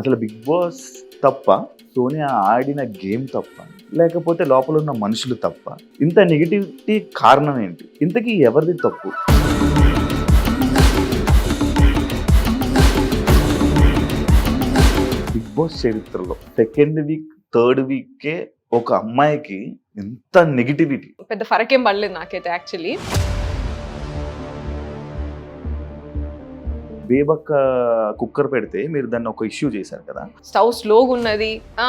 అసలు big boss తప్ప, సోనియా ఆడిన గేమ్ తప్ప, లేకపోతే లోపల ఉన్న మనుషులు తప్ప, ఇంత నెగిటివిటీ కారణం ఏంటి? ఇంతకీ ఎవరిది తప్పు? బిగ్ బాస్ చరిత్రలో సెకండ్ వీక్, థర్డ్ వీకే ఒక అమ్మాయికి ఎంత నెగిటివిటీ. పెద్ద ఫరకేం పడలేదు నాకైతే యాక్చువల్లీ. బేబక్క కుక్కర్ పెడితే మీరు దాన్ని ఒక ఇష్యూ చేశారు కదా. స్టవ్ స్లోగా ఉన్నది,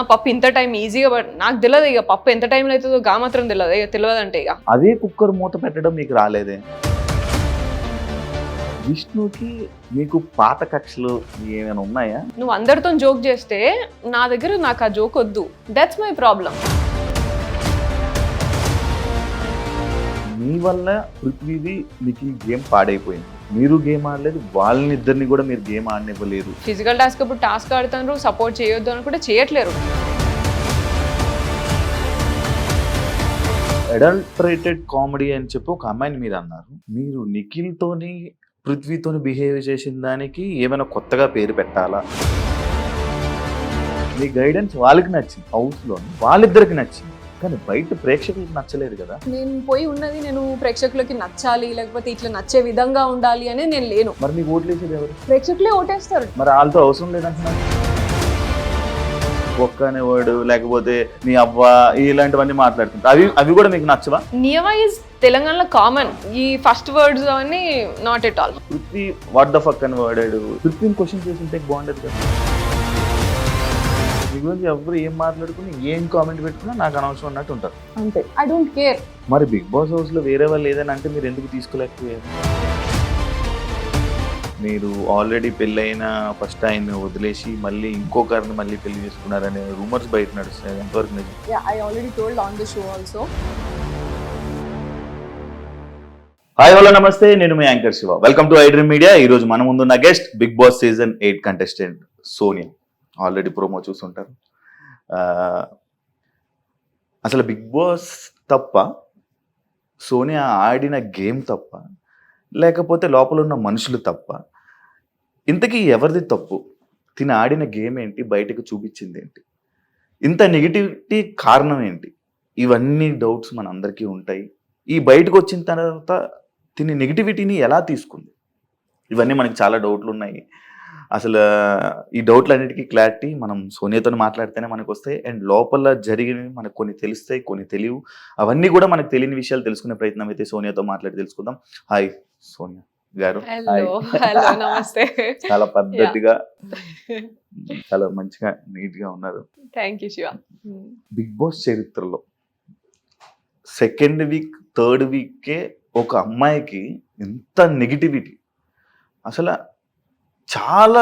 పప్పు ఇంత టైం ఈజీగా నాకు తెలియదు. ఇక పప్పు ఎంత టైంలో అవుతుందో గా మాత్రం తెలియదు. ఇక తెలియదంటే ఇక అదే కుక్కర్ మూత పెట్టడం మీకు రాలేదే. విష్ణుకి మీకు పాత కక్షలు ఏమైనా ఉన్నాయా? నువ్వు అందరితో జోక్ చేస్తే నా దగ్గర నాకు ఆ జోక్ వద్దు. That's my problem. మీ వల్ల పృథ్వీది మీకు గేమ్ పాడైపోయింది. మీరు గేమ్ ఆడలేదు, వాళ్ళనిద్దరిని కూడా మీరు గేమ్ ఆడనివ్వలేదు. ఫిజికల్ టాస్క్ అప్పుడు టాస్క్ ఆడుతున్నారు, సపోర్ట్ చేయొద్దు అని కూడా చేయట్లేరు. అడల్టరేటెడ్ కామెడీ అని చెప్పి ఒక అమ్మాయిని మీరు అన్నారు. మీరు నిఖిల్తోని పృథ్వీతోని బిహేవ్ చేసిన దానికి ఏమైనా కొత్తగా పేరు పెట్టాలా? మీ గైడెన్స్ వాళ్ళకి నచ్చింది, హౌస్లో వాళ్ళిద్దరికి నచ్చింది, కానీ బయట ప్రేక్షకులకు నచ్చలేదు కదా. నేను పోయి ఉన్నది నేను ప్రేక్షకులకి నచ్చాలి, లేకపోతే ఇట్లా నచ్చే విధంగా ఉండాలి అని నేను లేను. మరి మీకు ఓట్లు వేసేది ఎవరు? ప్రేక్షకులే ఓటేస్తారు. మరి వాళ్ళతో అవసరం లేదంటున్నారు. ఒక్క అనేవాడు లేకపోతే మీ అవ్వ ఇలాంటివన్నీ మాట్లాడుతుంటారు. అవి కూడా మీకు నచ్చవా? నియమ ఈజ్ తెలంగాణలో కామన్. ఈ ఫస్ట్ వర్డ్స్ అవన్నీ not at all. Prithvi what the fuck అని వాడాడు. పృథ్వీని క్వశ్చన్ చేస్తుంటే బాగుండదు కదా. మీ గురించి ఎవరు ఏం మాట్లాడుకుని ఏం కామెంట్ పెట్టుకున్నా నాకు అనవసరం అన్నట్టు ఉంటారు అంతే. I don't care. మరి బిగ్ బాస్ హౌస్లో వేరే వాళ్ళు ఏదైనా అంటే మీరు ఎందుకు తీసుకోలేకపోయారు? మీరు ఆల్రెడీ పెళ్ళైన ఫస్ట్ ఆయన్ని వదిలేసి మళ్ళీ ఇంకొకరిని మళ్ళీ పెళ్లి చేసుకున్నారనే రూమర్స్ బయట నడుస్తాయి. ఎంతవరకు నిజం? I already told on the show also. Hi hello నమస్తే, నేను మీ anchor Shiva. Welcome to iDream Media. ఈరోజు మన ముందున్న guest Bigg Boss season 8 contestant Sonia. Already promo చూస్తుంటారు. అసలు బిగ్ బాస్ తప్ప, సోనియా ఆడిన గేమ్ తప్ప, లేకపోతే లోపల ఉన్న మనుషులు తప్ప, ఇంతకీ ఎవరిది తప్పు? తిని ఆడిన గేమ్ ఏంటి, బయటకు చూపించింది ఏంటి, ఇంత నెగిటివిటీ కారణం ఏంటి? ఇవన్నీ డౌట్స్ మన అందరికీ ఉంటాయి. ఈ బయటకు వచ్చిన తర్వాత తిని నెగిటివిటీని ఎలా తీసుకుంది, ఇవన్నీ మనకి చాలా డౌట్లు ఉన్నాయి. అసలు ఈ డౌట్లన్నిటికీ క్లారిటీ మనం సోనియాతో మాట్లాడితేనే మనకు వస్తాయి. అండ్ లోపల జరిగినవి మనకు కొన్ని తెలుస్తాయి, కొన్ని తెలియవు. అవన్నీ కూడా మనకు తెలియని విషయాలు తెలుసుకునే ప్రయత్నం అయితే సోనియాతో మాట్లాడి తెలుసుకుందాం. హాయ్ సోనియా గారు. నమస్తే. చాలా పద్ధతిగా చాలా మంచిగా నీట్ గా ఉన్నారు. Thank you Shiva. Bigg Boss చరిత్రలో సెకండ్ వీక్, థర్డ్ వీకే ఒక అమ్మాయికి ఎంత నెగిటివిటీ. అసలు చాలా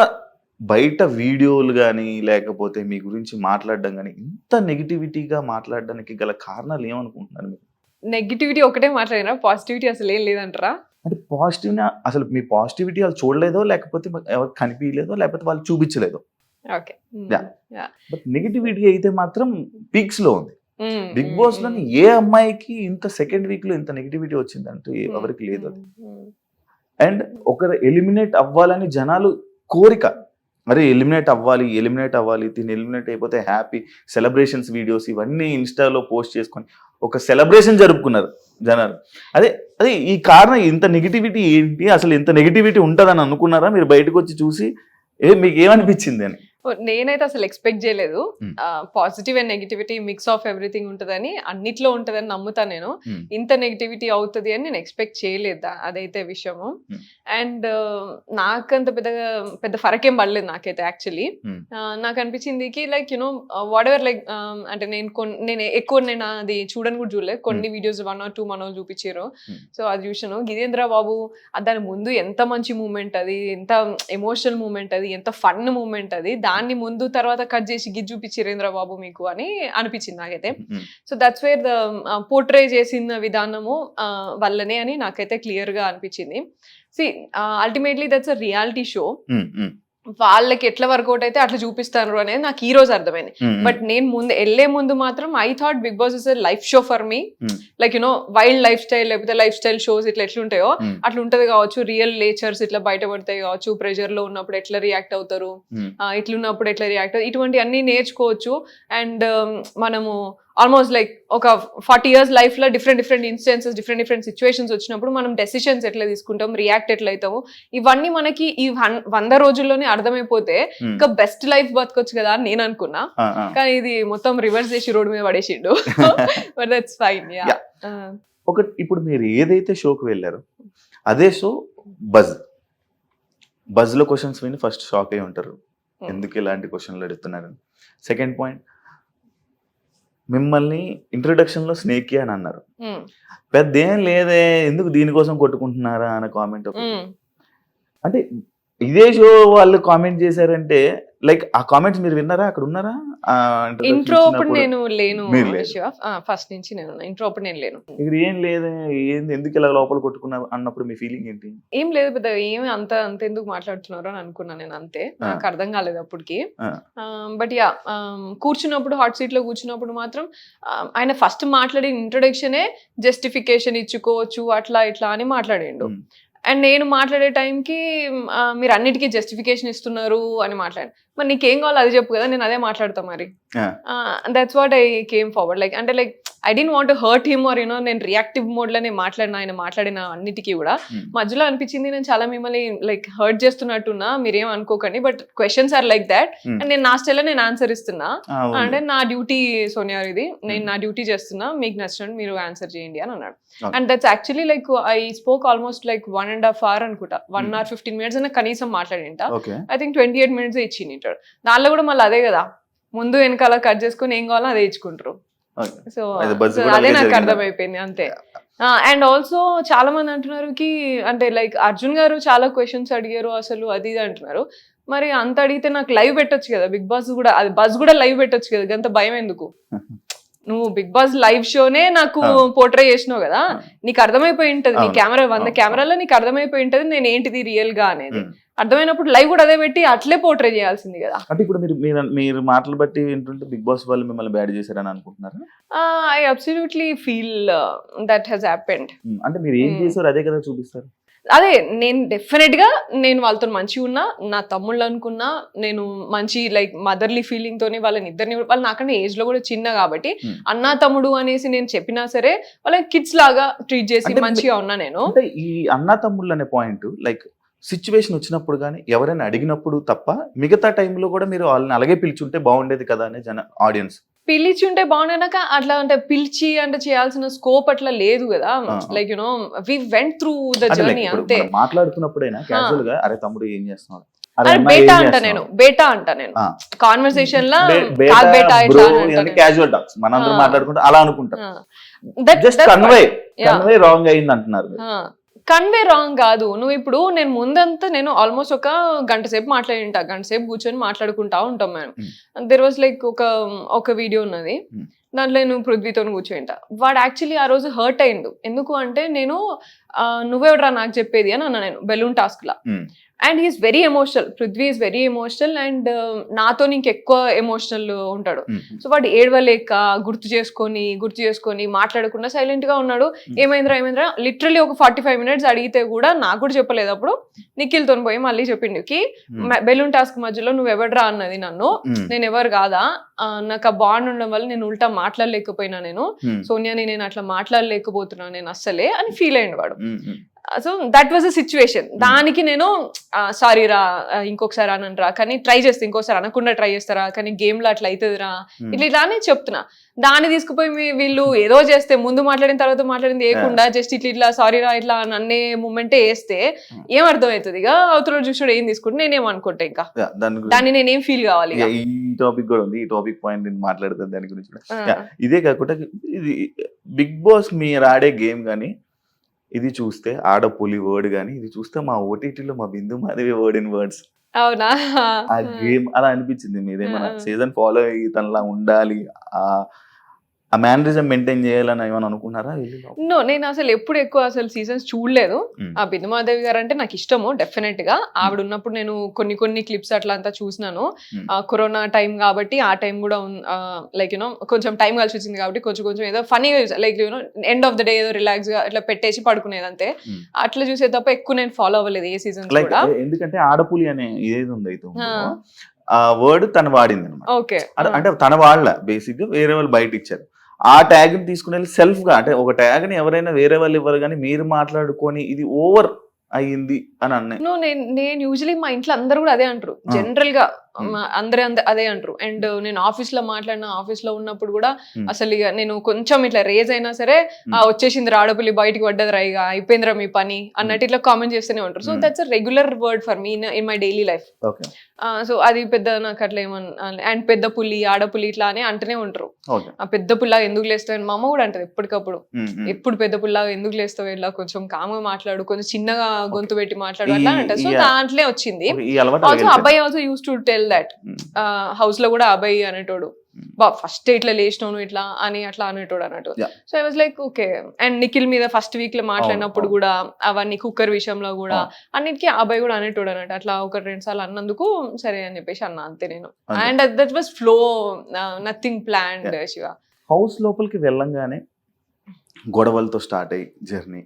బయట వీడియోలు కానీ లేకపోతే మీ గురించి మాట్లాడడం కానీ ఇంత నెగిటివిటీగా మాట్లాడడానికి గల కారణాలు ఏమనుకుంటున్నారు మీరు? నెగిటివిటీ ఒకటే మాట్లాడినా, పాజిటివిటీ అసలు ఏం లేదంటారా? అంటే పాజిటివ్నా, అసలు మీ పాజిటివిటీ వాళ్ళు చూడలేదో, లేకపోతే ఎవరికి కనిపించలేదో, లేకపోతే వాళ్ళు చూపించలేదో. ఓకే. బట్ నెగిటివిటీ అయితే మాత్రం పీక్స్ లో ఉంది. బిగ్ బాస్ లో ఏ అమ్మాయికి ఇంత సెకండ్ వీక్ లో ఇంత నెగిటివిటీ వచ్చిందంటే ఎవరికి లేదు. అది అండ్ ఒకరు ఎలిమినేట్ అవ్వాలని జనాలు కోరిక, మరి ఎలిమినేట్ అవ్వాలి, దీన్ని ఎలిమినేట్ అయిపోతే హ్యాపీ సెలబ్రేషన్స్ వీడియోస్ ఇవన్నీ ఇన్స్టాలో పోస్ట్ చేసుకొని ఒక సెలబ్రేషన్ జరుపుకున్నారు జనాలు. అదే ఈ కారణం ఇంత నెగిటివిటీ ఏంటి, అసలు ఇంత నెగిటివిటీ ఉంటుందని అనుకున్నారా మీరు బయటకు వచ్చి చూసి? మీకు ఏమనిపించింది అని? నేనైతే అసలు ఎక్స్పెక్ట్ చేయలేదు. Positive and negativity mix of everything ఉంటుందని, అన్నిట్లో ఉంటుందని నమ్ముతా నేను. ఇంత నెగిటివిటీ అవుతుంది అని నేను ఎక్స్పెక్ట్ చేయలేదు. అదైతే విషయము. అండ్ నాకంత పెద్ద ఫరకేం పడలేదు నాకైతే యాక్చువల్లీ. నాకు అనిపించింది కి like you know what ever like, అంటే నేను ఎక్కువ అది చూడని కూడా చూడలేదు. కొన్ని వీడియోస్ 1 or 2 మనోళ్ళు చూపించారు. సో అది చూసాను. గిదేంద్ర బాబు దాని ముందు ఎంత మంచి మూమెంట్ అది, ఎంత ఎమోషనల్ మూమెంట్ అది, ఎంత ఫన్ మూమెంట్ అది, దాన్ని ముందు తర్వాత కట్ చేసి గిజ్ చూపించిరేంద్ర బాబు మీకు అని అనిపించింది నాకైతే. So that's where the portray చేసిన విధానము వల్లనే అని నాకైతే క్లియర్ గా అనిపించింది. C ultimately that's a reality show. వాళ్ళకి ఎట్లా వర్కౌట్ అయితే అట్లా చూపిస్తారు అనేది నాకు ఈ రోజు అర్థమైంది. బట్ నేను వెళ్లే ముందు మాత్రం I thought Bigg Boss is a life show for me, like wild life style లేకపోతే లైఫ్ స్టైల్ షోస్ ఇట్లా ఎట్లుంటాయో అట్లా ఉంటది కావచ్చు, రియల్ నేచర్స్ ఇట్లా బయటపడతాయి కావచ్చు, ప్రెషర్ లో ఉన్నప్పుడు ఎట్లా రియాక్ట్ అవుతారు, ఇట్లున్నప్పుడు ఎట్లా రియాక్ట్ అవుతారు, ఇటువంటి అన్ని నేర్చుకోవచ్చు. అండ్ మనము ఆల్మోస్ట్ లైక్ ఒక 40 years లైఫ్ లో డిఫరెంట్ ఇన్స్టెన్సెస్, డిఫరెంట్ సిచ్యువేషన్స్ వచ్చినప్పుడు మనం డెసిషన్స్ ఎట్లా తీసుకుంటాం, రియాక్ట్ ఎట్లా అవుతాము, ఇవన్నీ మనకి ఈ 100 రోజుల్లోనే అర్థమైపోతే ఇంకా బెస్ట్ లైఫ్ బతకొచ్చు కదా అని నేను అనుకున్నా. కానీ ఇది మొత్తం రివర్స్ చేసి రోడ్డు మీద పడేసిండు. But that's fine. ఒకటి, ఇప్పుడు మీరు ఏదైతే షోకి వెళ్ళారో అదే షో బజ్ లో క్వశ్చన్స్ విని ఫస్ట్ షాక్ అయి ఉంటారు, ఎందుకు ఇలాంటి క్వశ్చన్లు అడుగుతున్నారు. సెకండ్ పాయింట్, మిమ్మల్ని ఇంట్రొడక్షన్ లో స్నేక్ అని అన్నారు, పెద్ద ఏం లేదే ఎందుకు దీనికోసం కొట్టుకుంటున్నారా అనే కామెంట్. అంటే ఇదే షో వాళ్ళు కామెంట్ చేశారంటే లైక్ ఆ కామెంట్స్ మీరు విన్నారా, అక్కడ ఉన్నారా? ఇంట్రో అప్పుడు నేను లేను, ఫస్ట్ నుంచి నేను ఇంట్రో అప్పుడు నేను లేను. ఇక్కడ ఏం లేదు, ఏంది ఎందుకు ఇలా లోపల కొట్టుకున్నారు అన్నప్పుడు మీ ఫీలింగ్ ఏంటి? ఏం లేదు పెద్ద, ఏమి అంత ఎందుకు మాట్లాడుతున్నారు అని అనుకున్నా నేను, అంతే. నాకు అర్థం కాలేదు అప్పటికి. బట్ యా, కూర్చున్నప్పుడు హాట్ సీట్ లో కూర్చున్నప్పుడు మాత్రం ఆయన ఫస్ట్ మాట్లాడిన ఇంట్రొడక్షనే జస్టిఫికేషన్ ఇచ్చుకోవచ్చు అట్లా ఇట్లా అని మాట్లాడిండు. అండ్ నేను మాట్లాడే టైంకి మీరు అన్నిటికీ జస్టిఫికేషన్ ఇస్తున్నారు అని మాట్లాడాను. మరి నీకేం కావాలో అది చెప్పు కదా, నేను అదే మాట్లాడతా మరి. That's what I came forward. Like అంటే like I don't want to hurt him or నేను రియాక్టివ్ మోడ్ లోనే మాట్లాడిన, ఆయన మాట్లాడిన అన్నిటికీ కూడా మధ్యలో అనిపించింది నేను చాలా మిమ్మల్ని లైక్ హర్ట్ చేస్తున్నట్టున్నా, మీరేం అనుకోకండి, but questions are like that and నేను నా స్టైల్లో నేను ఆన్సర్ ఇస్తున్నా, అంటే నా డ్యూటీ సోనియా ఇది, నేను నా డ్యూటీ చేస్తున్నా, మీకు నచ్చినట్టు మీరు ఆన్సర్ చేయండి అని అన్నాడు. And that's actually like I spoke almost like 1.5 hours అనుకుంటా, 1 hour 15 minutes అన్న కనీసం మాట్లాడింట. ఐ థింక్ 28 minutes ఇచ్చింది. దానిలో కూడా మళ్ళీ అదే కదా, ముందు వెనకాల కట్ చేసుకుని ఏం కావాలో అదే ఇచ్చుకుంటారు. సో అదే నాకు అర్థమైపోయింది అంతే. అండ్ ఆల్సో చాలా మంది అంటున్నారు కి అంటే లైక్ అర్జున్ గారు చాలా క్వశ్చన్స్ అడిగారు అసలు అది ఇది అంటున్నారు. మరి అంత అడిగితే నాకు లైవ్ పెట్టొచ్చు కదా, బిగ్ బాస్ కూడా, అది బజ్ కూడా లైవ్ పెట్టొచ్చు కదా, అంత భయం ఎందుకు? నువ్వు బిగ్ బాస్ లైవ్ షోనే నాకు పోర్ట్రే చేసినావు కదా, నీకు అర్థమైపోయి ఉంటది, నీ కెమెరా 100 కెమెరాల్లో నీకు అర్థమైపోయి ఉంటది నేను ఏంటిది రియల్ గా అనేది. అర్థమైనప్పుడు లైవ్ కూడా అదే పెట్టి అట్లే పోర్ట్రే చేయాల్సింది కదా. అంటే ఇప్పుడు మీరు మాటలు బట్టి ఏంటంటే బిగ్ బాస్ వాళ్ళు మిమ్మల్ని బ్యాడ్ చేశారని అనుకుంటున్నారు? I absolutely feel that has happened. అంటే మీరు ఏం చేశారు అదే కదా చూపిస్తారు. అదే నేను డెఫినెట్ గా నేను వాళ్ళతో మంచిగా ఉన్నా, నా తమ్ముళ్ళు అనుకున్నా, నేను మంచి లైక్ మదర్లీ ఫీలింగ్ తోనే వాళ్ళని ఇద్దరిని, వాళ్ళు నాకన్నా ఏజ్ లో కూడా చిన్న కాబట్టి అన్నా తమ్ముడు అనేసి నేను చెప్పినా సరే వాళ్ళకి కిడ్స్ లాగా ట్రీట్ చేసి మంచిగా ఉన్నా నేను. అంటే ఈ అన్నా తమ్ముళ్ళు అనే పాయింట్ లైక్ సిచ్యువేషన్ వచ్చినప్పుడు కానీ ఎవరైనా అడిగినప్పుడు తప్ప మిగతా టైంలో కూడా మీరు వాళ్ళని అలాగే పిలిచుంటే బాగుండేది కదా అనే ఆడియన్స్. పిలిచి ఉంటే బాగున్నాక అట్లా అంటే పిలిచి అంటే చేయాల్సిన స్కోప్ అట్లా లేదు కదా. Like we went through the journey అంతే. మాట్లాడుతున్నప్పుడైనా క్యాజువల్ గా అరే తమ్ముడు ఏం చేస్తున్నాడు, బేటా అంట నేను కాన్వర్సేషన్ లా క్యాజువల్ టాక్స్ మనందరం మాట్లాడుకుంటే అలా అనుకుంటాం. జస్ట్ కన్వే రాంగ్ అయింది అంటున్నారు. కన్వే రాంగ్ కాదు. నువ్వు ఇప్పుడు నేను ముందంతా నేను ఆల్మోస్ట్ ఒక గంట సేపు మాట్లాడింటా, గంట సేపు కూర్చొని మాట్లాడుకుంటా ఉంటాం మేము. దెర్ వాజ్ లైక్ ఒక వీడియో ఉన్నది, దాంట్లో నేను పృథ్వీతో కూర్చోంట. వాడు యాక్చువల్లీ ఆ రోజు హర్ట్ అయిండు. ఎందుకు అంటే నేను నువ్వెవడరా నాకు చెప్పేది అని అన్నా నేను బెలూన్ టాస్క్ లా. And he is very emotional, Prithvi is very emotional and నాతో ఇంకెక్కువ ఎమోషనల్ ఉంటాడు. సో వాడు ఏడవలేక గుర్తు చేసుకొని మాట్లాడకుండా సైలెంట్ గా ఉన్నాడు. ఏమైందిరా లిటరలీ ఒక 45 minutes అడిగితే కూడా నాకు కూడా చెప్పలేదు. అప్పుడు నిఖిల్తో పోయి మళ్ళీ చెప్పిండు కి బెలూన్ టాస్క్ మధ్యలో నువ్వు ఎవడరా అన్నది నన్ను, నేను ఎవరు కాదా, నాకు ఆ బాండ్ ఉండడం వల్ల నేను ఉల్టా మాట్లాడలేకపోయినా, నేను సోనియాని నేను అట్లా మాట్లాడలేకపోతున్నాను నేను అస్సలే అని ఫీల్ అయ్యిండు వాడు. So that was a situation. దానికి నేను సారీ రా ఇంకొకసారి అనంరా, కానీ ట్రై చేస్తే ఇంకోసారి అనకుండా ట్రై చేస్తారా, కానీ గేమ్ లో అట్లా అవుతుందిరా ఇట్లా అని చెప్తున్నా. దాన్ని తీసుకుపోయి వీళ్ళు ఏదో చేస్తే ముందు మాట్లాడిన తర్వాత మాట్లాడింది వేయకుండా జస్ట్ ఇట్లా సారీ రా ఇట్లా అన్నే మూమెంటే వేస్తే ఏం అర్థం అవుతుంది? ఇక అవతల చూసాడు ఏం తీసుకుంటే నేనేం అనుకుంటా, ఇంకా దాన్ని నేనేం ఫీల్ కావాలి. ఈ టాపిక్ కూడా ఉంది, ఈ టాపిక్ పాయింట్ నేను మాట్లాడుతాను దాని గురించి. ఇదే కాకుండా ఇది బిగ్ బాస్ మీరు ఆడే గేమ్ కానీ ఇది చూస్తే ఆడపులి వర్డ్ కానీ ఇది చూస్తే మా ఓటీటీలో మా బిందు మాధవి వర్డ్ ఇన్ వర్డ్స్. అవునా? ఆ గేమ్ అలా అనిపించింది. మీరేమన్నా సీజన్ ఫాలో అయ్యి తనలా ఉండాలి, ఆ మేనరిజం మెయింటైన్ చేయాలని ఏమైనా అనుకున్నారా? నో, నేను అసలు ఎప్పుడు ఎక్కువ అసలు సీజన్స్ చూడలేదు. ఆ బిందుమాదేవి గారు అంటే నాకు ఇష్టము డెఫినెట్ గా. ఆవిడ ఉన్నప్పుడు నేను కొన్ని క్లిప్స్ అట్లా అంతా చూసినాను. కరోనా టైం కాబట్టి ఆ టైం కూడా లైక్ యూనో కొంచెం టైం కలిసి వచ్చింది కాబట్టి కొంచెం ఏదో funny like you know end of the day ఏదో రిలాక్స్ గా ఇట్లా పెట్టేసి పడుకునేది అంతే. అట్లా చూసే తప్ప ఎక్కువ నేను ఫాలో అవ్వలేదు ఏ సీజన్ కూడా. ఎందుకంటే ఆడపులి అనే ఏది ఉంది అయితే ఆ వర్డ్ తను వాడింది అనమాట. ఓకే, అంటే తన వాళ్ళ బేసిక్ గా వేరే వాళ్ళు బయట ఇచ్చారు. ఆ ట్యాగ్ ని తీసుకుని వెళ్ళి సెల్ఫ్ గా, అంటే ఒక ట్యాగ్ ని ఎవరైనా వేరే వాళ్ళు ఇవ్వరు కానీ మీరు మాట్లాడుకొని ఇది ఓవర్ అయ్యింది అని అన్నాయి. నేను యూజువలీ మా ఇంట్లో అందరూ కూడా అదే అంటారు. జనరల్ గా అందరూ అదే అంటారు. అండ్ నేను ఆఫీస్ లో మాట్లాడిన, ఆఫీస్ లో ఉన్నప్పుడు కూడా అసలు ఇక నేను కొంచెం ఇట్లా రేజ్ అయినా సరే వచ్చేసింది రాడపులి బయటికి పడ్డది రా, ఇక అయిపోయిందిరా మీ పని అన్నట్టు ఇట్లా కామెంట్ చేస్తూనే ఉంటారు. So that's a regular word for me in my daily life. So అది పెద్ద నాకు అట్లా ఏమన్నా, అండ్ పెద్ద పులి ఆడపులి ఇట్లా అని అంటూనే ఉంటారు. ఆ పెద్ద పుల్లాగా ఎందుకు లేస్తావు, మా అమ్మ కూడా అంటది ఎప్పటికప్పుడు, ఎప్పుడు పెద్ద పుల్లాగా ఎందుకు లేస్తావు, ఇలా కొంచెం కామ్గా మాట్లాడు, కొంచెం చిన్నగా గొంతు పెట్టి మాట్లాడు అట్లా అంటారు. సో దాంట్లో వచ్చింది. ఆల్సో అబ్బాయి also use to tell that house లో కూడా అబ్బాయి అనేటోడు ఫస్ట్ ఇట్లా లేచినాను ఇట్లా అని అట్లా అనేటోడు అన్నట్టు. So I was like okay. And Nikhil మీద ఫస్ట్ వీక్ లో మాట్లాడినప్పుడు కూడా అవన్నీ కుక్కర్ విషయంలో కూడా అన్నిటికీ అబ్బాయి కూడా అనేటోడు అన్నట్టు. అట్లా 1-2 సార్లు అన్నందుకు సరే అని చెప్పేసి అన్నా అంతే నేను. And that was flow, nothing planned. Shiva house లోపలికి వెళ్ళంగానే గొడవలతో స్టార్ట్ అయ్యి జర్నీ,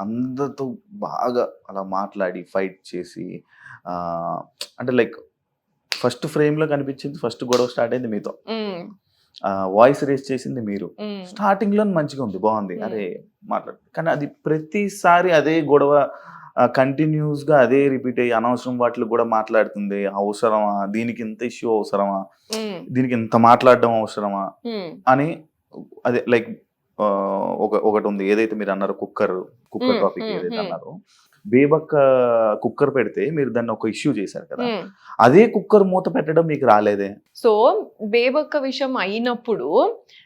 అందరితో బాగా అలా మాట్లాడి ఫైట్ చేసి, అంటే లైక్ ఫస్ట్ ఫ్రేమ్ లో కనిపించింది, ఫస్ట్ గొడవ స్టార్ట్ అయింది మీతో, వాయిస్ రేస్ చేసింది మీరు. స్టార్టింగ్ లో మంచిగా ఉంది, బాగుంది, అరే మాట్లాడు. కానీ అది ప్రతిసారి అదే గొడవ కంటిన్యూస్ గా అదే రిపీట్ అయ్యి అనవసరం వాటిలో కూడా మాట్లాడుతుంది. అవసరమా దీనికి ఇంత ఇష్యూ, అవసరమా దీనికి ఇంత మాట్లాడడం అవసరమా అని. అదే లైక్ ఒకటి ఉంది ఏదైతే మీరు అన్నారు, కుక్కర్ టాపిక్ ఏదైతే అన్నారో, బేబక్క కుక్కర్ పెడితే మీరు దాన్ని ఒక ఇష్యూ చేశారు కదా, అదే కుక్కర్ మూత పెట్టడం మీకు రాలేదే? సో బేబక్క విషయం అయినప్పుడు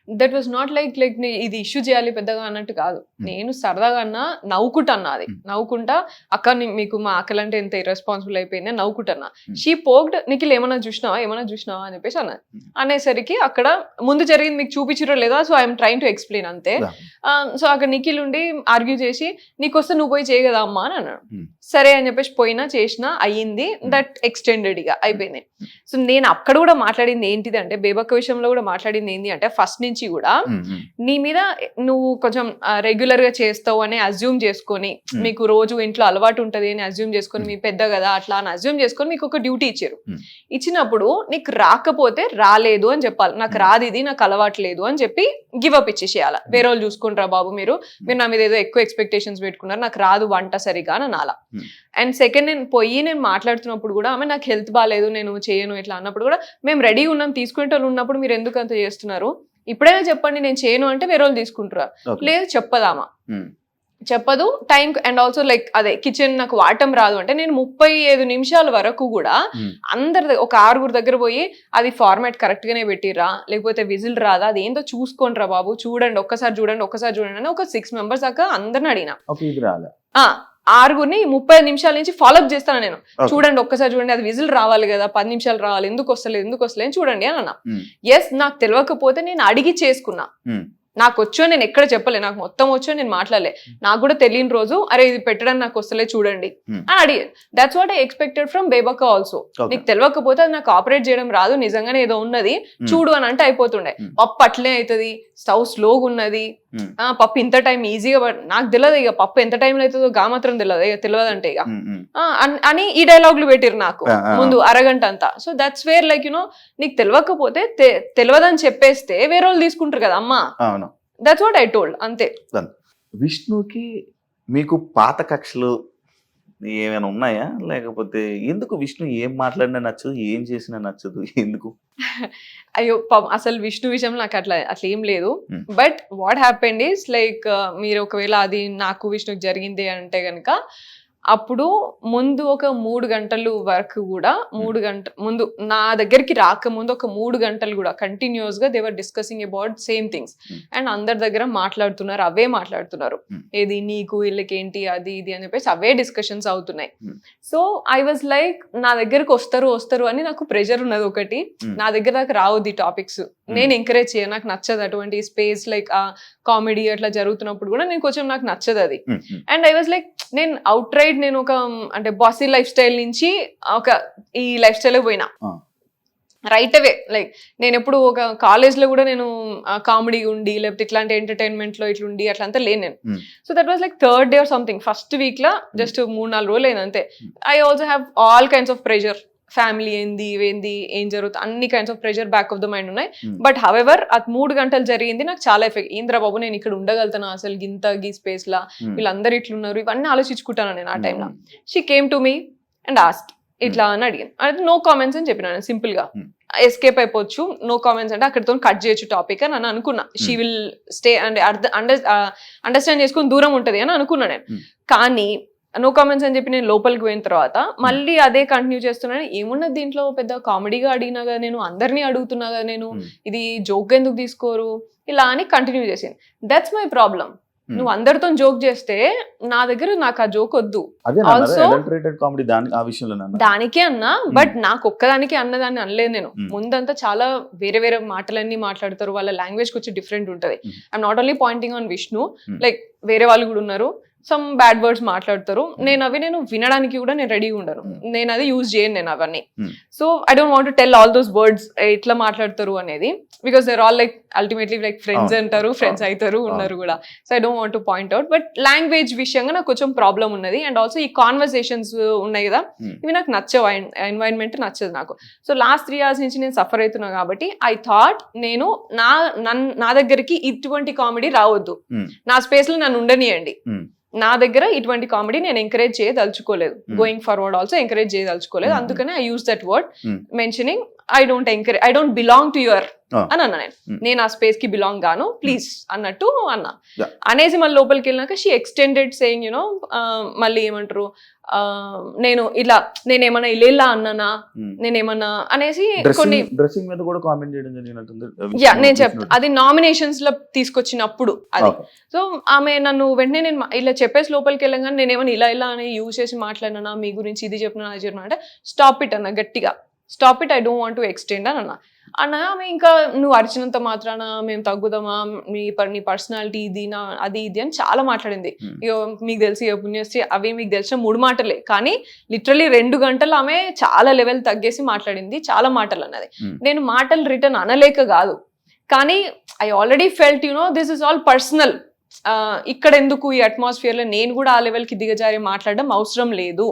దట్ వాజ్ నాట్ లైక్ ఇది ఇష్యూ చేయాలి పెద్దగా అన్నట్టు కాదు. నేను సరదాగా అన్నా, నవ్వుకుంటా, అది నవ్వుకుంటా, అక్క మీకు మా అక్కలంటే ఎంత ఇర్రెస్పాన్సిబుల్ అయిపోయింది అని నవ్వుకుంటున్నా. షీ పోక్డ్, నిఖిల్ ఏమన్నా చూసినావా అని చెప్పేసి అన్నది. అనేసరికి అక్కడ ముందు జరిగింది మీకు చూపించరో లేదా, so I'm train to explain అంతే. సో అక్కడ నిఖిల్ ఉండి ఆర్గ్యూ చేసి నీకొస్తే నువ్వు పోయి చేయగదా అమ్మా అని అన్నాడు. సరే అని చెప్పేసి పోయినా, చేసినా, అయ్యింది. దట్ ఎక్స్టెండెడ్ గా అయిపోయింది. సో నేను అక్కడ కూడా మాట్లాడింది ఏంటిది అంటే, బేబక్క విషయంలో కూడా మాట్లాడింది ఏంటి అంటే, ఫస్ట్ నుంచి కూడా నీ మీద నువ్వు కొంచెం రెగ్యులర్ గా చేస్తావు అని అజ్యూమ్ చేసుకొని, మీకు రోజు ఇంట్లో అలవాటు ఉంటది అని అజ్యూమ్ చేసుకొని, మీ పెద్ద కదా అట్లా అని అజ్యూమ్ చేసుకొని మీకు ఒక డ్యూటీ ఇచ్చారు. ఇచ్చినప్పుడు నీకు రాకపోతే రాలేదు అని చెప్పాలి. నాకు రాదు, ఇది నాకు అలవాటు లేదు అని చెప్పి గివ్ అప్ ఇచ్చేసేయాలి. వేరే వాళ్ళు చూసుకుంటారా బాబు, మీరు నా మీద ఏదో ఎక్కువ ఎక్స్పెక్టేషన్స్ పెట్టుకున్నారు, నాకు రాదు వంట సరిగా అని అనాల. అండ్ సెకండ్, నేను మాట్లాడుతున్నప్పుడు కూడా ఆమె నాకు హెల్త్ బాగాలేదు నేను చేయను ఇట్లా అన్నప్పుడు కూడా, మేము రెడీ ఉన్నాం తీసుకునే వాళ్ళు ఉన్నప్పుడు మీరు ఎందుకు అంత చేస్తున్నారు, ఇప్పుడైనా చెప్పండి నేను చేయను అంటే వేరే వాళ్ళు తీసుకుంటారా, లేదు చెప్పదామా, చెప్పదు టైం. అండ్ ఆల్సో లైక్ అదే కిచెన్ నాకు వాడటం రాదు అంటే, నేను 35 నిమిషాల వరకు కూడా అందరి ఒక 6 దగ్గర పోయి అది ఫార్మాట్ కరెక్ట్ గానే పెట్టిరా, లేకపోతే విజిల్ రాదా, అది ఏంటో చూసుకోండి రా బాబు, చూడండి ఒక్కసారి చూడండి అని ఒక 6 మెంబర్స్ దాకా అందరిని అడిగినా. 6 35 నిమిషాల నుంచి ఫాలోఅప్ చేస్తాను నేను. చూడండి ఒక్కసారి చూడండి, అది విజిల్ రావాలి కదా, 10 నిమిషాలు రావాలి, ఎందుకు వస్తలేదు చూడండి అని అన్నా. ఎస్, నాకు తెలియకపోతే నేను అడిగి చేసుకున్నా. నాకు వచ్చో నేను ఎక్కడ చెప్పలే, నాకు మొత్తం వచ్చో నేను మాట్లాడలే. నాకు కూడా తెలియని రోజు అరే ఇది పెట్టడానికి నాకు వస్తలే చూడండి అని అడిగి. That's what I expected from Bebakka also. నీకు తెలియకపోతే అది నాకు ఆపరేట్ చేయడం రాదు, నిజంగానే ఏదో ఉన్నది చూడు అని అంటే అయిపోతుండే. పప్పు అట్లే అవుతుంది, స్టవ్ స్లోగా ఉన్నది, పప్పు ఇంత టైం ఈజీగా, నాకు తెలియదు ఇక పప్పు ఎంత టైంలో అవుతుందో గా మాత్రం తెలియదంటే ఇక అని ఈ డైలాగులు పెట్టిరు నాకు ముందు అరగంట అంతా. So that's where like you know, నీకు తెలియకపోతే తెలియదని చెప్పేస్తే వేరే వాళ్ళు తీసుకుంటారు కదా అమ్మా. దట్స్ వాట్ ఐ టోల్డ్ అంతే. విష్ణుకి మీకు పాత కక్షలు ఏమైనా ఉన్నాయా, లేకపోతే ఎందుకు విష్ణు ఏం మాట్లాడినా నచ్చదు, ఏం చేసినా నచ్చదు, ఎందుకు? అయ్యో అసలు విష్ణు విషయంలో నాకు అట్లా ఏం లేదు. But what happened is like, మీరు ఒకవేళ అది నాకు విష్ణుకి జరిగింది అంటే గనక, అప్పుడు ముందు ఒక 3 గంటలు వరకు కూడా 3 గంటల ముందు నా దగ్గరికి రాకముందు ఒక 3 గంటలు కూడా కంటిన్యూస్ గా they were discussing about same things and అందరి దగ్గర మాట్లాడుతున్నారు, అవే మాట్లాడుతున్నారు. ఏది నీకు వీళ్ళకి ఏంటి అది ఇది అని చెప్పేసి అవే డిస్కషన్స్ అవుతున్నాయి. సో ఐ వాజ్ లైక్ నా దగ్గరకు వస్తారు అని నాకు ప్రెషర్ ఉన్నది ఒకటి. నా దగ్గర దాకా రావద్దు ఈ టాపిక్స్, నేను ఎంకరేజ్ చేయను, నాకు నచ్చదు అటువంటి స్పేస్ లైక్ ఆ కామెడీ అట్లా జరుగుతున్నప్పుడు కూడా నేను కొంచెం నాకు నచ్చదు అది. అండ్ ఐ వాజ్ లైక్ నేను అవుట్ రైడ్ నేను ఒక అంటే బాసీ లైఫ్ స్టైల్ నుంచి ఒక ఈ లైఫ్ స్టైల్ పోయినా రైట్ అవే. లైక్ నేను ఎప్పుడు ఒక కాలేజ్ లో కూడా నేను కామెడీ ఉండి లేకపోతే ఇట్లాంటి ఎంటర్టైన్మెంట్ లో ఇట్లుండి అట్లా అంతా లేను నేను. So that was like 3rd day or something, first week law just 3-4 రోజులు అయింది అంతే. I also have all kinds of pressure, family ఏంది ఏం జరుగుతుంది అన్ని kinds of pressure back of the mind ఉన్నాయి. బట్ హవెవర్ అది 3 గంటలు జరిగింది నాకు చాలా ఎఫెక్ట్. ఏంద్రా బాబు నేను ఇక్కడ ఉండగలుగుతాను అసలు గీ స్పేస్ లా, వీళ్ళందరూ ఇట్లున్నారు, ఇవన్నీ ఆలోచించుకుంటాను నేను ఆ టైంలో. She came to me and asked ఇట్లా అని అడిగాను. అంటే నో కామెంట్స్ అని చెప్పిన సింపుల్ గా, ఎస్కేప్ అయిపోవచ్చు, నో కామెంట్స్ అంటే అక్కడితో కట్ చేయొచ్చు టాపిక్ అని నేను అనుకున్నా. She will stay and understand చేసుకుని దూరం ఉంటది అని అనుకున్నా నేను. కానీ నో కామెంట్స్ అని చెప్పి నేను లోపలికి పోయిన తర్వాత మళ్ళీ అదే కంటిన్యూ చేస్తున్నాను. ఏమున్నది దీంట్లో, పెద్ద కామెడీగా అడిగినా కదా నేను, అందరినీ అడుగుతున్నా కదా నేను, ఇది జోక్ ఎందుకు తీసుకోరు ఇలా అని కంటిన్యూ చేసింది. That's my problem. నువ్వు అందరితో జోక్ చేస్తే నా దగ్గర నాకు ఆ జోక్ వద్దు. ఆల్సో దానికే అన్నా, బట్ నాకు ఒక్కదానికి అన్నదాన్ని అనలేదు నేను. ముందంతా చాలా వేరే వేరే మాటలన్నీ మాట్లాడతారు, వాళ్ళ లాంగ్వేజ్ వచ్చి డిఫరెంట్ ఉంటది. I'm not only pointing on Vishnu, like వేరే వాళ్ళు కూడా ఉన్నారు, సమ్ బ్యాడ్ వర్డ్స్ మాట్లాడతారు. నేను వినడానికి కూడా నేను రెడీగా ఉండను, నేను అది యూజ్ చేయను నేను అవన్నీ. So I don't want to tell all those words ఎట్లా మాట్లాడతారు అనేది, because there all like ultimately like friends అంటారు, ఫ్రెండ్స్ అవుతారు ఉన్నారు కూడా. So I don't want to point out, but language విషయంగా నాకు కొంచెం ప్రాబ్లం ఉన్నది. అండ్ ఆల్సో ఈ కాన్వర్సేషన్స్ ఉన్నాయి కదా, ఇవి నాకు నచ్చవు, ఎన్వైరన్మెంట్ నచ్చదు నాకు. సో లాస్ట్ 3 hours నుంచి నేను సఫర్ అవుతున్నా కాబట్టి ఐ థాట్ నేను నా దగ్గరికి ఇటువంటి కామెడీ రావద్దు, నా స్పేస్ లో నన్ను ఉండనియండి, నా దగ్గర ఇటువంటి కామెడీ నేను ఎంకరేజ్ చేయదలుచుకోలేదు, గోయింగ్ ఫార్వర్డ్ ఆల్సో ఎంకరేజ్ చేయదలుచుకోలేదు. అందుకనే I use that word mentioning I don't belong to your అని అన్నా. నేను ఆ స్పేస్ కి బిలాంగ్ గాను, ప్లీజ్ అన్నట్టు అన్నా. అనేసి మళ్ళీ లోపలికి వెళ్ళినాక షీ ఎక్స్టెండెడ్ సేయింగ్ యునో మళ్ళీ ఏమంటారు, నేనేమన్నా ఇలా అన్నానా, నేనేమన్నా అనేసి కొన్ని డ్రెస్సింగ్ మీద కూడా కామెంట్ చేయడం జరిగినట్టుంది. నేను చెప్తా, అది నామినేషన్స్ లో తీసుకొచ్చినప్పుడు అది. సో ఆమె నన్ను వెంటనే నేను ఇలా చెప్పేసి లోపలికి వెళ్ళగానే నేనేమన్నా ఇలా అని యూజ్ చేసి మాట్లాడినా, మీ గురించి ఇది చెప్పినా అది చెప్పినా అంటే స్టాప్ ఇట్ అన్న గట్టిగా, stop it, I don't want to extend అని అన్నా. ఆమె ఇంకా నువ్వు అరిచినంత మాత్రాన మేము తగ్గుదామా, నీ పర్సనాలిటీ ఇది అది ఇది అని చాలా మాట్లాడింది. ఇక మీకు తెలిసి పుణ్యశ్రీ అవి మీకు తెలిసిన 3 మాటలే, కానీ లిటరలీ 2 గంటలు ఆమె చాలా లెవెల్ తగ్గేసి మాట్లాడింది, చాలా మాటలు అన్నది. నేను మాటలు రిటర్న్ అనలేక కాదు, కానీ I already felt this is all personal. ఇక్కడ ఎందుకు ఈ అట్మాస్ఫియర్ లో నేను కూడా ఆ లెవెల్ కి దిగజారి మాట్లాడడం అవసరం లేదు.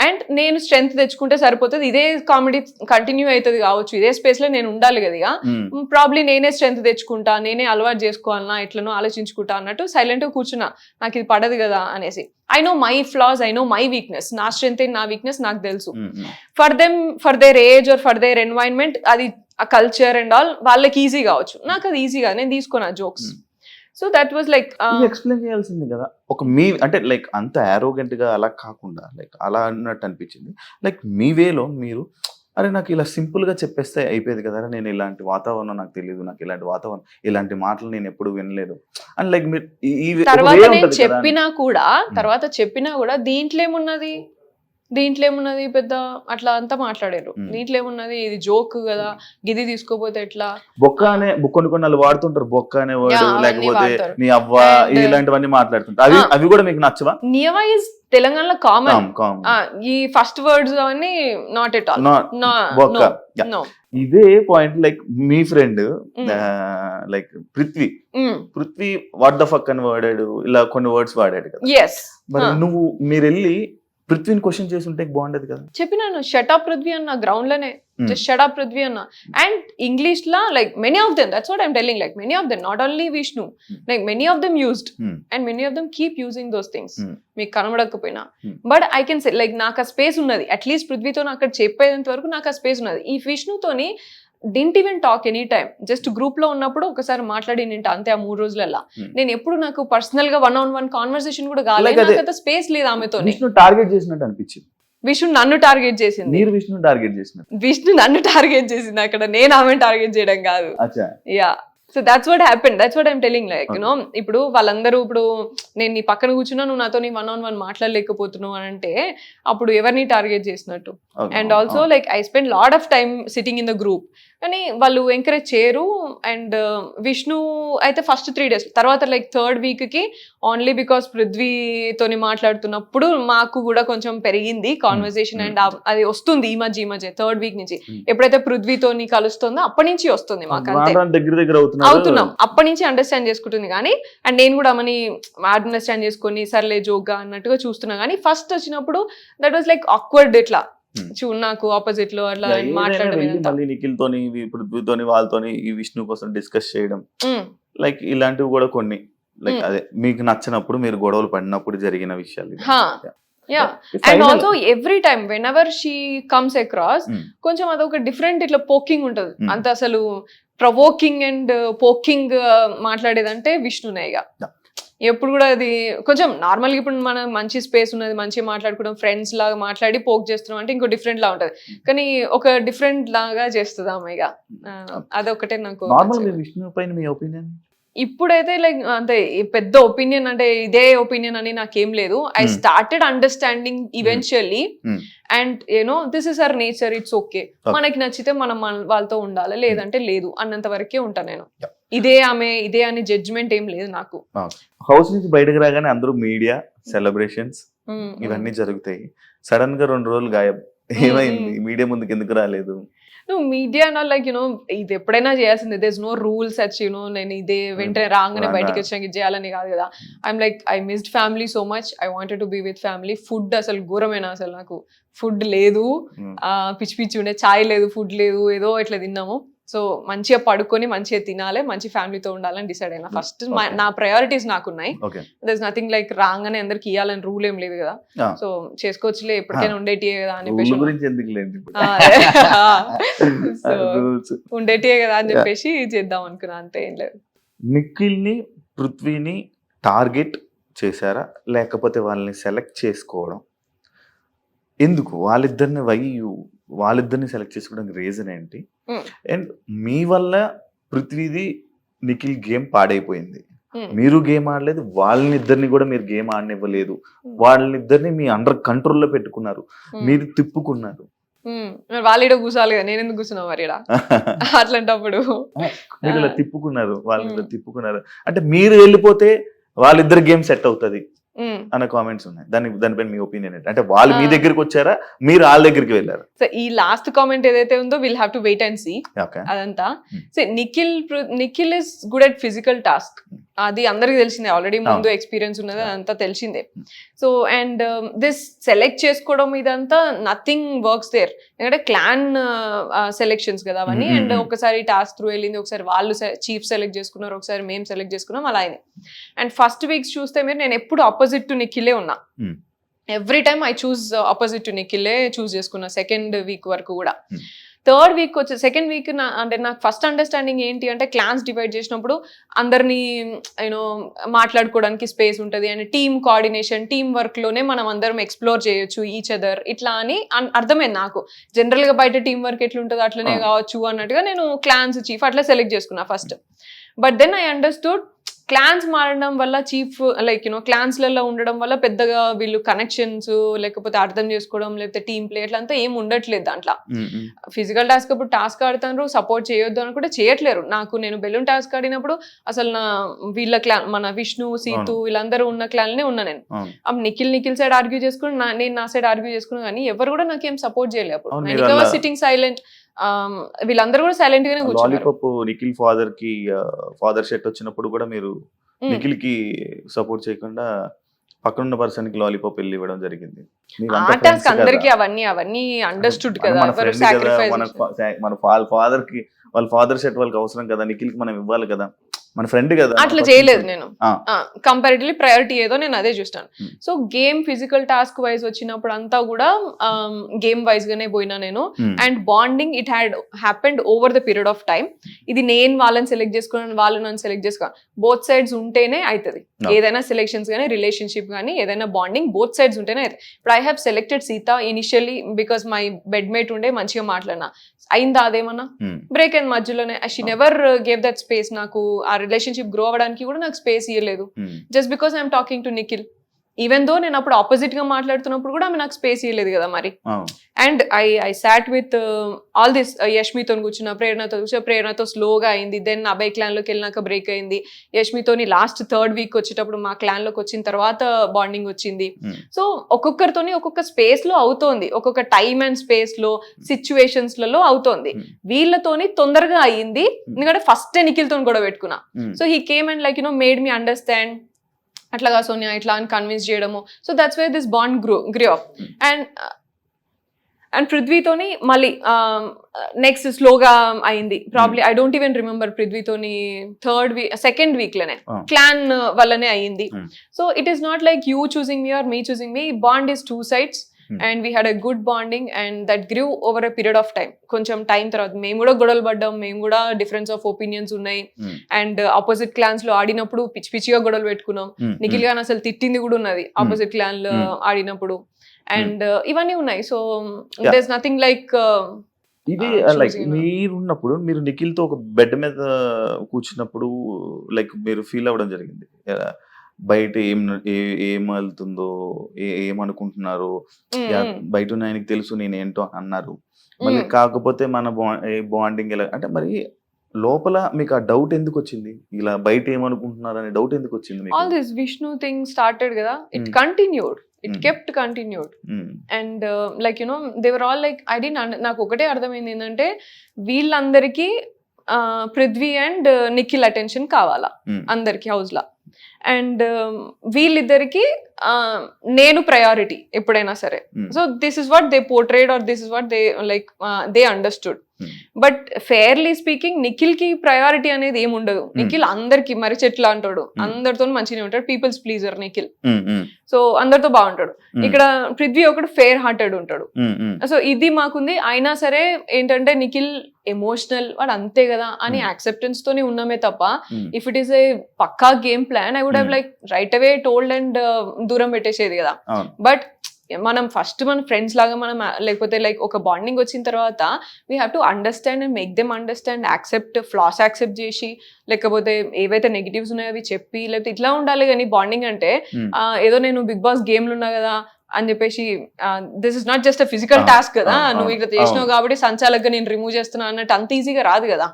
అండ్ నేను స్ట్రెంగ్త్ తెచ్చుకుంటే సరిపోతుంది, ఇదే కామెడీ కంటిన్యూ అవుతుంది కావచ్చు, ఇదే స్పేస్ లో నేను ఉండాలి కదా, ప్రాబ్లీ నేనే స్ట్రెంగ్త్ తెచ్చుకుంటా, నేనే అలవాటు చేసుకోవాలన్నా, ఎట్లనో ఆలోచించుకుంటా అన్నట్టు సైలెంట్ గా కూర్చున్నా, నాకు ఇది పడదు కదా అనేసి. I know my floss, I know my weakness, నా స్ట్రెంగ్త్ నా వీక్నెస్ నాకు తెలుసు. For their age or for their environment, అది ఆ కల్చర్ అండ్ ఆల్ వాళ్ళకి ఈజీ కావచ్చు, నాకు అది ఈజీగా నేను తీసుకున్నా jokes. So that was like explain చేయాల్సింది కదా, ఒక మీ అంటే లైక్ అంత యారోగెంట్ గా అలా కాకుండా లైక్ అలా అన్నట్టు అనిపించింది. లైక్ మీ వేలో మీరు అరే నాకు ఇలా సింపుల్ గా చెప్పేస్తే అయిపోయేది కదా, నేను ఇలాంటి వాతావరణం నాకు తెలియదు, నాకు ఇలాంటి వాతావరణం ఇలాంటి మాటలు నేను ఎప్పుడు వినలేదు అని లైక్ మీరు తర్వాత నేను చెప్పినా కూడా దీంట్లో ఏమున్నది పెద్ద అట్లా అంతా మాట్లాడారు. దీంట్లో ఏమున్నది, ఇది జోక్ కదా, గిది తీసుకోపోతే ఎట్లా, బొక్క అనే కొన్ని వాడుతుంటారు, బొక్క అనే వర్డ్, లేకపోతే నీ అవ్వ, ఇలాంటివన్నీ మాట్లాడుతుంటారు. అవి కూడా మీకు నచ్చవా? నియమా ఇస్ తెలంగాణలో కామన్, ఈ ఫస్ట్ వర్డ్స్ అవన్నీ నాట్ ఎట్ ఆల్. ఇదే point like me friend like Prithvi what the fuck అని వాడాడు, ఇలా కొన్ని వర్డ్స్ వాడాడు కదా. మరి మీరు వెళ్ళి పృథ్వీని క్వశ్చన్ చేసి ఉంటే బాగుండేది కదా. చెప్పినాను షటప్ పృథ్వీ అన్న, గ్రౌండ్ లోనే జస్ట్ షటప్ పృథ్వీ అన్న. అండ్ ఇంగ్లీష్ లా like many of them, that's what I'm telling, like many of them, not only Vishnu, like many of them used and many of them keep using those things. మీకు కనబడకపోయినా but I can say like నాకు ఆ space ఉన్నది, at least పృథ్వీతో అక్కడ చెప్పేంత వరకు నాకు ఆ స్పేస్ ఉన్నది. ఈ విష్ణుతోని didn't even talk any time, just group లో ఉన్నప్పుడు ఒకసారి మాట్లాడి నింట అంతే ఆ 3 రోజులలో. నేను ఎప్పుడు నాకు పర్సనల్ గా 1-on-1 కాన్వర్సేషన్ కూడా కాలేదు, నాకు స్పేస్ లేదు ఆమెతో. విష్ణు టార్గెట్ చేసినట్టు అనిపించింది. విష్ణు నన్ను టార్గెట్ చేసింది. మీరు విష్ణు టార్గెట్ చేసినట్టు. విష్ణు నన్ను టార్గెట్ చేసింది అక్కడ, నేను ఆమె టార్గెట్ చేయడం కాదు. అచ్చా. Yeah, so that's what happened, that's what I'm telling. Like you know ఇప్పుడు వాళ్ళందరూ ఇప్పుడు నేను నీ పక్కన కూర్చున్నా, నువ్వు నాతో 1-on-1 మాట్లాడలేకపోతున్నావు అని అంటే అప్పుడు ఎవరిని టార్గెట్ చేసినట్టు. And also like I spend lot of time sitting in the group, కానీ వాళ్ళు ఎంకరేజ్ చేయరు. అండ్ విష్ణు అయితే ఫస్ట్ 3 days, తర్వాత లైక్ 3rd week కి ఓన్లీ బికాస్ పృథ్వీతోని మాట్లాడుతున్నప్పుడు మాకు కూడా కొంచెం పెరిగింది కాన్వర్సేషన్. అండ్ అది వస్తుంది ఈ మధ్య 3rd week నుంచి. ఎప్పుడైతే పృథ్వీతోని కలుస్తుందో అప్పటి నుంచి వస్తుంది మాకు, అంతే దగ్గర అవుతున్నాం అప్పటి నుంచి అండర్స్టాండ్ చేసుకుంటుంది. కానీ అండ్ నేను కూడా ఆమెని అండర్స్టాండ్ చేసుకొని సర్లే జోక్గా అన్నట్టుగా చూస్తున్నా. కానీ ఫస్ట్ వచ్చినప్పుడు దట్ వాస్ లైక్ ఆక్వర్డ్, ఇట్లా నాకు ఆపోజిట్ లో అట్లా మాట్లాడడం, నిఖిల్ తోని పృథ్వీతోని వాళ్ళతోని ఈ విష్ణు కోసం డిస్కస్ చేయడం, లైక్ ఇలాంటివి కూడా కొన్ని లైక్ అదే మీకు నచ్చినప్పుడు మీరు గొడవలు పడినప్పుడు జరిగిన విషయాలు. Yeah, and also every time when ever she comes across కొంచెం అదొక డిఫరెంట్ ఇట్లా పోకింగ్ ఉంటది. అంత అసలు ప్రవోకింగ్ అండ్ పోకింగ్ మాట్లాడేదంటే విష్ణునే. ఇక ఎప్పుడు కూడా అది కొంచెం నార్మల్గా ఇప్పుడు మనం మంచి స్పేస్ ఉన్నది, మంచిగా మాట్లాడుకోవడం, ఫ్రెండ్స్ లాగా మాట్లాడి పోక్ చేస్తున్నాం అంటే ఇంకో డిఫరెంట్ లా ఉంటది. కానీ ఒక డిఫరెంట్ లాగా చేస్తుంది ఆమె. ఇక అదొకటే నాకు. విష్ణు పైన మీ ఒపీనియన్ ఇప్పుడైతే లైక్ అంతే పెద్ద ఒపీనియన్ అంటే ఇదే ఒపీనియన్ అని నాకేం లేదు. I started understanding eventually, and you know this is our nature, it's okay. మనకి నచ్చితే మనం వాళ్ళతో ఉండాలి, లేదంటే లేదు అన్నంత వరకే ఉంటాను నేను. ఇదే ఆమె ఇదే అని జడ్జ్మెంట్ ఏం లేదు నాకు. హౌస్ నుంచి బయటకు రాగానే అందరూ మీడియా సెలబ్రేషన్స్ ఇవన్నీ జరుగుతాయి. సడన్ గా 2 రోజులు గాయబ్, ఏమైంది? మీడియా ముందుకు ఎందుకు రాలేదు? నువ్వు మీడియా నా లైక్ యూనో ఇది ఎప్పుడైనా చేయాల్సిందే, there is no rules such you know నేను ఇదే వెంటనే రాగానే బయటకి వచ్చాక ఇది చేయాలని కాదు కదా. I'm like I missed family so much, I wanted to be with family. Food అసలు ఘోరమైన, అసలు నాకు ఫుడ్ లేదు, పిచ్చి పిచ్చి ఉండే, చాయ్ లేదు, ఫుడ్ లేదు, ఏదో ఇట్లా తిన్నాము. సో మంచిగా పడుకొని మంచిగా తినాలి, మంచి ఫ్యామిలీతో ఉండాలని డిసైడ్ అయినా. ఫస్ట్ నా ప్రయారిటీస్ నాకున్నాయి. దర్ ఇస్ నథింగ్ లైక్ రాగానే అందరికి ఇవ్వాలని రూల్ ఏం లేదు కదా. సో చేసుకోవచ్చులే, ఎప్పటికైనా ఉండేటియే కదా అని చెప్పేసి ఉండేటియే కదా అని చెప్పేసి చేద్దాం అనుకున్నా, అంతే, ఏం లేదు. నిఖిల్ ని పృథ్వీని టార్గెట్ చేశారా, లేకపోతే వాళ్ళని సెలెక్ట్ చేసుకోవడం ఎందుకు? వాళ్ళిద్దరిని సెలెక్ట్ చేసుకోవడానికి రీజన్ ఏంటి? అండ్ మీ వల్ల పృథ్వీది నిఖిల్ గేమ్ పాడైపోయింది, మీరు గేమ్ ఆడలేదు, వాళ్ళనిద్దరిని కూడా మీరు గేమ్ ఆడనివ్వలేదు, వాళ్ళనిద్దరిని మీ అండర్ కంట్రోల్లో పెట్టుకున్నారు, మీరు తిప్పుకున్నారు. వాళ్ళ కూర్చోవాలి కదా, నేను ఎందుకు కూర్చున్నా మరి అట్లాంటప్పుడు? మీరు ఇలా తిప్పుకున్నారు, వాళ్ళని తిప్పుకున్నారు అంటే మీరు వెళ్ళిపోతే వాళ్ళిద్దరు గేమ్ సెట్ అవుతుంది అన్న కామెంట్స్ ఉన్నాయి. దానిపైన మీ ఒపీనియన్ ఏంటి? అంటే వాళ్ళు మీ దగ్గరికి వచ్చారా, మీరు వాళ్ళ దగ్గరికి వెళ్ళారు? సో ఈ లాస్ట్ కామెంట్ ఏదైతే ఉందో will have to wait and see అదంతా. So Nikhil is good at physical task, అది అందరికి తెలిసిందే, ఆల్రెడీ ముందు ఎక్స్పీరియన్స్ ఉన్నది, అదంతా తెలిసిందే. సో అండ్ దిస్ సెలెక్ట్ చేసుకోవడం ఇదంతా నథింగ్ వర్క్స్ దేర్, ఎందుకంటే క్లాన్ సెలెక్షన్స్ కదా అవన్నీ. అండ్ ఒకసారి టాస్క్ త్రూ వెళ్ళింది, ఒకసారి వాళ్ళు చీఫ్ సెలెక్ట్ చేసుకున్నారు, ఒకసారి మేము సెలెక్ట్ చేసుకున్నాం, అలా అయింది. అండ్ ఫస్ట్ వీక్స్ చూస్తే మీరు నేను ఎప్పుడు ఆపోజిట్ టు నిఖిలే ఉన్నా, every time I choose opposite to నిఖిలే చూస్ చేసుకున్నా 2nd week వరకు కూడా. 3rd week వచ్చి 2nd week అంటే నాకు ఫస్ట్ అండర్స్టాండింగ్ ఏంటి అంటే, క్లాన్స్ డివైడ్ చేసినప్పుడు అందరినీ యూనో మాట్లాడుకోవడానికి స్పేస్ ఉంటుంది, and team coordination, team work లోనే మనం అందరం ఎక్స్ప్లోర్ చేయొచ్చు ఈచ్ అదర్, ఇట్లా అని అర్థమైంది నాకు. జనరల్ గా బయట టీమ్ వర్క్ ఎట్లుంటుందో అట్లనే కావచ్చు అన్నట్టుగా నేను క్లాన్స్ చీఫ్ అట్లా సెలెక్ట్ చేసుకున్నా first. But then I understood clans మారడం వల్ల, చీఫ్ లైక్ యూనో క్లాన్స్లలో ఉండడం వల్ల పెద్దగా వీళ్ళు కనెక్షన్స్ లేకపోతే అర్థం చేసుకోవడం లేకపోతే టీమ్ ప్లే అట్లంతా ఏం ఉండట్లేదు దాంట్లో. ఫిజికల్ టాస్క్ అప్పుడు టాస్క్ ఆడుతున్నారు, సపోర్ట్ చేయొద్దు అని కూడా చేయట్లేరు నాకు. నేను బెలూన్ టాస్క్ ఆడినప్పుడు అసలు వీళ్ళ క్లాన్, మన విష్ణు, సీతు వీళ్ళందరూ ఉన్న క్లాన్నే ఉన్నా నేను. నిఖిల్ సైడ్ ఆర్గ్యూ చేసుకుని, నేను నా సైడ్ ఆర్గ్యూ చేసుకున్నా, కానీ ఎవరు కూడా నాకేం సపోర్ట్ చేయలేదు అప్పుడు. సిట్టింగ్ సైలెంట్, వీళ్ళందరూ కూడా సైలెంట్ గానే కూర్చున్నారు. నిఖిల్ ఫాదర్ షర్ట్ వచ్చినప్పుడు కూడా మీరు నిఖిల్ కి సపోర్ట్ చేయకుండా పక్కన ఉన్న పర్సన్ కి లాలీపాప్ వెళ్ళి ఇవ్వడం జరిగింది. అందరికి అవన్నీ అండర్స్టూడ్ కదా, మన వాళ్ళ ఫాదర్ షర్ట్ వాళ్ళకి అవసరం కదా, నిఖిల్ కి మనం ఇవ్వాలి కదా. మన ఫ్రెండ్ కదా. అట్లా చేయలేదు నేను. ఆ. కంపారిటివ్లీ ప్రయారిటీ ఏదో నేను అదే చూస్తాను. Hmm. So game physical task wise వచ్చినప్పుడు అంతా కూడా గేమ్ వైజ్ గానే పోయినా నేను. And bonding it happened over the period of time. ఇది నేను వాళ్ళని సెలెక్ట్ చేసుకున్నాను, వాళ్ళు నన్ను సెలెక్ట్ చేసుకోవాలి, బోత్ సైడ్స్ ఉంటేనే అవుతుంది. ఏదైనా సెలెక్షన్స్ కానీ రిలేషన్షిప్ కానీ ఏదైనా బాండింగ్ బోత్ సైడ్స్ ఉంటేనే అవుతుంది. ఇప్పుడు I have selected Seetha initially because my bedmate ఉండే, మంచిగా మాట్లాడినా. అయిందా అదేమన్నా? బ్రేక్ అయిన మధ్యలోనే. She never gave that space. నాకు ఆ రిలేషన్షిప్ గ్రో అవ్వడానికి కూడా నాకు స్పేస్ ఇవ్వలేదు. Just because I'm talking to Nikhil. Even though నేను అప్పుడు ఆపోజిట్ గా మాట్లాడుతున్నప్పుడు కూడా ఆమె నాకు స్పేస్ ఇవ్వలేదు కదా మరి. And I sat with all this. యష్మితో కూర్చున్న, ప్రేరణతో స్లోగా అయింది. దెన్ అభయ్ క్లాన్ లోకి వెళ్ళినాక బ్రేక్ అయింది. యష్మితోని లాస్ట్ 3rd వీక్ వచ్చేటప్పుడు మా క్లాన్ లోకి వచ్చిన తర్వాత బాండింగ్ వచ్చింది. సో ఒక్కొక్కరితోని ఒక్కొక్క స్పేస్ లో అవుతోంది, ఒక్కొక్క టైమ్ అండ్ స్పేస్ లో సిచ్యువేషన్స్ లలో అవుతోంది. వీళ్ళతోని తొందరగా అయ్యింది ఎందుకంటే ఫస్ట్ నిఖిల్తో కూడా పెట్టుకున్నా. So he came and like made me understand. అట్లాగా సోనియా ఇట్లా అని కన్విన్స్ చేయడము. So that's way this bond grow up. And పృథ్వీతోని మళ్ళీ నెక్స్ట్ స్లోగా అయింది. Probably I don't even remember పృథ్వీతోని 2nd వీక్ లోనే క్లాన్ వల్లనే అయ్యింది. So it is not like you choosing me or me choosing me. Bond is 2 sides. And we had a good bonding and that grew over a period of time. కొంచెం time తర్వాత మేము కూడా గొడవలు పడ్డాం, మేము కూడా డిఫరెన్స్ ఆఫ్ ఒపీనియన్స్ ఉన్నాయి. And opposite clans లో ఆడినప్పుడు పిచ్చి పిచ్చిగా గొడవలు పెట్టుకున్నాం. నిఖిల్ గాని అసలు తిట్టింది కూడా ఉన్నది ఆపోజిట్ క్లాన్ లో ఆడినప్పుడు. అండ్ ఇవన్నీ ఉన్నాయి. So there is nothing like ఇది లైక్ మీరున్నప్పుడు మీరు నిఖిల్తో ఒక బెడ్ మీద కూర్చున్నప్పుడు లైక్ మీరు ఫీల్ అవ్వడం జరిగింది, బయట ఏం వెళ్తుందో, ఏమనుకుంటున్నారో బయట ఉన్న ఆయనకి తెలుసు నేను ఏంటో అన్నారు. మళ్ళీ కాకపోతే మన బాండింగ్ ఎలా అంటే, మరి లోపల మీకు ఆ డౌట్ ఎందుకు వచ్చింది? ఇలా బయట ఏమనుకుంటున్నారు అనే డౌట్ ఎందుకు వచ్చింది? All this Vishnu thing started కదా, it continued. It kept continued. And like they were all like, I didn't నాకు ఒకటే అర్థమైంది ఏంటంటే వీళ్ళందరికీ పృథ్వీ అండ్ నిఖిల్ అటెన్షన్ కావాలా అందరికి హౌస్ లా. అండ్ వీళ్ళిద్దరికి నేను ప్రయారిటీ ఎప్పుడైనా సరే. So this is what they portrayed or this is what they like they understood. But fairly speaking Nikhil కి ప్రయారిటీ అనేది ఏమి ఉండదు. నిఖిల్ అందరికి మరి చెట్లు అంటాడు, అందరితో మంచిగా ఉంటాడు, పీపుల్స్ ప్లీజర్ నిఖిల్. సో అందరితో బాగుంటాడు. ఇక్కడ పృథ్వీ ఒకడు ఫేర్ హార్టెడ్ ఉంటాడు. సో ఇది మాకుంది. అయినా సరే ఏంటంటే నిఖిల్ ఎమోషనల్ వాడు అంతే కదా అని యాక్సెప్టెన్స్ తోనే ఉన్నామే తప్ప, ఇఫ్ ఇట్ ఈస్ ఏ పక్కా game plan I would have like right away told and దూరం పెట్టేసేది కదా. బట్ మనం ఫస్ట్ మన ఫ్రెండ్స్ లాగా మనం లేకపోతే లైక్ ఒక బాండింగ్ వచ్చిన తర్వాత we have to understand and make them understand, accept floss accept చేసి, లేకపోతే ఏవైతే నెగిటివ్స్ ఉన్నాయో అవి చెప్పి, లేకపోతే ఇట్లా ఉండాలి. కానీ బాండింగ్ అంటే ఏదో నేను బిగ్ బాస్ గేమ్లు ఉన్నా కదా అని చెప్పేసి this is not just a physical task కదా, నువ్వు ఇట్లా చేసినావు కాబట్టి సంచాలకుగా నేను రిమూవ్ చేస్తున్నా అన్నట్టు అంత ఈజీగా రాదు కదా.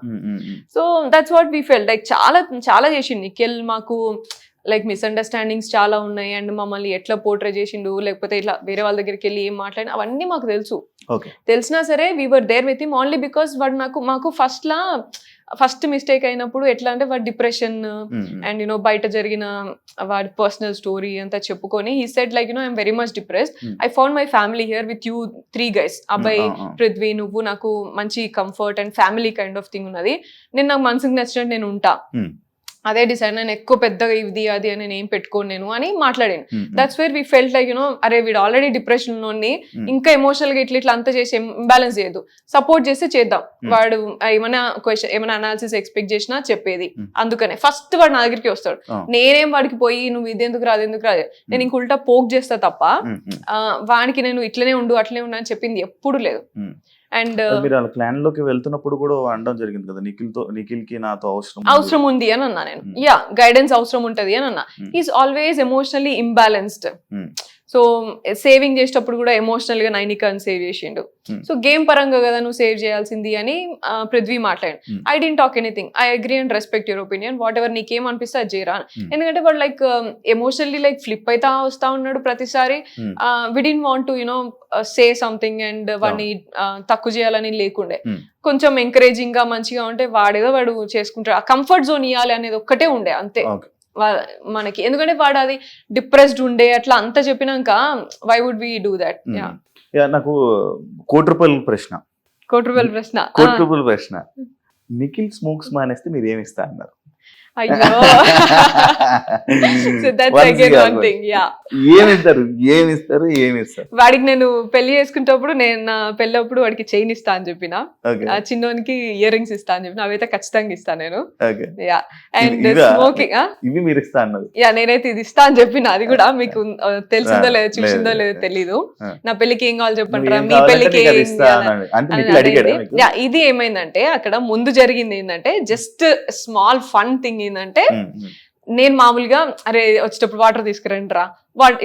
So that's what we felt. Like చాలా చాలా చేసిండు నిఖిల్. మాకు లైక్ మిస్అండర్స్టాండింగ్స్ చాలా ఉన్నాయి అండ్ మమ్మల్ని ఎట్లా పోర్ట్రే చేసిండు, లేకపోతే ఇట్లా వేరే వాళ్ళ దగ్గరికి వెళ్ళి ఏం మాట్లాడిన అవన్నీ మాకు తెలుసు. తెలిసినా సరే we were there with him only because వాడు మాకు ఫస్ట్ మిస్టేక్ అయినప్పుడు ఎట్లా అంటే వాడి డిప్రెషన్ అండ్ బయట జరిగిన వాడి పర్సనల్ స్టోరీ అంతా చెప్పుకొని he said like I'm very much depressed, I found my family here with you 3 guys, అబ్బాయి, పృథ్వీ, నువ్వు, నాకు మంచి comfort and family kind of thing ఉన్నది. నేను నాకు మనసుకు నచ్చినట్టు నేను ఉంటా, అదే డిసైడ్, నేను ఎక్కువ పెద్దగా ఇది అది అని నేను ఏం పెట్టుకోను నేను అని మాట్లాడాను. That's where we felt like అరే వీడు ఆల్రెడీ డిప్రెషన్ ఉన్నోడిని ఇంకా ఎమోషనల్ గా ఇట్లా అంతా చేసి ఇంబ్యాలెన్స్ చేయదు, సపోర్ట్ చేస్తే చేద్దాం. వాడు ఏమైనా క్వశ్చన్ ఏమైనా అనాలిసిస్ ఎక్స్పెక్ట్ చేసినా చెప్పేది. అందుకనే ఫస్ట్ వాడు నా దగ్గరికి వస్తాడు. నేనేం వాడికి పోయి నువ్వు ఇది ఎందుకు రాదు నేను ఇంక ఉల్టా పోక్ చేస్తా తప్ప వాడికి నేను ఇట్లనే ఉండు అట్లనే ఉండు అని చెప్పింది ఎప్పుడు లేదు. అండ్ మీరు అలా ప్లాన్ లోకి వెళ్తున్నప్పుడు కూడా అనడం జరిగింది కదా, నిఖిల్ కి నాతో అవసరం ఉంది అని అన్నా నేను. యా, గైడెన్స్ అవసరం ఉంటది అని అన్నా. Is always emotionally imbalanced. So saving చేసేటప్పుడు కూడా ఎమోషనల్ గా నైనికాని సేవ్ చేసిండు. సో గేమ్ పరంగా కదా నువ్వు సేవ్ చేయాల్సింది అని పృథ్వీ మాట్లాడు. I dent talk anything, I agree and respect your opinion, what ever నీకేం అనిపిస్తే అది చేయరా. ఎందుకంటే వాడు లైక్ ఎమోషనల్లీ లైక్ ఫ్లిప్ అయితే వస్తా ఉన్నాడు ప్రతిసారి. We didn't want to say something and వాడిని తక్కువ చేయాలని లేకుండే. కొంచెం ఎంకరేజింగ్ గా మంచిగా ఉంటే వాడేదో వాడు చేసుకుంటాడు. ఆ కంఫర్ట్ జోన్ ఇవ్వాలి అనేది ఒక్కటే ఉండే అంతే మనకి. ఎందుకంటే వాడు అది డిప్రెస్డ్ ఉండే అట్లా అంతా చెప్పినాక why would we do that. నాకు కోటి రూపాయల ప్రశ్న, నిఖిల్ స్మోక్స్ మానేస్తే మీరు ఏమి ఇస్తా అన్నారు? అయ్యో so that's again one thing yeah ఏమిస్తారు వాడికి నేను పెళ్లి చేసుకునేటప్పుడు నేను నా పెళ్ళప్పుడు వాడికి చైన్ ఇస్తా అని చెప్పిన ఓకే ఆ చిన్నోనికి ఇయర్ రింగ్స్ ఇస్తా అని చెప్పిన అవైతే ఖచ్చితంగా ఇస్తాను నేను ఓకే యా అండ్ ఇవా? స్మోకింగ్ ఇవి మీరు ఇస్తా అన్నది యా నేనైతే ఇది ఇస్తా అని చెప్పిన అది కూడా మీకు తెలిసిందో లేదో చూసిందో లేదు. లేదో తెలీదు ఆ. నా పెళ్లికి ఏం కావాలి చెప్పంటారా నువ్వు ఏం మీ కావాలంటే పెళ్లికి నీకు అది ఏం ఇస్తా కావాలి? అన్నది. అంటే అని నిఖిల్ అడిగాడా అనేది. మీకు? యా, ఇది ఏమైందంటే అక్కడ ముందు జరిగింది ఏంటంటే జస్ట్ స్మాల్ ఫన్ థింగ్ ఏంటంటే నేను మామూలుగా అరే వచ్చేటప్పుడు వాటర్ తీసుకురండి రా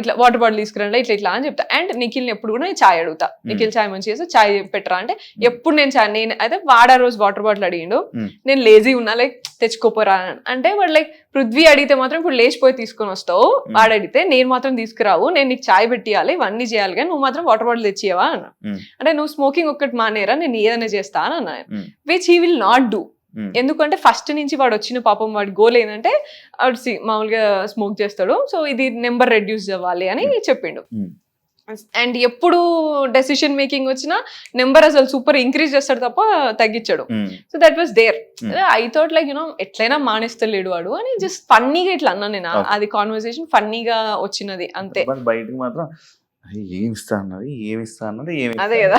ఇట్లా వాటర్ బాటిల్ తీసుకురండి ఇట్లా అని చెప్తా అండ్ నిఖిల్ని ఎప్పుడు కూడా నేను చాయ్ అడుగుతా నిఖిల్ చాయ్ మంచి చేస్తే చాయ్ పెట్టరా అంటే ఎప్పుడు నేను చాయ్ నేను అయితే వాడా రోజు వాటర్ బాటిల్ అడిగిండు నేను లేజీ ఉన్నా లైక్ తెచ్చుకోపోరా అంటే వాడు లైక్ పృథ్వీ అడిగితే మాత్రం ఇప్పుడు లేచిపోయి తీసుకొని వస్తావు వాడు అడిగితే నేను మాత్రం తీసుకురావు నేను నీకు చాయ్ పెట్టియాలి ఇవన్నీ చేయాలి కానీ నువ్వు మాత్రం వాటర్ బాటిల్ తెచ్చియవా అన్న అంటే నువ్వు స్మోకింగ్ ఒక్కటి మానేరా నేను ఏదైనా చేస్తా అని అన్నా which he will not do ఎందుకంటే ఫస్ట్ నుంచి వాడు వచ్చిన పాపం వాడి గోల్ ఏంటంటే వాడు మామూలుగా స్మోక్ చేస్తాడు సో ఇది నెంబర్ రెడ్యూస్ అవ్వాలి అని చెప్పిండు అండ్ ఎప్పుడు డెసిషన్ మేకింగ్ వచ్చినా నెంబర్ అసలు సూపర్ ఇంక్రీజ్ చేస్తాడు తప్ప తగ్గించాడు so that was there I thought like you know ఎట్లయినా మానేస్తలేడు వాడు అని జస్ట్ ఫన్నీగా ఇట్లా అన్నా నేను అది కాన్వర్సేషన్ ఫన్నీగా వచ్చినది అంతే బయటకు మాత్రం ఏమి ఇస్తా అన్నది అదే కదా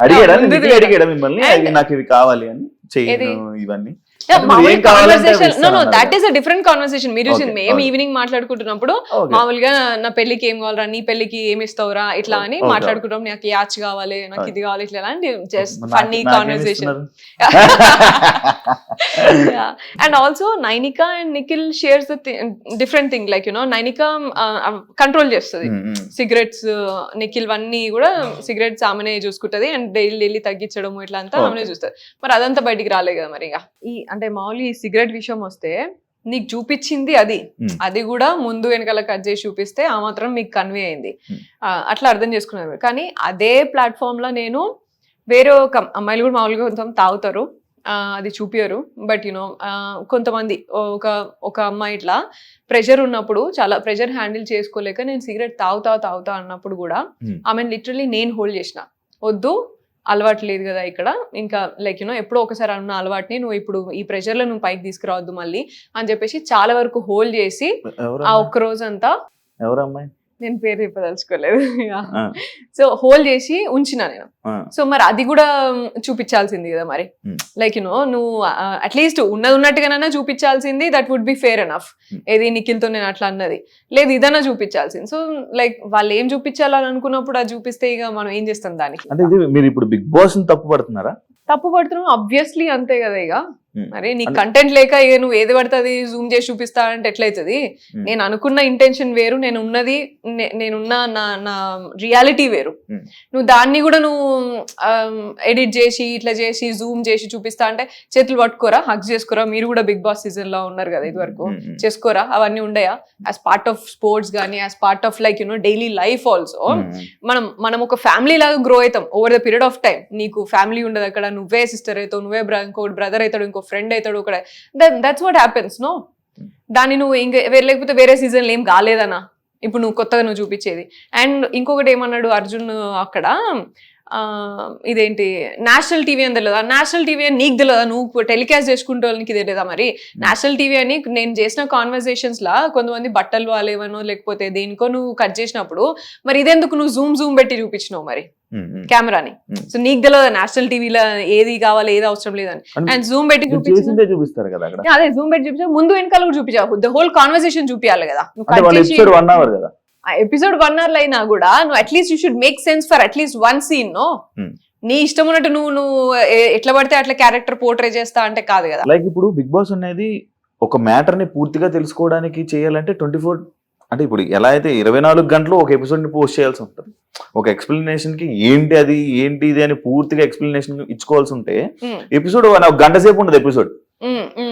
అడిగాడా ముందుది నిఖిల్ అడిగాడా మిమ్మల్ని And- అవి నాకు ఇవి కావాలి అని చేయను ఏది? ఇవన్నీ అంటే మరి ఏం కావాలంటే అవి కాన్వర్సేషన్ ఇస్తాను అన్నారు that is a different conversation మీరు చూసింది Okay, మేము okay. Evening మాట్లాడుకుంటున్నప్పుడు Okay. మామూలుగా నా పెళ్లికి ఏం కావాలరా నీ పెళ్లికి ఏమి ఇస్తావురా ఇట్లా అని Okay. మాట్లాడుకుంటాం నాకు యాచ్ కావాలి నాకు ఇది కావాలి ఇట్లా అని జస్ట్ నాకు- ఫన్నీ నాకేం కాన్వర్సేషన్ ఇస్తున్నారు? And also Nainika and Nikhil shares different thing like you know Nainika control చేస్తుంది సిగరెట్స్ నిఖిల్ వన్నీ కూడా సిగరెట్స్ ఆమెనే చూసుకుంటది అండ్ డైలీ తగ్గించడం ఇట్లా అంతా Okay. ఆమెనే చూస్తుంది మరి అదంతా బయటికి రాలే కదా మరి ఇక ఈ అంటే మామూలు ఈ సిగరెట్ విషయం వస్తే నీకు చూపించింది అది అది కూడా ముందు వెనకాల కట్ చేసి చూపిస్తే ఆ మాత్రం మీకు కన్వే అయింది అట్లా అర్థం చేసుకున్నారు కానీ అదే ప్లాట్ఫామ్ లో నేను వేరే ఒక అమ్మాయిలు కూడా మామూలుగా కొంచెం తాగుతారు అది చూపియరు బట్ యునో కొంతమంది ఒక అమ్మాయి ఇట్లా ప్రెషర్ ఉన్నప్పుడు చాలా ప్రెషర్ హ్యాండిల్ చేసుకోలేక నేను సిగరెట్ తాగుతా అన్నప్పుడు కూడా ఆమెను లిటరలీ నేను హోల్డ్ చేసిన వద్దు అలవాటు లేదు కదా ఇక్కడ ఇంకా లైక్ యూనో ఎప్పుడో ఒకసారి అన్న అలవాటుని నువ్వు ఇప్పుడు ఈ ప్రెషర్ లో నువ్వు పైకి తీసుకురావద్దు మళ్ళీ అని చెప్పేసి చాలా వరకు హోల్డ్ చేసి ఆ ఒక్క రోజంతా ఎవరమ్మాయి నేను పేరు చెప్పదలుచుకోలేదు సో హోల్డ్ చేసి ఉంచిన నేను సో మరి అది కూడా చూపించాల్సింది కదా మరి లైక్ యూనో నువ్వు అట్లీస్ట్ ఉన్నట్టుగానైనా చూపించాల్సింది that would be fair enough ఏది నిఖిల్తో నేను అట్లా అన్నది లేదు ఇదన్నా చూపించాల్సింది సో లైక్ వాళ్ళు ఏం చూపించాలని అనుకున్నప్పుడు అది చూపిస్తే ఇక మనం ఏం చేస్తాం దానికి అంటే ఇది మీరు ఇప్పుడు బిగ్ బాస్ తప్పు పడుతున్నారా తప్పు పడుతున్నాం ఆబ్వియస్లీ అంతే కదా ఇక మరి నీ కంటెంట్ లేక ఇక నువ్వు ఏది పడుతుంది జూమ్ చేసి చూపిస్తా అంటే ఎట్లయితుంది నేను అనుకున్న ఇంటెన్షన్ వేరు నేనున్న నా రియాలిటీ వేరు నువ్వు దాన్ని కూడా నువ్వు ఎడిట్ చేసి ఇట్లా చేసి జూమ్ చేసి చూపిస్తా అంటే చేతులు పట్టుకోరా హక్ చేసుకోరా మీరు కూడా బిగ్ బాస్ సీజన్ లో ఉన్నారు కదా ఇది వరకు చేసుకోరా అవన్నీ ఉండయా యాజ్ పార్ట్ ఆఫ్ స్పోర్ట్స్ కానీ as part of like you know daily life also మనం ఒక ఫ్యామిలీ లాగా గ్రో అవుతాం over the period of time నీకు ఫ్యామిలీ ఉండదు అక్కడ నువ్వే సిస్టర్ అవుతావు నువ్వే ఇంకో బ్రదర్ అవుతాడు ఇంకో ఫ్రెండ్ అవుతాడు ఇక్కడ దట్స్ వాట్ హ్యాపెన్స్ నో దాన్ని నువ్వు ఇంకా లేకపోతే వేరే సీజన్లో ఏం కాలేదనా ఇప్పుడు నువ్వు కొత్తగా నువ్వు చూపించేది అండ్ ఇంకొకటి ఏమన్నాడు అర్జున్ అక్కడ ఇదేంటి నేషనల్ టీవీ అని తెలియదా నేషనల్ టీవీ అని నీకు తెలియదా నువ్వు టెలికాస్ట్ చేసుకుంటే నీకు తెలియదా మరి నేషనల్ టీవీ అని నేను చేసిన కాన్వర్సేషన్స్ లా కొంతమంది బట్టలు వాళ్ళేవనో లేకపోతే దేనికో నువ్వు కట్ చేసినప్పుడు మరి ఇదెందుకు నువ్వు జూమ్ పెట్టి చూపించినావు మరి కెమెరాని సో నీకు తెలియదా నేషనల్ టీవీలో ఏది కావాలి ఏది అవసరం లేదని అండ్ జూమ్ పెట్టి చూపిస్తారు కదా అక్కడ అదే జూమ్ పెట్టి చూపించా ముందు వెనకాల కూడా చూపించావు ద హోల్ కాన్వర్సేషన్ చూపించాలి కదా ఎపిసోడ్ 1 అవర్ కదా ఎపిసోడ్ 1 hour అయినా కూడా నువ్వు at least you should make sense for at least one scene no నీ ఇష్టం ఉన్నట్టు నువ్వు ఎట్లా పడితే అట్లా క్యారెక్టర్ పోర్ట్రే చేస్తా అంటే కాదు కదా లైక్ ఇప్పుడు బిగ్ బాస్ అనేది ఒక మ్యాటర్ ని పూర్తిగా తెలుసుకోవడానికి చేయాలంటే 24 అంటే ఇప్పుడు ఎలా అయితే 24 గంటలు ఒక ఎపిసోడ్ ని పోస్ట్ చేయాల్సి ఉంటుంది ఒక ఎక్స్ప్లెనేషన్ కి ఏంటి ఇది అని పూర్తిగా ఎక్స్ప్లెనేషన్ ఇచ్చుకోవాల్సి ఉంటే ఎపిసోడ్ ఒక గంట సేపు ఉండదు ఎపిసోడ్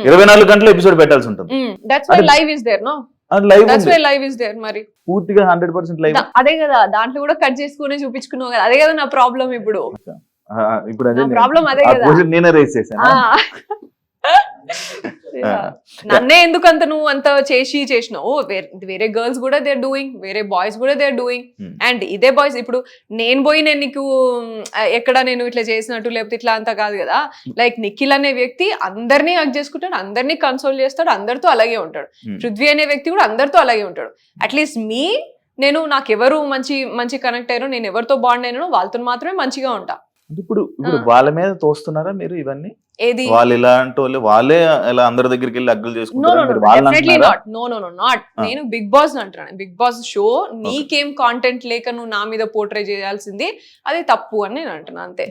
24 గంటలు ఎపిసోడ్ పెట్టాల్సి ఉంటుంది that's why live is there no live is there మరి పూర్తిగా 100% లైవ్ అదే కదా దాంట్లో కూడా కట్ చేసుకుని చూపించుకున్నావు కదా అదే కదా నా ప్రాబ్లం ఇప్పుడు ఇప్పుడు అదే ప్రాబ్లం అదే కదా నేనే రేస్ చేశాను నన్నే ఎందుకు అంత నువ్వు అంత చేసినావు, వేరే గర్ల్స్ కూడా దే ఆర్ డూయింగ్, వేరే బాయ్స్ కూడా దే ఆర్ డూయింగ్. అండ్ ఇదే బాయ్స్ ఇప్పుడు నేను పోయి నేను నీకు ఎక్కడ నేను ఇట్లా చేసినట్టు లేకపోతే ఇట్లా అంతా కాదు కదా. లైక్ నిఖిల్ అనే వ్యక్తి అందరినీ హక్ చేసుకుంటాడు, అందరినీ కన్సోల్ చేస్తాడు, అందరితో అలాగే ఉంటాడు. పృథ్వీ అనే వ్యక్తి కూడా అందరితో అలాగే ఉంటాడు. అట్లీస్ట్ నేను నాకు ఎవరు మంచి కనెక్ట్ అయ్యారో, నేను ఎవరితో బాండ్ అయినానో వాళ్ళతో మాత్రమే మంచిగా ఉంటా. ఇప్పుడు వాళ్ళ మీద తోస్తున్నారా మీరు ఇవన్నీ? ఏది వాళ్ళు ఇలాంటి వాళ్ళు, వాళ్ళే ఇలా అందరి దగ్గరికి వెళ్ళి అగ్గులు నాట్. నేను బిగ్ బాస్ అంటున్నాను. బిగ్ బాస్ షో నీకేం కాంటెంట్ లేక నువ్వు నా మీద పోర్ట్రే చేయాల్సింది అది తప్పు అని నేను అంటున్నా అంతే.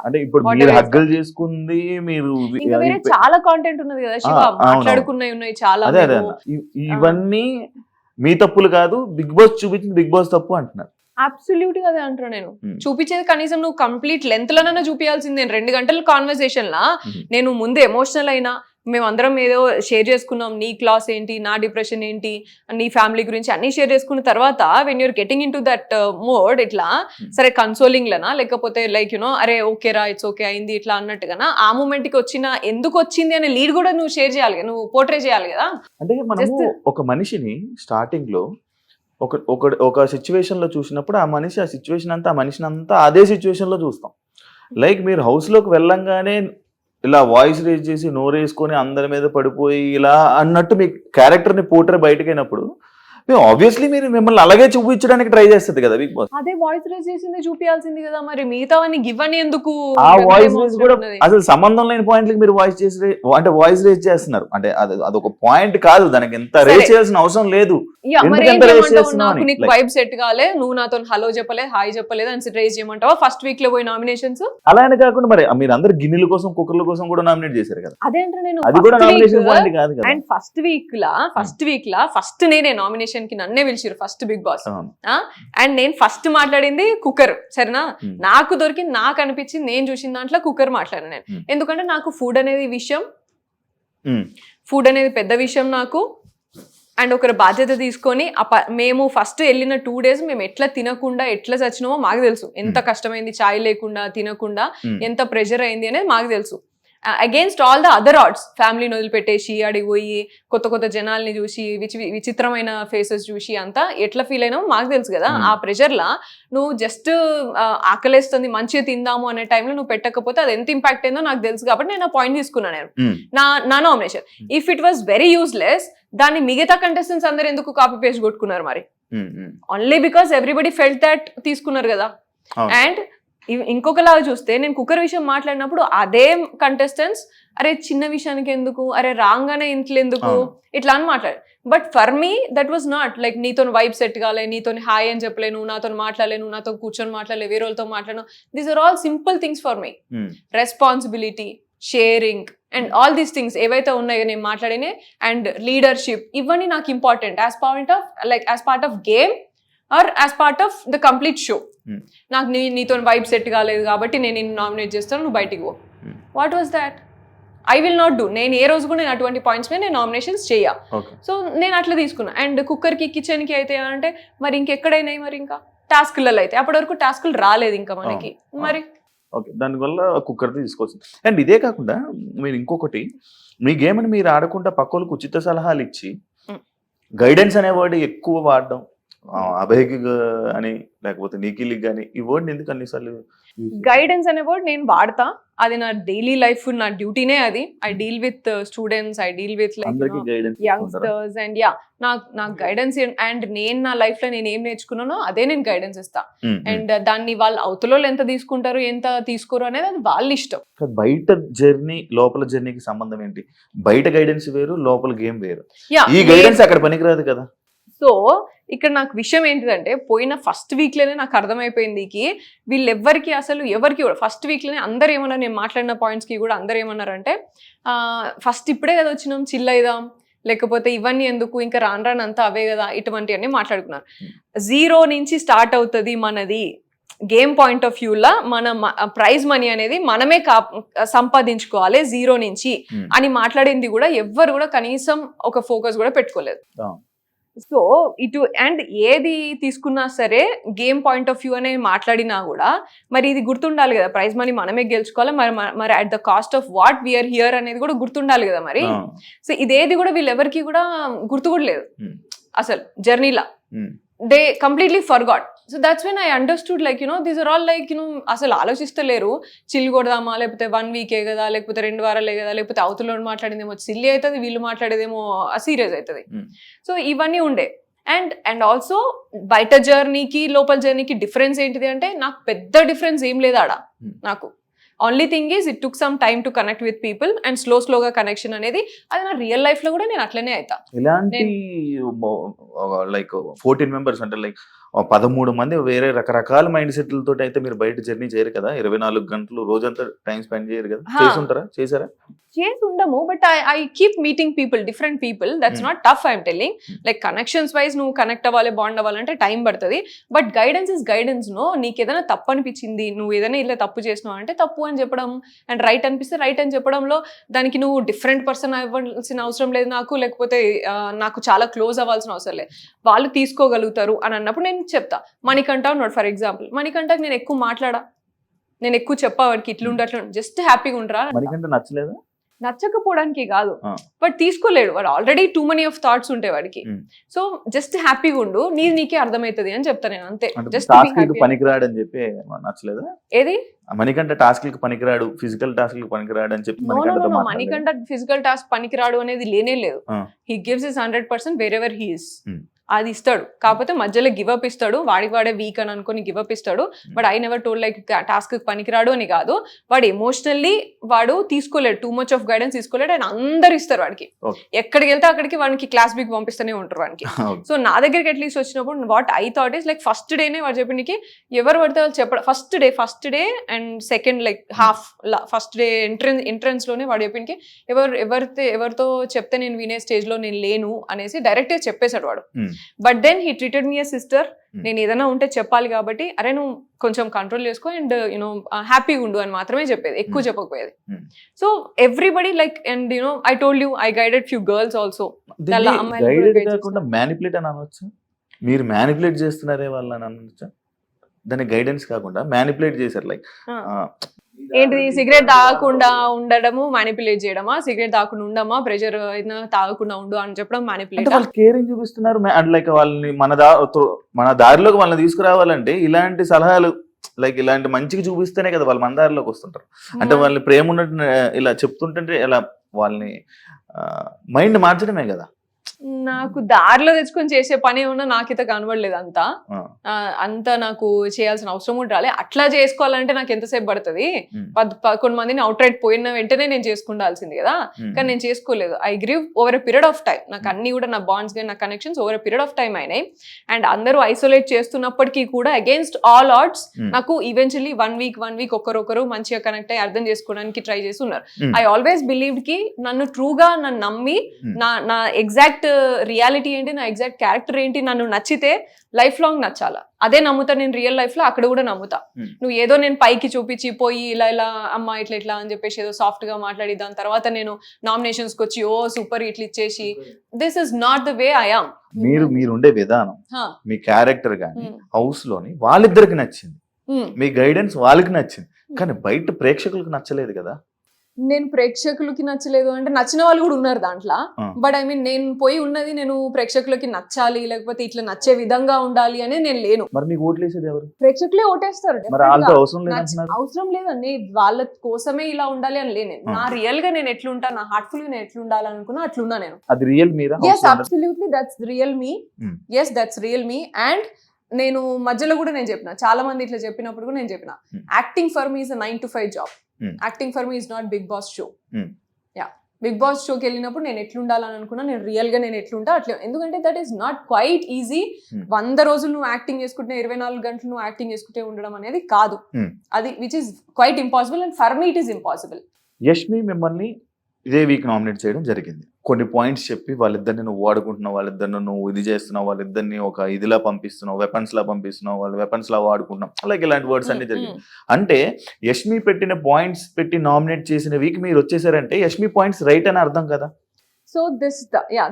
అంటే ఇప్పుడు మీరు హగ్గులు చేసుకుంది మీరు ఇంకా వేరే చాలా కాంటెంట్ ఉన్నది కదా శివ, మాట్లాడుకున్నవి ఉన్నాయి చాలా. ఇవన్నీ మీ తప్పులు కాదు, బిగ్ బాస్ చూపించింది బిగ్ బాస్ తప్పు అంటున్నారు. అబ్సల్యూట్ గా అదే అంటున్నా నేను. చూపించేది కనీసం నువ్వు కంప్లీట్ లెంత్ లోనైనా చూపించాల్సిందే. 2 గంటల కాన్వర్సేషన్ లా నేను ముందు ఎమోషనల్ అయినా, మేమందరం ఏదో షేర్ చేసుకున్నాం, నీ క్లాస్ ఏంటి, నా డిప్రెషన్ ఏంటి, నీ ఫ్యామిలీ గురించి అన్ని షేర్ చేసుకున్న తర్వాత when you're getting in to that mode, ఇట్లా సరే కన్సోలింగ్ లనా లేకపోతే లైక్ యునో అరే ఓకే రా ఇట్స్ ఓకే అయింది ఇట్లా అన్నట్టుగా ఆ మూమెంట్ కి వచ్చిన ఎందుకు వచ్చింది అనే లీడ్ కూడా నువ్వు షేర్ చేయాలి, నువ్వు పోర్ట్రే చేయాలి కదా. అంటే మనము ఒక మనిషిని స్టార్టింగ్ లో ఒక సిచ్యువేషన్ లో చూసినప్పుడు ఆ సిచ్యువేషన్ అంతా, ఆ మనిషిని అంతా అదే సిచ్యువేషన్ లో చూస్తాం. లైక్ మీరు హౌస్ లోకి వెళ్ళంగానే ఇలా వాయిస్ రేజ్ చేసి నోరేసుకొని అందరి మీద పడిపోయి ఇలా అన్నట్టు మీ క్యారెక్టర్ ని పోర్ట్రే బయటకైనప్పుడు ఆబ్వియస్లీ మీరు మిమ్మల్ని అలాగే చూపించడానికి ట్రై చేస్తుంది కదా బిగ్ బాస్. అదే వాయిస్ రేజ్ చేసింది చూపించాల్సింది కదా, మరి మిగతా గివ్ అని ఎందుకు? ఆ వాయిస్ రేజ్ కూడా అసలు సంబంధం లేని పాయింట్లకి మీరు వాయిస్ రేజ్ చేస్తున్నారు. అంటే అదొక పాయింట్ కాదు, దానికి ఎంత రేజ్ చేయాల్సిన అవసరం లేదు. నాకు నీకు వైబ్ సెట్ కాలే, నువ్వు నాతో హలో చెప్పలేదు, హాయ్ చెప్పలేదు అని రేజ్ చేయమంటావా? ఫస్ట్ వీక్ లో పోయి నామినేషన్స్ అలా అని కాకుండా మరి మీరు అందరు గిన్నెల కోసం కుక్కర్ల కోసం కూడా నామినేట్ చేశారు కదా. అదేంటే నేను అది కూడా నామినేషన్ పాయింట్ కాదు కదా. And first week law first నేనే నామినేషన్ కి నన్నే పిలిచారు ఫస్ట్ బిగ్ బాస్. అండ్ నేను ఫస్ట్ మాట్లాడింది కుక్కర్, సరేనా? నాకు దొరికింది, నాకు అనిపించింది, నేను చూసిన దాంట్లో కుక్కర్ మాట్లాడాను నేను. ఎందుకంటే నాకు ఫుడ్ అనేది పెద్ద విషయం నాకు. అండ్ ఒకరి బాధ్యత తీసుకొని మేము ఫస్ట్ వెళ్ళిన 2 days మేము ఎట్లా తినకుండా ఎట్లా చచ్చినామో మాకు తెలుసు. ఎంత కష్టమైంది చాయ్ లేకుండా తినకుండా, ఎంత ప్రెషర్ అయింది అనేది మాకు తెలుసు. Against all the other arts, ఫ్యామిలీని వదిలిపెట్టేసి అడిగి పోయి కొత్త జనాల్ని చూసి విచిత్రమైన ఫేసెస్ చూసి అంతా ఎట్లా ఫీల్ అయినామో మాకు తెలుసు కదా. ఆ ప్రెషర్లా నువ్వు జస్ట్ ఆకలేస్తుంది మంచిగా తిందాము అనే టైంలో నువ్వు పెట్టకపోతే అది ఎంత ఇంపాక్ట్ అయిందో నాకు తెలుసు. కాబట్టి నేను ఆ పాయింట్ తీసుకున్నాను నేను నా nomination. If it was very useless, దాన్ని మిగతా కంటెస్టెంట్స్ అందరు ఎందుకు కాపీ పేస్ట్ కొట్టుకున్నారు మరి? Only because everybody felt that తీసుకున్నారు కదా. అండ్ ఇంకొకలాగా చూస్తే నేను కుక్కర్ విషయం మాట్లాడినప్పుడు అదే కంటెస్టెంట్స్ అరే చిన్న విషయానికి ఎందుకు, అరే రాగానే ఇంట్లో ఎందుకు, ఇట్లా అని మాట్లాడు. But for me that was not like నీతో వైబ్ సెట్ కాలే, నీతో హాయ్ అని చెప్పలేను, నాతో మాట్లాడలేను, నాతో కూర్చొని మాట్లాడలే, వేరే వాళ్ళతో మాట్లాడను. These are all simple things for me. Responsibility, sharing and all these things ఏవైతే ఉన్నాయో నేను మాట్లాడినే, అండ్ లీడర్షిప్, ఇవన్నీ నాకు important as part of game or as part of the complete show. నాకు నీతో వైబ్ సెట్ కాలేదు కాబట్టి నేను నిన్ను నామినేట్ చేస్తాను, నువ్వు బయటికి పో. What was that? I will not do. నేను ఏ రోజు కూడా నేను అటువంటి పాయింట్స్ మీద నేను నామినేషన్స్ చేయ. సో నేను అట్లా తీసుకున్నా. అండ్ కుక్కర్కి కిచెన్కి అయితే అంటే మరి ఇంకెక్కడైనాయి, మరి ఇంకా టాస్క్లలో అయితే అప్పటి వరకు టాస్క్లు రాలేదు ఇంకా మనకి. మరి ఓకే, దానివల్ల కుక్కర్ తీసుకోవచ్చు. అండ్ ఇదే కాకుండా మీరు ఇంకొకటి, మీ గేమ్ అని మీరు ఆడకుండా పక్కలకు ఉచిత సలహాలు ఇచ్చి గైడెన్స్ అనే వర్డ్ ఎక్కువ వాడడం, అభయ్కి అని లేకపోతే నిఖిల్కి కానీ, ఈ వర్డ్ ఎందుకు అన్నిసార్లు? గైడెన్స్ అనే వర్డ్ నేను వాడతా, అది నా డైలీ లైఫ్, నా డ్యూటీనే అది. I deal with students, I deal with youngsters and నాకు గైడెన్స్. అండ్ నేను నా లైఫ్ లో నేను ఏం నేర్చుకున్నానో అదే నేను గైడెన్స్ ఇస్తా. అండ్ దాన్ని వాళ్ళు అవతల ఎంత తీసుకుంటారు ఎంత తీసుకోరు అనేది అది వాళ్ళ ఇష్టం. బయట జర్నీ లోపల జర్నీకి సంబంధం ఏంటి? బయట గైడెన్స్ వేరు, లోపల గేమ్ వేరు. ఈ గైడెన్స్ అక్కడ పనికిరాదు కదా. సో ఇక్కడ నాకు విషయం ఏంటిదంటే, పోయిన ఫస్ట్ వీక్లోనే నాకు అర్థమైపోయింది వీళ్ళెవ్వరికి అసలు ఎవరికి కూడా ఫస్ట్ వీక్లోనే అందరు ఏమన్నారు, నేను మాట్లాడిన పాయింట్స్కి కూడా అందరు ఏమన్నారంటే ఫస్ట్ ఇప్పుడే కదా వచ్చినాం, చిల్ అయిదాం, లేకపోతే ఇవన్నీ ఎందుకు, ఇంకా రానంతా అవే కదా, ఇటువంటివన్నీ మాట్లాడుకున్నారు. 0 నుంచి స్టార్ట్ అవుతుంది మనది గేమ్ పాయింట్ ఆఫ్ వ్యూలా. మన ప్రైజ్ మనీ అనేది మనమే సంపాదించుకోవాలి 0 నుంచి అని మాట్లాడింది కూడా ఎవ్వరు కూడా కనీసం ఒక ఫోకస్ కూడా పెట్టుకోలేదు. సో ఇటు అండ్ ఏది తీసుకున్నా సరే గేమ్ పాయింట్ ఆఫ్ వ్యూ అనే మాట్లాడినా కూడా మరి ఇది గుర్తుండాలి కదా, ప్రైజ్ మనీ మనమే గెలుచుకోవాలి, మరి at the cost of what we are here అనేది కూడా గుర్తుండాలి కదా మరి. సో ఇదేది కూడా వీళ్ళెవరికి కూడా గుర్తు కూడా లేదు అసలు జర్నీలా. They completely forgot. So that's when I understood like these are all like అసలు ఆలోచిస్తలేరు, చిల్ కొడదామా, లేకపోతే 1 వీకే కదా, లేకపోతే 2 వారాలే కదా, లేకపోతే అవతల మాట్లాడిందేమో సిల్లీ అవుతుంది, వీళ్ళు మాట్లాడేదేమో సీరియస్ అవుతుంది. సో ఇవన్నీ ఉండే. అండ్ ఆల్సో బయట జర్నీకి లోపల జర్నీకి డిఫరెన్స్ ఏంటిది అంటే నాకు పెద్ద డిఫరెన్స్ ఏం లేదు ఆడ. నాకు only thing is it took some time to connect with people and స్లోగా కనెక్షన్ అనేది అది నా రియల్ లైఫ్ లో కూడా నేను అట్లనే అవుతా. ఇలాంటి లైక్ 14 మెంబర్స్ అంటే లైక్ 13 మంది వేరే రకరకాల మైండ్ సెట్లతో అయితే మీరు బయట జర్నీ చేయరు కదా, 24 గంటలు రోజంతా టైం స్పెండ్ చేయరు కదా, చేసారా? చేసి ఉండము, but I keep meeting people, different people. That's not tough, I'm telling. Like connections wise నువ్వు కనెక్ట్ అవ్వాలి, బాండ్ అవ్వాలంటే టైం పడుతుంది. But guidance is guidance. No, నీకు ఏదైనా తప్పు అనిపించింది, నువ్వు ఏదైనా ఇలా తప్పు చేసినావు అంటే తప్పు అని చెప్పడం, అండ్ రైట్ అనిపిస్తే రైట్ అని చెప్పడంలో దానికి నువ్వు డిఫరెంట్ పర్సన్ అవ్వాల్సిన అవసరం లేదు నాకు, లేకపోతే నాకు చాలా క్లోజ్ అవ్వాల్సిన అవసరం లేదు. వాళ్ళు తీసుకోగలుగుతారు అని అన్నప్పుడు నేను చెప్తా. మణికంఠ ఉన్నాడు ఫర్ ఎగ్జాంపుల్, మణికంఠకి నేను ఎక్కువ మాట్లాడా, నేను ఎక్కువ చెప్పా వాడికి ఇట్లుంటే అట్లా, జస్ట్ హ్యాపీగా ఉండరా. మణికంఠ నచ్చలేదా? నచ్చకపోవడానికి కాదు, బట్ తీసుకోలేడు వాడు, already two money of thoughts ఉంటాయి వాడికి. సో జస్ట్ హ్యాపీగా ఉండు, నీకే అర్థమవుతుంది అని చెప్తా నేను, అంతే. జస్ట్ పనికిరాడు అని చెప్పి నచ్చలేదా? ఏది మణికంఠ టాస్క్ కి పనికిరాడు, ఫిజికల్ టాస్క్ కి పనికిరాడు అని చెప్పి మణికంఠ ఫిజికల్ టాస్క్ పనికిరాడు అనేది లేనే లేదు. He gives his 100% wear ever he is. అది ఇస్తాడు, కాకపోతే మధ్యలో గివప్ ఇస్తాడు, వాడే వీక్ అని అనుకుని గివప్ ఇస్తాడు. But I never told like task పనికిరాడు అని కాదు, వాడు ఎమోషనల్లీ వాడు తీసుకోలేడు, టూ మచ్ ఆఫ్ గైడెన్స్ తీసుకోలేడు. అండ్ అందరు ఇస్తారు వాడికి, ఎక్కడికి వెళ్తే అక్కడికి వాడికి క్లాస్ బిక్ పంపిస్తూనే ఉంటారు వాడికి. సో నా దగ్గరికి అట్లీస్ట్ వచ్చినప్పుడు what I thought is like first డేనే వాడు చెప్పడానికి ఎవరు పడితే వాళ్ళు చెప్పడం, first day and second like half first day entrance లోనే వాడు చెప్పడానికి ఎవరితో చెప్తే నేను వినే స్టేజ్ లో నేను లేను అనేసి డైరెక్ట్ గా చెప్పేశాడు వాడు. But then he treated me a sister. నేను ఏదైనా ఉంటే చెప్పాలి కాబట్టి అరే నువ్వు కొంచెం కంట్రోల్ చేసుకో అండ్ హ్యాపీగా ఉండు అని మాత్రమే చెప్పేది, ఎక్కువ చెప్పకపోయేది. So everybody like and I told you I guided few girls also. Manipulate అని అనొచ్చు, మీరు మ్యానిపులేట్ చేస్తున్నారే వాళ్ళని అనొచ్చా? దాన్ని గైడెన్స్ కాకుండా మ్యానిపులేట్ చేశారు. లైక్ ఏంటిది, సిగరెట్ తాగకుండా ఉండడము మ్యానిపులేట్ చేయడమా, సిగరెట్ తాగకుండా ఉండమా, ప్రెషర్ తాగకుండా ఉండు అని చెప్పడం మ్యానిపులేట్. వాళ్ళు కేరింగ్ చూపిస్తున్నారు, లైక్ వాళ్ళని మన దారిలోకి వాళ్ళని తీసుకురావాలంటే ఇలాంటి సలహాలు లైక్ ఇలాంటి మంచిగా చూపిస్తేనే కదా వాళ్ళు మన దారిలోకి వస్తుంటారు. అంటే వాళ్ళని ప్రేమ ఉన్నట్టు ఇలా చెప్తుంటే ఇలా వాళ్ళని మైండ్ మార్చడమే కదా. నాకు దారిలో తెచ్చుకొని చేసే పని ఏమన్నా నాకైతే కనబడలేదు అంత నాకు చేయాల్సిన అవసరం కూడా రాలే. అట్లా చేసుకోవాలంటే నాకు ఎంతసేపు పడుతుంది, 11 మందిని అవుట్ రైట్ పోయిన వెంటనే నేను చేసుకుండాల్సింది కదా, కానీ నేను చేసుకోలేదు. I grieve over a period of time. నాకు అన్ని కూడా నా బాండ్స్ కానీ నా connections over a period of time అయినాయి. అండ్ అందరూ ఐసోలేట్ చేస్తున్నప్పటికీ కూడా అగేన్స్ట్ ఆల్ ఆడ్స్ నాకు ఈవెన్చువల్లీ 1 వీక్ ఒకరొకరు మంచిగా కనెక్ట్ అయ్యి అర్థం చేసుకోవడానికి ట్రై చేసి ఉన్నారు. ఐ ఆల్వేస్ బిలీవ్డ్ కి నన్ను ట్రూగా నన్ను నమ్మి నా ఎగ్జాక్ట్ రియాలిటీ ఏంటి, నా ఎగ్జాక్ట్ క్యారెక్టర్ ఏంటి, నన్ను నచ్చితే లైఫ్ లాంగ్ నచ్చాలా, అదే నమ్ముతా నేను రియల్ లైఫ్ లో. అక్కడ కూడా నమ్ముతా. నువ్వు ఏదో నేను పైకి చూపించి పోయి ఇలా అమ్మ ఇట్లా అని చెప్పేసి ఏదో సాఫ్ట్ గా మాట్లాడి దాని తర్వాత నేను నామినేషన్స్ కి వచ్చి సూపర్ ఇట్లా ఇచ్చేసి, this is not the way I am. మీరు ఉండే విధానం, మీ క్యారెక్టర్ గానీ హౌస్ లోని వాళ్ళిద్దరికి నచ్చింది, మీ గైడెన్స్ వాళ్ళకి నచ్చింది, కానీ బయట ప్రేక్షకులకు నచ్చలేదు కదా. నేను ప్రేక్షకులకి నచ్చలేదు అంటే నచ్చిన వాళ్ళు కూడా ఉన్నారు దాంట్లో. బట్ ఐ మీన్ నేను పోయి ఉన్నది నేను ప్రేక్షకులకి నచ్చాలి, లేకపోతే ఇట్లా నచ్చే విధంగా ఉండాలి అని నేను లేను. మరి మీకు ఓట్లేసేది ఎవరు? ప్రేక్షకులే ఓటేస్తారు. అవసరం లేదండి, వాళ్ళ కోసమే ఇలా ఉండాలి అని లేను. నా రియల్ గా నేను ఎట్లుంటా, నా హార్ట్ఫుల్ గా నేను ఎట్లుండాలి అనుకున్నా అట్లున్నా నేను. అది real Meera? yes absolutely that's real me. yes that's real me. and నేను మధ్యలో కూడా నేను చెప్పిన, చాలా మంది ఇట్లా చెప్పినప్పుడు కూడా నేను చెప్పిన, acting for me is a 9 to 5 job. Acting for me is not Bigg Boss show. Bigg Boss షోకి వెళ్ళినప్పుడు నేను ఎట్లుండాలని అనుకున్నా, నేను రియల్ గా నేను ఎట్లుంటా అట్లా. ఎందుకంటే that is not quiet easy. 100 రోజులు నువ్వు యాక్టింగ్ చేసుకుంటే 24 గంటలు నువ్వు యాక్టింగ్ చేసుకుంటే ఉండడం అనేది కాదు, అది which is quite impossible. And for me it is impossible. Yashmi మిమ్మల్ని ఇదే వీక్ నామినేట్ చేయడం జరిగింది. కొన్ని పాయింట్స్ చెప్పి వాళ్ళిద్దరిని నువ్వు వాడుకుంటున్నావు, వాళ్ళిద్దరిని నువ్వు ఇది చేస్తున్నావు, వాళ్ళిద్దరిని ఒక ఇదిలా పంపిస్తున్నావు, వెపన్స్ లా పంపిస్తున్నావు, వాళ్ళు వెపన్స్ లా వాడుకుంటున్నావు, అలాగే ఇలాంటి వర్డ్స్ అన్ని జరిగింది. అంటే యష్మి పెట్టిన పాయింట్స్ పెట్టి నామినేట్ చేసిన వీక్ మీరు వచ్చేసారంటే యష్మి పాయింట్స్ రైట్ అని అర్థం కదా. So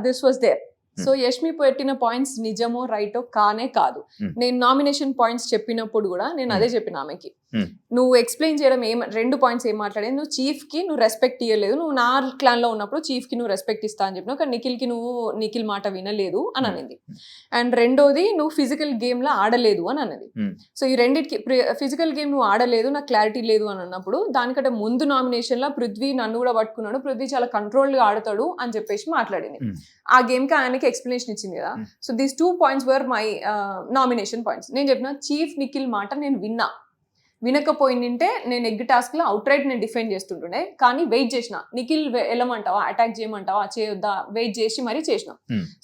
this was there. So Yashmi పెట్టిన పాయింట్స్ నిజమో రైటో కానే కాదు. నేను నామినేషన్ పాయింట్స్ చెప్పినప్పుడు కూడా నేను అదే చెప్పిన ఆమెకి, నువ్వు ఎక్స్ప్లెయిన్ చేయడం 2 పాయింట్స్ ఏం మాట్లాడేది, నువ్వు చీఫ్ కి నువ్వు రెస్పెక్ట్ ఇవ్వలేదు, నువ్వు నా క్లాన్ లో ఉన్నప్పుడు చీఫ్ కి నువ్వు రెస్పెక్ట్ ఇస్తా అని చెప్పినావు, కానీ నిఖిల్ మాట వినలేదు అని అనేది. అండ్ రెండోది నువ్వు ఫిజికల్ గేమ్ లో ఆడలేదు అని అన్నది. సో ఈ రెండింటికి ఫిజికల్ గేమ్ నువ్వు ఆడలేదు, నాకు క్లారిటీ లేదు అని అన్నప్పుడు దానికంటే ముందు నామినేషన్ లో పృథ్వీ నన్ను కూడా పట్టుకున్నాడు, పృథ్వీ చాలా కంట్రోల్ గా ఆడతాడు అని చెప్పేసి మాట్లాడింది. ఆ గేమ్ కి ఆయనకి ఎక్స్ప్లెనేషన్ ఇచ్చింది కదా. So these 2 points were my nomination points. నేను చెప్పిన చీఫ్ నిఖిల్ మాట నేను వినకపోయిందంటే నేను ఎగ్ టాస్క్ లో అవుట్ రైట్ నేను డిఫెండ్ చేస్తుంటుండే, కానీ వెయిట్ చేసిన నిఖిల్ వెళ్ళమంటావా, అటాక్ చేయమంటావా, చేయొద్దా, వెయిట్ చేసి మరీ చేసిన.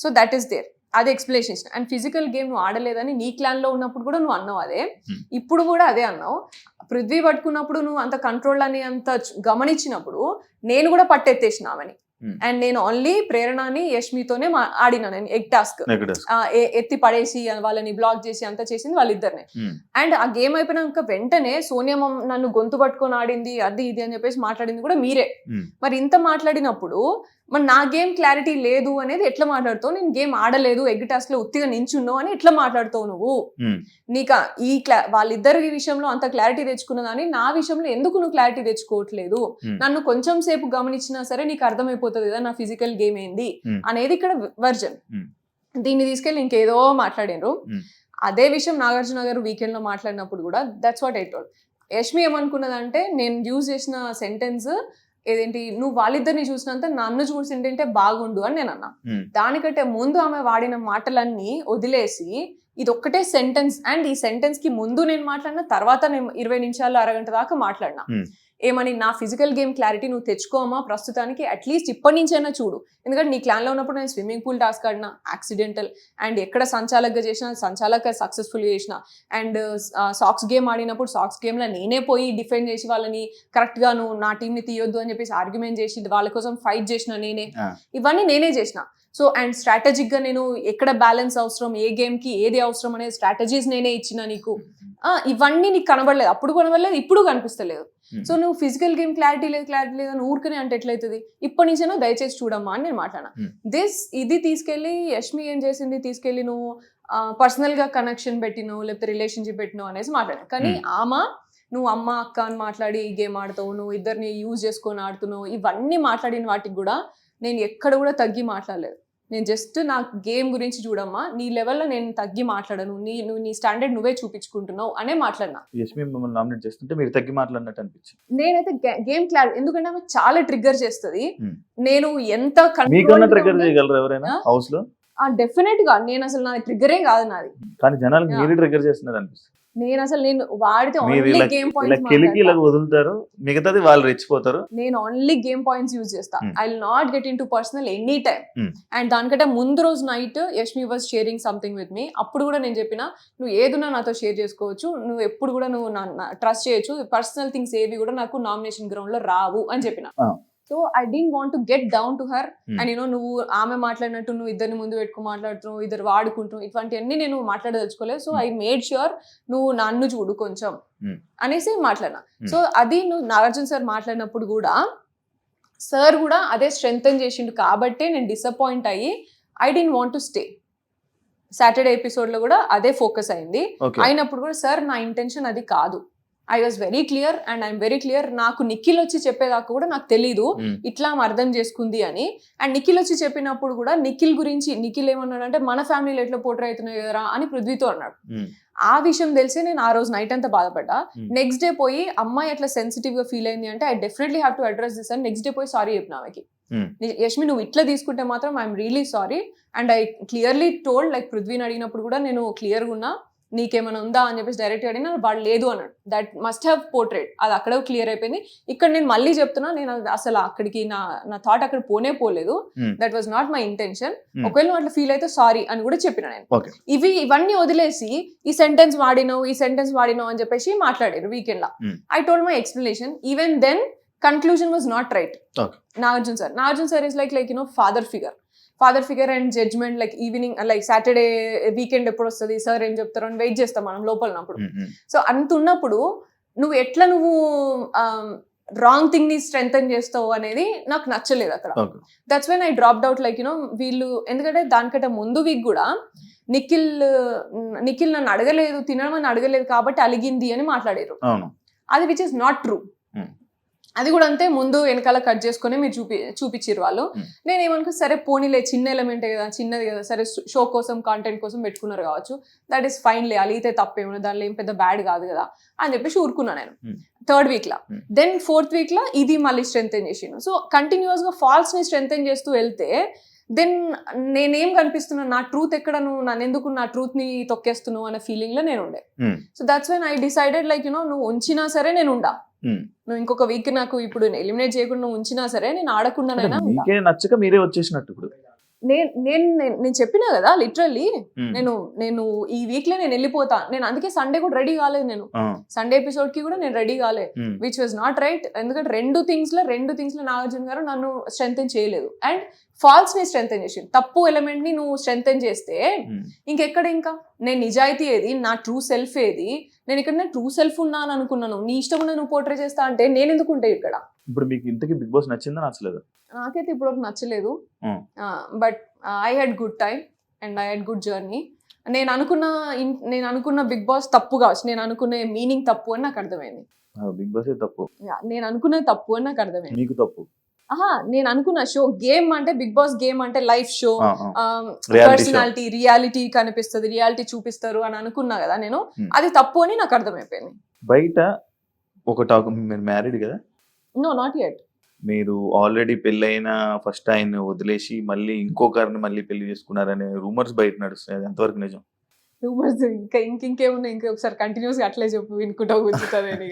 సో దట్ ఈస్ దేర్, అది ఎక్స్ప్లెనేషన్ ఇచ్చిన. అండ్ ఫిజికల్ గేమ్ నువ్వు ఆడలేదని నీ క్లాన్ లో ఉన్నప్పుడు కూడా నువ్వు అన్నావు అదే, ఇప్పుడు కూడా అదే అన్నావు. పృథ్వీ పట్టుకున్నప్పుడు నువ్వు అంత కంట్రోల్ అని అంత గమనించినప్పుడు నేను కూడా పట్టెత్తేసినామని. అండ్ నేను ఓన్లీ ప్రేరణని యష్మితోనే ఆడినా నేను ఎగ్ టాస్క్, ఎత్తి పడేసి వాళ్ళని బ్లాక్ చేసి అంతా చేసింది వాళ్ళిద్దరినే. అండ్ ఆ గేమ్ అయిపోయినాక వెంటనే సోనియా నన్ను గొంతు పట్టుకొని ఆడింది అది ఇది అని చెప్పేసి మాట్లాడింది కూడా మీరే. మరి ఇంత మాట్లాడినప్పుడు మరి నా గేమ్ క్లారిటీ లేదు అనేది ఎట్లా మాట్లాడుతావు? నేను గేమ్ ఆడలేదు, ఎగ్ టాస్క్ లో ఉత్తిగా నించున్నావు అని ఎట్లా మాట్లాడుతావు నువ్వు? నీకు వాళ్ళిద్దరి విషయంలో అంత క్లారిటీ తెచ్చుకున్నదాన్ని నా విషయంలో ఎందుకు నువ్వు క్లారిటీ తెచ్చుకోవట్లేదు? నన్ను కొంచెం సేపు గమనించినా సరే నీకు అర్థమైపోతుంది కదా నా ఫిజికల్ గేమ్ ఏంది అనేది ఇక్కడ వర్జన్. దీన్ని తీసుకెళ్ళి ఇంకేదో మాట్లాడినరు. అదే విషయం నాగార్జున గారు వీకెండ్ లో మాట్లాడినప్పుడు కూడా that's what I told. Yashmi ఏమనుకున్నదంటే నేను యూజ్ చేసిన సెంటెన్స్ ఏదేంటి, నువ్వు వాళ్ళిద్దరిని చూసినంత నన్ను చూసింటే బాగుండు అని నేను అన్నా. దానికంటే ముందు ఆమె వాడిన మాటలన్నీ వదిలేసి ఇది ఒక్కటే సెంటెన్స్, అండ్ ఈ సెంటెన్స్ కి ముందు నేను మాట్లాడిన, తర్వాత నేను 20 నిమిషాలు అరగంట దాకా మాట్లాడినా. ఏమని, నా ఫిజికల్ గేమ్ క్లారిటీ నువ్వు తెచ్చుకోమా ప్రస్తుతానికి, అట్లీస్ట్ ఇప్పటి నుంచైనా చూడు. ఎందుకంటే నీ క్లాన్లో ఉన్నప్పుడు నేను స్విమ్మింగ్ పూల్ టాస్క్ ఆడినా యాక్సిడెంటల్, అండ్ ఎక్కడ సంచాలకగా చేసిన సంచాలక సక్సెస్ఫుల్గా చేసిన, అండ్ సాక్స్ గేమ్ ఆడినప్పుడు సాక్స్ గేమ్లో నేనే పోయి డిఫెండ్ చేసి వాళ్ళని కరెక్ట్గా నువ్వు నా టీంని తీయొద్దు అని చెప్పేసి ఆర్గ్యుమెంట్ చేసి వాళ్ళ కోసం ఫైట్ చేసిన నేనే, ఇవన్నీ నేనే చేసిన. సో అండ్ స్ట్రాటజిక్గా నేను ఎక్కడ బ్యాలెన్స్ అవసరం, ఏ గేమ్కి ఏది అవసరం అనే స్ట్రాటజీస్ నేనే ఇచ్చిన నీకు. ఇవన్నీ నీకు కనబడలేదు, అప్పుడు కనబడలేదు, ఇప్పుడు కనిపిస్తలేదు. సో నువ్వు ఫిజికల్ గేమ్ క్లారిటీ లేదు అని ఊరికనే అంటే ఎట్లయితుంది? ఇప్పటి నుంచైనా దయచేసి చూడమ్మా అని నేను మాట్లాడినా. ఇది తీసుకెళ్ళి యష్మి ఏం చేసింది, తీసుకెళ్ళి నువ్వు పర్సనల్ గా కనెక్షన్ పెట్టినావు లేకపోతే రిలేషన్షిప్ పెట్టినావు అనేసి మాట్లాడా. కానీ నువ్వు అమ్మ అక్క అని మాట్లాడి ఈ గేమ్ ఆడతావు, నువ్వు ఇద్దరిని యూజ్ చేసుకొని ఆడుతున్నావు, ఇవన్నీ మాట్లాడిన వాటికి కూడా నేను ఎక్కడ కూడా తగ్గి మాట్లాడలేదు. నేను జస్ట్ నా గేమ్ గురించి చూడమ్మా, నీ లెవెల్లో నేను తగ్గి మాట్లాడను, నువ్వు నీ స్టాండర్డ్ నువ్వే చూపించుకుంటున్నావు అనే మాట్లాడినా. యష్మి మిమ్మల్ని నామినేట్ చేస్తుంటే మీరు తగ్గి మాట్లాడినట్టు అనిపించింది. నేనైతే గేమ్ క్లారిటీ, ఎందుకంటే ఆమె చాలా ట్రిగ్గర్ చేస్తుంది. నేను ఎంత ట్రిగ్గర్ చేయగలరు ఎవరైనా హౌస్ లో? డెఫినెట్ గా నేను అసలు నా ట్రిగ్గరే కాదు నాది, కానీ జనాలకు మీరు ట్రిగ్గర్ చేస్తున్నారు అనిపిస్తుంది. నేను వాడితే ఓన్లీ గేమ్ పాయింట్స్ వదులుతారు, మిగతాది వాళ్ళు రెచ్చిపోతారు. నేను ఓన్లీ గేమ్ పాయింట్స్ యూజ్ చేస్తా. I will not get into personal any time. And దానికంటే ముందు రోజు night Yashmi was sharing something with me. అప్పుడు కూడా నేను చెప్పిన, నువ్వు ఏదున్నా నాతో షేర్ చేసుకోవచ్చు, నువ్వు ఎప్పుడు కూడా నువ్వు ట్రస్ట్ చేయొచ్చు, పర్సనల్ థింగ్స్ ఏవి కూడా నాకు నామినేషన్ గ్రౌండ్ లో రావు అని చెప్పిన. So I don't want to get down to her. And నువ్వు ఆమె మాట్లాడినట్టు నువ్వు ఇద్దరిని ముందు పెట్టుకుని మాట్లాడుతున్నావు, ఇద్దరు వాడుకుంటున్నావు, ఇటువంటివన్నీ నేను మాట్లాడదలుచుకోలేదు. సో ఐ మేడ్ ష్యూర్ నువ్వు నన్ను చూడు కొంచెం అనేసి మాట్లాడినా. సో అది నువ్వు నాగార్జున సార్ మాట్లాడినప్పుడు కూడా సార్ కూడా అదే స్ట్రెంగ్తన్ చేసిండు కాబట్టి నేను డిసప్పాయింట్ అయ్యి I don't want to stay. Saturday episode లో కూడా అదే ఫోకస్ అయింది. అయినప్పుడు కూడా సార్ నా ఇంటెన్షన్ అది కాదు, I was very clear and I'm very clear. నాకు నిఖిల్ వచ్చి చెప్పేదాకా కూడా నాకు తెలీదు ఇట్లా అర్థం చేసుకుంది అని. అండ్ నిఖిల్ వచ్చి చెప్పినప్పుడు కూడా నిఖిల్ ఏమన్నాడు అంటే, మన ఫ్యామిలీలో ఎట్లా పోట్రే అవుతున్నాయి కదరా అని పృథ్వీతో అన్నాడు. ఆ విషయం తెలిసి నేను ఆ రోజు నైట్ అంతా బాధపడ్డా. నెక్స్ట్ డే పోయి అమ్మాయి అట్లా సెన్సిటివ్ గా ఫీల్ అయింది అంటే I definitely have to address this అని నెక్స్ట్ డే పోయి సారీ చెప్పిన ఆమెకి. యష్మి నువ్వు ఇట్లా తీసుకుంటే మాత్రం I'm really sorry. And I clearly told, like పృథ్వీని అడిగినప్పుడు కూడా నేను క్లియర్గా ఉన్నా, నీకేమైనా ఉందా అని చెప్పేసి డైరెక్ట్ అడిగినా వాడు లేదు అన్నాడు. దట్ మస్ట్ హ్యావ్ పోర్ట్రేట్, అది అక్కడ క్లియర్ అయిపోయింది. ఇక్కడ నేను మళ్ళీ చెప్తున్నా, నేను అసలు అక్కడికి నా థాట్ అక్కడ పోలేదు. That was not my intention. ఒకవేళ నువ్వు అట్లా ఫీల్ అయితే సారీ అని కూడా చెప్పిన నేను. ఇవన్నీ వదిలేసి ఈ సెంటెన్స్ వాడినావు అని చెప్పేసి మాట్లాడారు వీకెండ్ లా. I told my explanation. Even then conclusion was not right. Nagarjuna sir is like father figure and judgement, like evening like Saturday weekend ఎప్పుడు వస్తుంది సార్ ఏం చెప్తారు అని వెయిట్ చేస్తాం మనం లోపలన్నప్పుడు. సో అంత ఉన్నప్పుడు నువ్వు రాంగ్ థింగ్ ని స్ట్రెంగ్ చేస్తావు అనేది నాకు నచ్చలేదు అక్కడ. Okay. That's when I dropped out. Like you know వీళ్ళు ఎందుకంటే దానికంటే ముందు వీక్ కూడా నిఖిల్ నన్ను అడగలేదు, తినడం అని అడగలేదు కాబట్టి అలిగింది అని మాట్లాడారు. అవును. అది విచ్ ఇస్ నాట్ ట్రూ. అది కూడా అంతే, ముందు వెనకాల కట్ చేసుకుని మీరు చూపించారు వాళ్ళు. నేను ఏమనుకో సరే పోనీలే, చిన్న ఎలిమెంటే కదా, చిన్నది కదా, సరే షో కోసం కాంటెంట్ కోసం పెట్టుకున్నారు కావచ్చు, దట్ ఈస్ ఫైన్ లే, అలిగితే తప్పేమో, దానిలో ఏం పెద్ద బ్యాడ్ కాదు కదా అని చెప్పేసి ఊరుకున్నా నేను. థర్డ్ వీక్ లా, దెన్ ఫోర్త్ వీక్ లా ఇది మళ్ళీ స్ట్రెంగ్ చేసిండు. సో కంటిన్యూస్ గా ఫాల్స్ ని స్ట్రెంగ్ చేస్తూ వెళ్తే దెన్ నేనేం కనిపిస్తున్నా, నా ట్రూత్ ఎక్కడ, నువ్వు నన్ను ఎందుకు నా ట్రూత్ ని తొక్కేస్తున్నావు అనే ఫీలింగ్ లో నేను ఉండే. So that's when I decided like you know నువ్వు ఉంచినా సరే నేను ఉండా, నువ్వు ఇంకొక వీక్ నాకు ఇప్పుడు ఎలిమినేట్ చేయకుండా నువ్వు ఉంచినా సరే నేను ఆడకుండానైనా మీకే నచ్చక మీరే వచ్చేసినట్టు ఇప్పుడు. నేను చెప్పినా కదా లిటరల్లీ, నేను ఈ వీక్ లో నేను వెళ్ళిపోతా, నేను అందుకే సండే కూడా రెడీ కాలేదు, నేను సండే ఎపిసోడ్ కి కూడా నేను రెడీ కాలే, విచ్ వాజ్ నాట్ రైట్. ఎందుకంటే రెండు థింగ్స్ లో నాగార్జున గారు నన్ను స్ట్రెంగ్ చేయలేదు అండ్ ఫాల్స్ ని స్ట్రెంగ్ చేసింది. తప్పు ఎలిమెంట్ ని నువ్వు స్ట్రెంగ్ చేస్తే ఇంకెక్కడ, ఇంకా నేను నిజాయితీ ఏది, నా ట్రూ సెల్ఫ్ ఏది, నేను ఇక్కడ నేను ట్రూ సెల్ఫ్ ఉన్నాను అనుకున్నాను, నీ ఇష్టం నువ్వు పోర్ట్రే చేస్తా అంటే నేను ఎందుకు ఉంటాయి ఇక్కడ. ఇప్పుడు మీకు ఇంతకీ బిగ్ బాస్ నచ్చిందా నచ్చలేదు? నాకైతే ఇప్పుడు నచ్చలేదు, but I had good time and I had good journey. నేను అనుకున్న బిగ్ బాస్ తప్పు కావచ్చు, నేను అనుకునే మీనింగ్ తప్పు అని నాకు అర్థమైంది. బిగ్ బాస్ తప్పు, నేను అనుకున్నది తప్పు అని నాకు అర్థమైంది. మీకు తప్పు? నేను అనుకున్న షో గేమ్ అంటే బిగ్ బాస్ గేమ్ అంటే లైఫ్ షో, పర్సనాలిటీ, రియాలిటీ కనిపిస్తుంది, రియాలిటీ చూపిస్తారు అని అనుకున్నా కదా నేను, అది తప్పు అని నాకు అర్థమైపోయింది. బయట ఒక టాక్, మీరు మ్యారీడ్ కదా? No, not yet. మీరు ఆల్రెడీ పెళ్ళైన ఫస్ట్ ఆయన వదిలేసి మళ్ళీ ఇంకొకరిని మళ్ళీ పెళ్లి చేసుకున్నారనే రూమర్స్ బయట నడుస్తాయి, అది ఎంతవరకు నిజం? రూమర్స్ ఇంకేమున్నాయి, ఇంకొకసారి కంటిన్యూస్ గా అట్లే చెప్పు, వినుకుంటా కూర్చుంటుంది.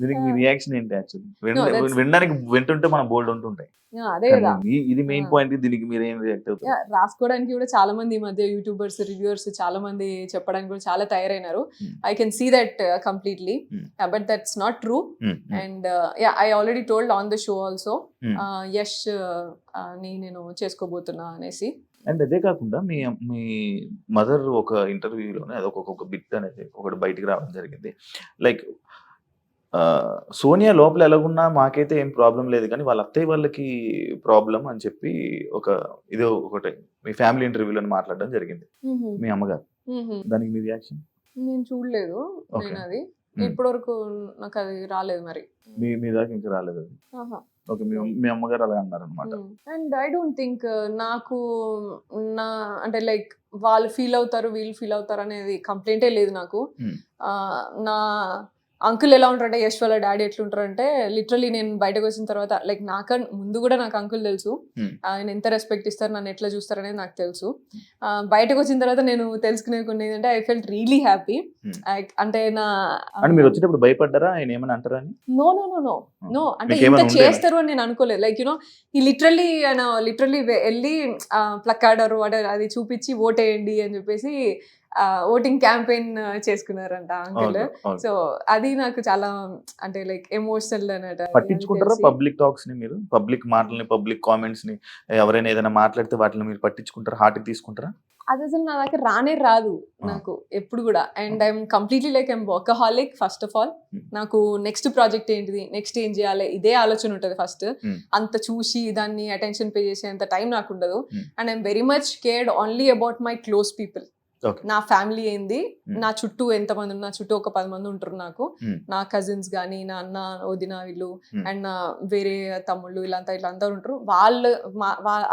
దీనికి మీ రియాక్షన్ ఏంటి? యాక్చువల్లీ వినడానికి వింటుంటే మన బోల్డ్ ఉంటుంటాయి, అదే కదా ఇది మెయిన్ పాయింట్. దీనికి మీరు ఏం రియాక్ట్ అవుతారు? రాసుకోవడానికి కూడా చాలా మంది ఈ మధ్య యూట్యూబర్స్, రివ్యూవర్స్ చాలా మంది చెప్పడానికి కూడా చాలా తయారైనారు. I can see that completely, but that's not true. And I already told on the show also Yash ని నేను చేసుకోబోతున్నా అనేసి. అండ్ అదే కాకుండా మీ మదర్ ఒక ఇంటర్వ్యూలోనే అదొక బిట్ అనేది ఒకటి బయటికి రావడం జరిగింది. లైక్ సోనియా లోపల ఎలాగున్నా మాకైతే ఏం ప్రాబ్లం లేదు, కానీ వాళ్ళ అత్తయ్య వాళ్ళకి ప్రాబ్లం అని చెప్పి ఒకటి మీ ఫ్యామిలీ ఇంటర్వ్యూలో మాట్లాడడం జరిగింది మీ అమ్మగారు. దానికి మీ రియాక్షన్? నేను చూడలేదు, నేను అది ఇప్పటి వరకు నాకు అది రాలేదు. మరి మీ దాకా ఇంకా రాలేదు అది? ఓకే, మీ అమ్మగారు అలా అన్నారు అనమాట. అండ్ ఐ డోంట్ థింక్ నాకు అంటే లైక్ వాళ్ళు ఫీల్ అవుతారు, వీళ్ళు ఫీల్ అవుతారు అనేది కంప్లైంటే లేదు నాకు. నా అంకుల్ ఎలా ఉంటారంటే, యశ్ వాళ్ళ డాడీ ఎట్లుంటారంటే, లిటరలీ నేను బయటకు వచ్చిన తర్వాత లైక్ ముందు కూడా నాకు అంకుల్ తెలుసు, ఆయన ఎంత రెస్పెక్ట్ ఇస్తారు, నన్ను ఎట్లా చూస్తారు అనేది నాకు తెలుసు. బయటకు వచ్చిన తర్వాత నేను తెలుసుకునే కొన్ని ఏంటంటే ఐ ఫెల్ట్ రియలీ హ్యాపీ. అంటే మీరు వచ్చేటప్పుడు భయపడ్డారా ఆయన ఏమని అంటారని? No no no no no, అంటే ఇంత చేస్తారు అని నేను అనుకోలేదు. లైక్ యూనో ఈ లిటరలీ వెళ్ళి ప్లక్కార్డర్ అది చూపించి ఓటేయండి అని చెప్పేసి ఓటింగ్ క్యాంపెయిన్ చేసుకున్నారంట అంకుల్. సో అది నాకు చాలా అంటే లైక్ ఎమోషనల్ అన్నట్టు. పట్టించుకుంటారా పబ్లిక్ టాక్స్ ని మీరు? పబ్లిక్ మాటల్ని, పబ్లిక్ కామెంట్స్ ని, ఎవరైనా ఏదైనా మాట్లాడితే వాటిని మీరు పట్టించుకుంటారా, హార్ట్కి తీసుకుంటారా? అది అసలు నా దగ్గర రానే రాదు నాకు ఎప్పుడు కూడా. And I'm completely like I'm workaholic. First of all నాకు నెక్స్ట్ ప్రాజెక్ట్ ఏంటిది, నెక్స్ట్ ఏం చేయాలి, ఇదే ఆలోచన ఉంటుంది ఫస్ట్. అంత చూసి దాన్ని అటెన్షన్ పే చేసే అంత టైం నాకు ఉండదు. And I'm very much cared only about my close people. నా ఫ్యామిలీ ఏంది, నా చుట్టూ ఎంతమంది ఉన్నా, చుట్టూ ఒక 10 మంది ఉంటారు నాకు, నా కజిన్స్ గానీ, నా అన్న, వదిన వీళ్ళు, అండ్ నా వేరే తమ్ముళ్ళు, ఇలా అందరూ ఉంటారు. వాళ్ళు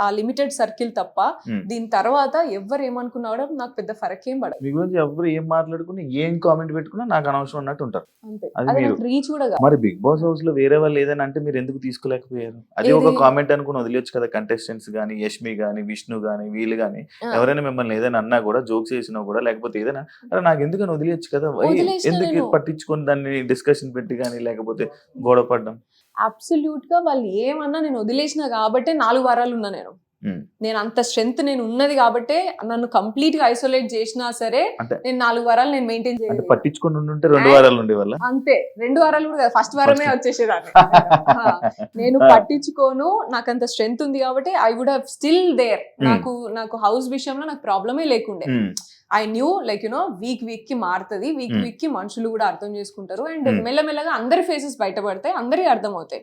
ఆ లిమిటెడ్ సర్కిల్ తప్ప దీని తర్వాత ఎవరు ఏమనుకున్నా కూడా నాకు పెద్ద ఫరక్ ఏం పడదు. మీ గురించి ఎవరు ఏం మాట్లాడుకుని ఏం కామెంట్ పెట్టుకున్నా నాకు అనవసరం అన్నట్టు ఉంటారు. అంతే, అది రీచ్ కూడా. మరి బిగ్ బాస్ హౌస్ లో వేరే వాళ్ళు ఏదైనా అంటే మీరు ఎందుకు తీసుకోలేకపోయారు? అది ఒక కామెంట్ అనుకుని వదిలేచ్చు కదా. కంటెస్టెంట్స్ గానీ, యష్మి గానీ, విష్ణు గానీ, వీళ్ళు గానీ ఎవరైనా మిమ్మల్ని ఏదైనా అన్నా కూడా, జోక్స్ చేసినా కూడా, లేకపోతే ఏదైనా నాకు ఎందుకని వదిలేయచ్చు కదా, ఎందుకు పట్టించుకొని దాన్ని డిస్కషన్ పెట్టి కానీ, లేకపోతే గొడవ పడ్డం? అబ్సల్యూట్ గా వాళ్ళు ఏమన్నా నేను వదిలేసిన కాబట్టే 4 వారాలు ఉన్నా నేను అంత స్ట్రెంత్ నేను ఉన్నది కాబట్టి, నన్ను కంప్లీట్ గా ఐసోలేట్ చేసినా సరే నేను 4 వారాలు నేను మెయింటైన్ చేయాలి. పట్టించుకొని ఉంటే 2 వారాలు ఉండేవాళ్ళ. అంతే, 2 వారాలు కూడా ఫస్ట్ వారమే వచ్చేసేదాన్ని. నేను పట్టించుకోను, నాకు అంత స్ట్రెంత్ ఉంది కాబట్టి I would have still there. నాకు హౌస్ విషయంలో నాకు ప్రాబ్లమే లేకుండే. ఐ న్యూ లైక్ వీక్ కి మారుతుంది, వీక్ కి మనుషులు కూడా అర్థం చేసుకుంటారు అండ్ మెల్లమెల్లగా అందరి ఫేసెస్ బయటపడతాయి, అందరికి అర్థం అవుతాయి.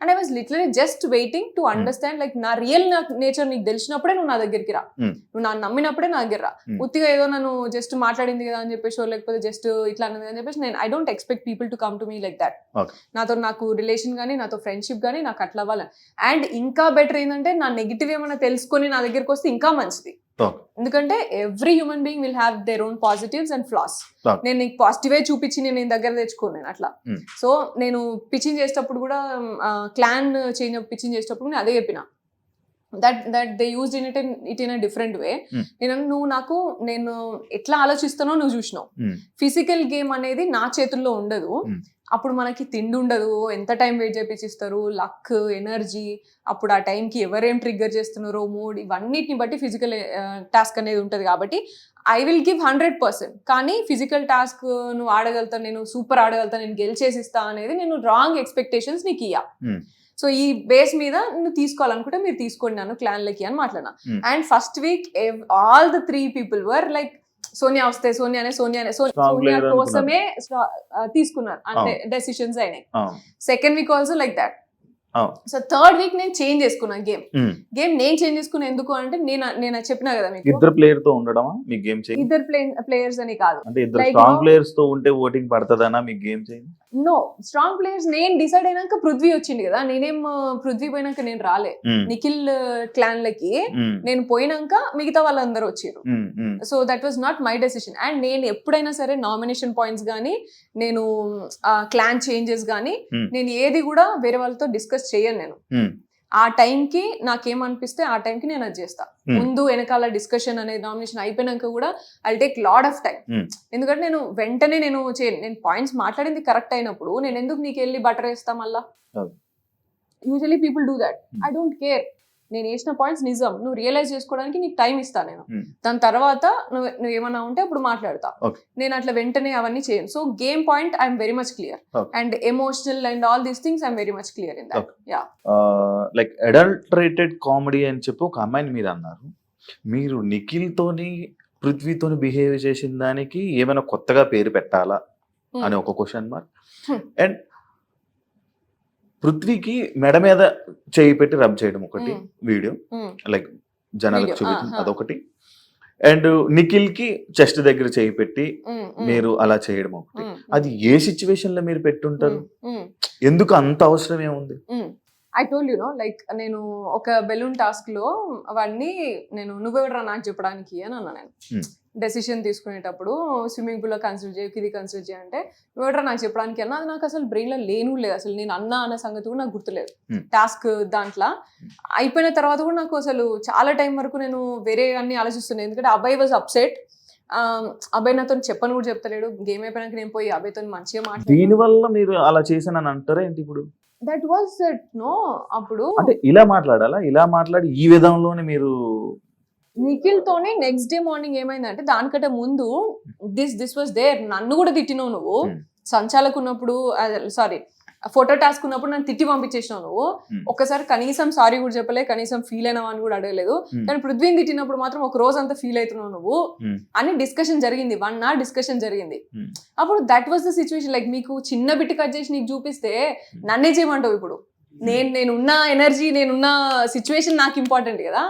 And I was literally just waiting to understand like నా రియల్ నేచర్ నీకు తెలిసినప్పుడే నువ్వు నా దగ్గరికి రా, నువ్వు నా నమ్మినప్పుడే నా దగ్గర రా. ఉత్తిగా ఏదో నన్ను జస్ట్ మాట్లాడింది కదా అని చెప్పేసి లేకపోతే జస్ట్ ఇట్లా అన్నది అని చెప్పేసి నేను I don't expect people to come to me like that. నాకు రిలేషన్ కానీ నాతో ఫ్రెండ్షిప్ కానీ నాకు అట్లా అవ్వాలి. అండ్ ఇంకా బెటర్ ఏంటంటే నా నెగిటివ్ ఏమైనా తెలుసుకొని నా దగ్గరికి వస్తే ఇంకా మంచిది. ఎందుకంటే every human being will have their own positives and floss. నేను నీకు పాజిటివే చూపించి నేను దగ్గర తెచ్చుకోను అట్లా. సో నేను పిచ్చింగ్ చేసేటప్పుడు కూడా క్లాన్ చేంజ్ పిచ్చింగ్ చేసేటప్పుడు నేను అదే చెప్పిన, that they used it in a different way. నేను ఎట్లా ఆలోచిస్తానో నువ్వు చూసినావు. ఫిజికల్ గేమ్ అనేది నా చేతుల్లో ఉండదు. అప్పుడు మనకి తిండి ఉండదు, ఎంత టైం వెయిట్ చేపించిస్తారు, లక్, ఎనర్జీ, అప్పుడు ఆ టైంకి ఎవరేం ట్రిగ్గర్ చేస్తున్నారో, మూడ్, ఇవన్నిటిని బట్టి ఫిజికల్ టాస్క్ అనేది ఉంటుంది. కాబట్టి ఐ విల్ గివ్ 100%. కానీ ఫిజికల్ టాస్క్ నువ్వు ఆడగలుగుతాను, నేను సూపర్ ఆడగలుగుతాను, నేను గెలిచేసిస్తా అనేది నేను రాంగ్ ఎక్స్పెక్టేషన్స్ నీకు ఇయ్యా. సో ఈ బేస్ మీద నువ్వు తీసుకోవాలనుకుంటే మీరు తీసుకోండి నన్ను క్లాన్లకి అని మాట్లాడినా. And first week all the 3 people were like Sonia వస్తే సోనియా కోసమే తీసుకున్నారు, అంటే డెసిషన్స్ అయినాయి. Second week also like that. So third week నేను చేంజ్ చేసుకున్నాను గేమ్ నేను చేంజ్ చేసుకున్నా. ఎందుకు అంటే నేను చెప్పినా కదా మీకు, ఇద్దరు ప్లేయర్ తో ఉండడమా మీ గేమ్ చేంజ్? ఇద్దరు ప్లేయర్స్ అని కాదు, అంటే ఇద్దరు స్ట్రాంగ్ ప్లేయర్స్ తో ఉంటే ఓటింగ్ పడతదనా మీ game change? No, strong players నేను డిసైడ్ అయినాక పృథ్వీ వచ్చింది కదా, నేనేం పృథ్వీ పోయినాక నేను రాలే. నిఖిల్ క్లాన్లకి నేను పోయినాక మిగతా వాళ్ళందరూ వచ్చారు. So that was not my decision. And నేను ఎప్పుడైనా సరే నామినేషన్ పాయింట్స్ కానీ, నేను క్లాన్ చేంజెస్ కానీ, నేను ఏది కూడా వేరే వాళ్ళతో డిస్కస్ చేయను. నేను ఆ టైంకి నాకేమనిపిస్తే ఆ టైంకి నేను అది చేస్తా. ముందు వెనకాల డిస్కషన్ అనేది నామినేషన్ అయిపోయినాక కూడా I take lot of time. ఎందుకంటే నేను వెంటనే నేను పాయింట్స్ మాట్లాడింది కరెక్ట్ అయినప్పుడు నేను ఎందుకు నీకు వెళ్ళి బటర్ వేస్తా మళ్ళా? Usually people do that. I don't care. నేను వేసిన పాయింట్స్ నిజం, నువ్వు రియలైజ్ చేసుకోవడానికి నీకు టైం ఇస్తా నేను. దాని తర్వాత నువ్వు ఏమన్నా ఉంటే అప్పుడు మాట్లాడతా. నేను అట్లా వెంటనే అవన్నీ చేయను. So game point I'm very much clear and emotional and all these things I'm very much clear in that. Yeah, like adulterated comedy అని చెప్పి ఒక అమ్మాయిని మీరు అన్నారు. మీరు నిఖిల్ తోని పృథ్వీతోని బిహేవ్ చేసిన దానికి ఏమైనా కొత్తగా పేరు పెట్టాలా అని ఒక క్వశ్చన్ మార్క్. అండ్ పృథ్వీకి మెడ మీద చేయి పెట్టి రబ్ చేయడం ఒకటి వీడియో, లైక్ జనాలకు చూపించింది అదొకటి. అండ్ నిఖిల్ కి చెస్ట్ దగ్గర చేయి పెట్టి మీరు అలా చేయడం ఒకటి. అది ఏ సిచ్యువేషన్ లో మీరు పెట్టుంటారు? ఎందుకు అంత అవసరం ఏముంది? ఐ టోల్డ్ లైక్ నేను ఒక బెలూన్ టాస్క్ లో వాడిని నువ్వెవడరా నాకు చెప్పడానికి అని అన్నా. నేను డెసిషన్ తీసుకునేటప్పుడు స్విమ్మింగ్ పూల్ లో కన్సిడర్ చేయ, ఇది కన్సిడర్ చేయంటే నువ్వెవడరా నాకు చెప్పడానికి అన్నా. అది నాకు అసలు బ్రెయిన్ లో లేను లేదు, అసలు నేను అన్న సంగతి కూడా నాకు గుర్తులేదు. టాస్క్ దాంట్లో అయిపోయిన తర్వాత కూడా నాకు అసలు చాలా టైం వరకు నేను వేరే అన్ని ఆలోచిస్తున్నాను. ఎందుకంటే అబ్బాయి వాజ్ అప్సెట్. అబ్బాయి నాతో చెప్పని కూడా చెప్తలేడు. గేమ్ అయిపోయినాక నేను పోయి అబ్బాయితో మంచిగా మాట్లాడు. దీని వల్ల మీరు అలా చేశానని అంటారా ఏంటి? ఇప్పుడు దట్ వాజ్ ఇట్. నో, అప్పుడు అంటే ఇలా మాట్లాడాలా? ఇలా మాట్లాడి ఈ విధంలోనే మీరు నిఖిల్ తోనే నెక్స్ట్ డే మార్నింగ్ ఏమైందంటే, దానికంటే ముందు దిస్ వాజ్ దేర్. నన్ను కూడా తిట్టినావు నువ్వు. సంచాలకు ఉన్నప్పుడు, సారీ ఫోటో టాస్క్ ఉన్నప్పుడు నన్ను తిట్టి పంపించేసినావు నువ్వు. ఒక్కసారి కనీసం సారీ కూడా చెప్పలే, కనీసం ఫీల్ అయినావు అని కూడా అడగలేదు. కానీ పృథ్వీని తిట్టినప్పుడు మాత్రం ఒక రోజు అంతా ఫీల్ అవుతున్నావు నువ్వు అని డిస్కషన్ జరిగింది. 1 hour డిస్కషన్ జరిగింది. అప్పుడు that was the situation. Like మీకు చిన్న బిట్ కట్ చేసి నీకు చూపిస్తే నన్నే చేయమంటావు. ఇప్పుడు నేనున్న ఎనర్జీ, నేనున్న సిచ్యువేషన్ నాకు ఇంపార్టెంట్ కదా.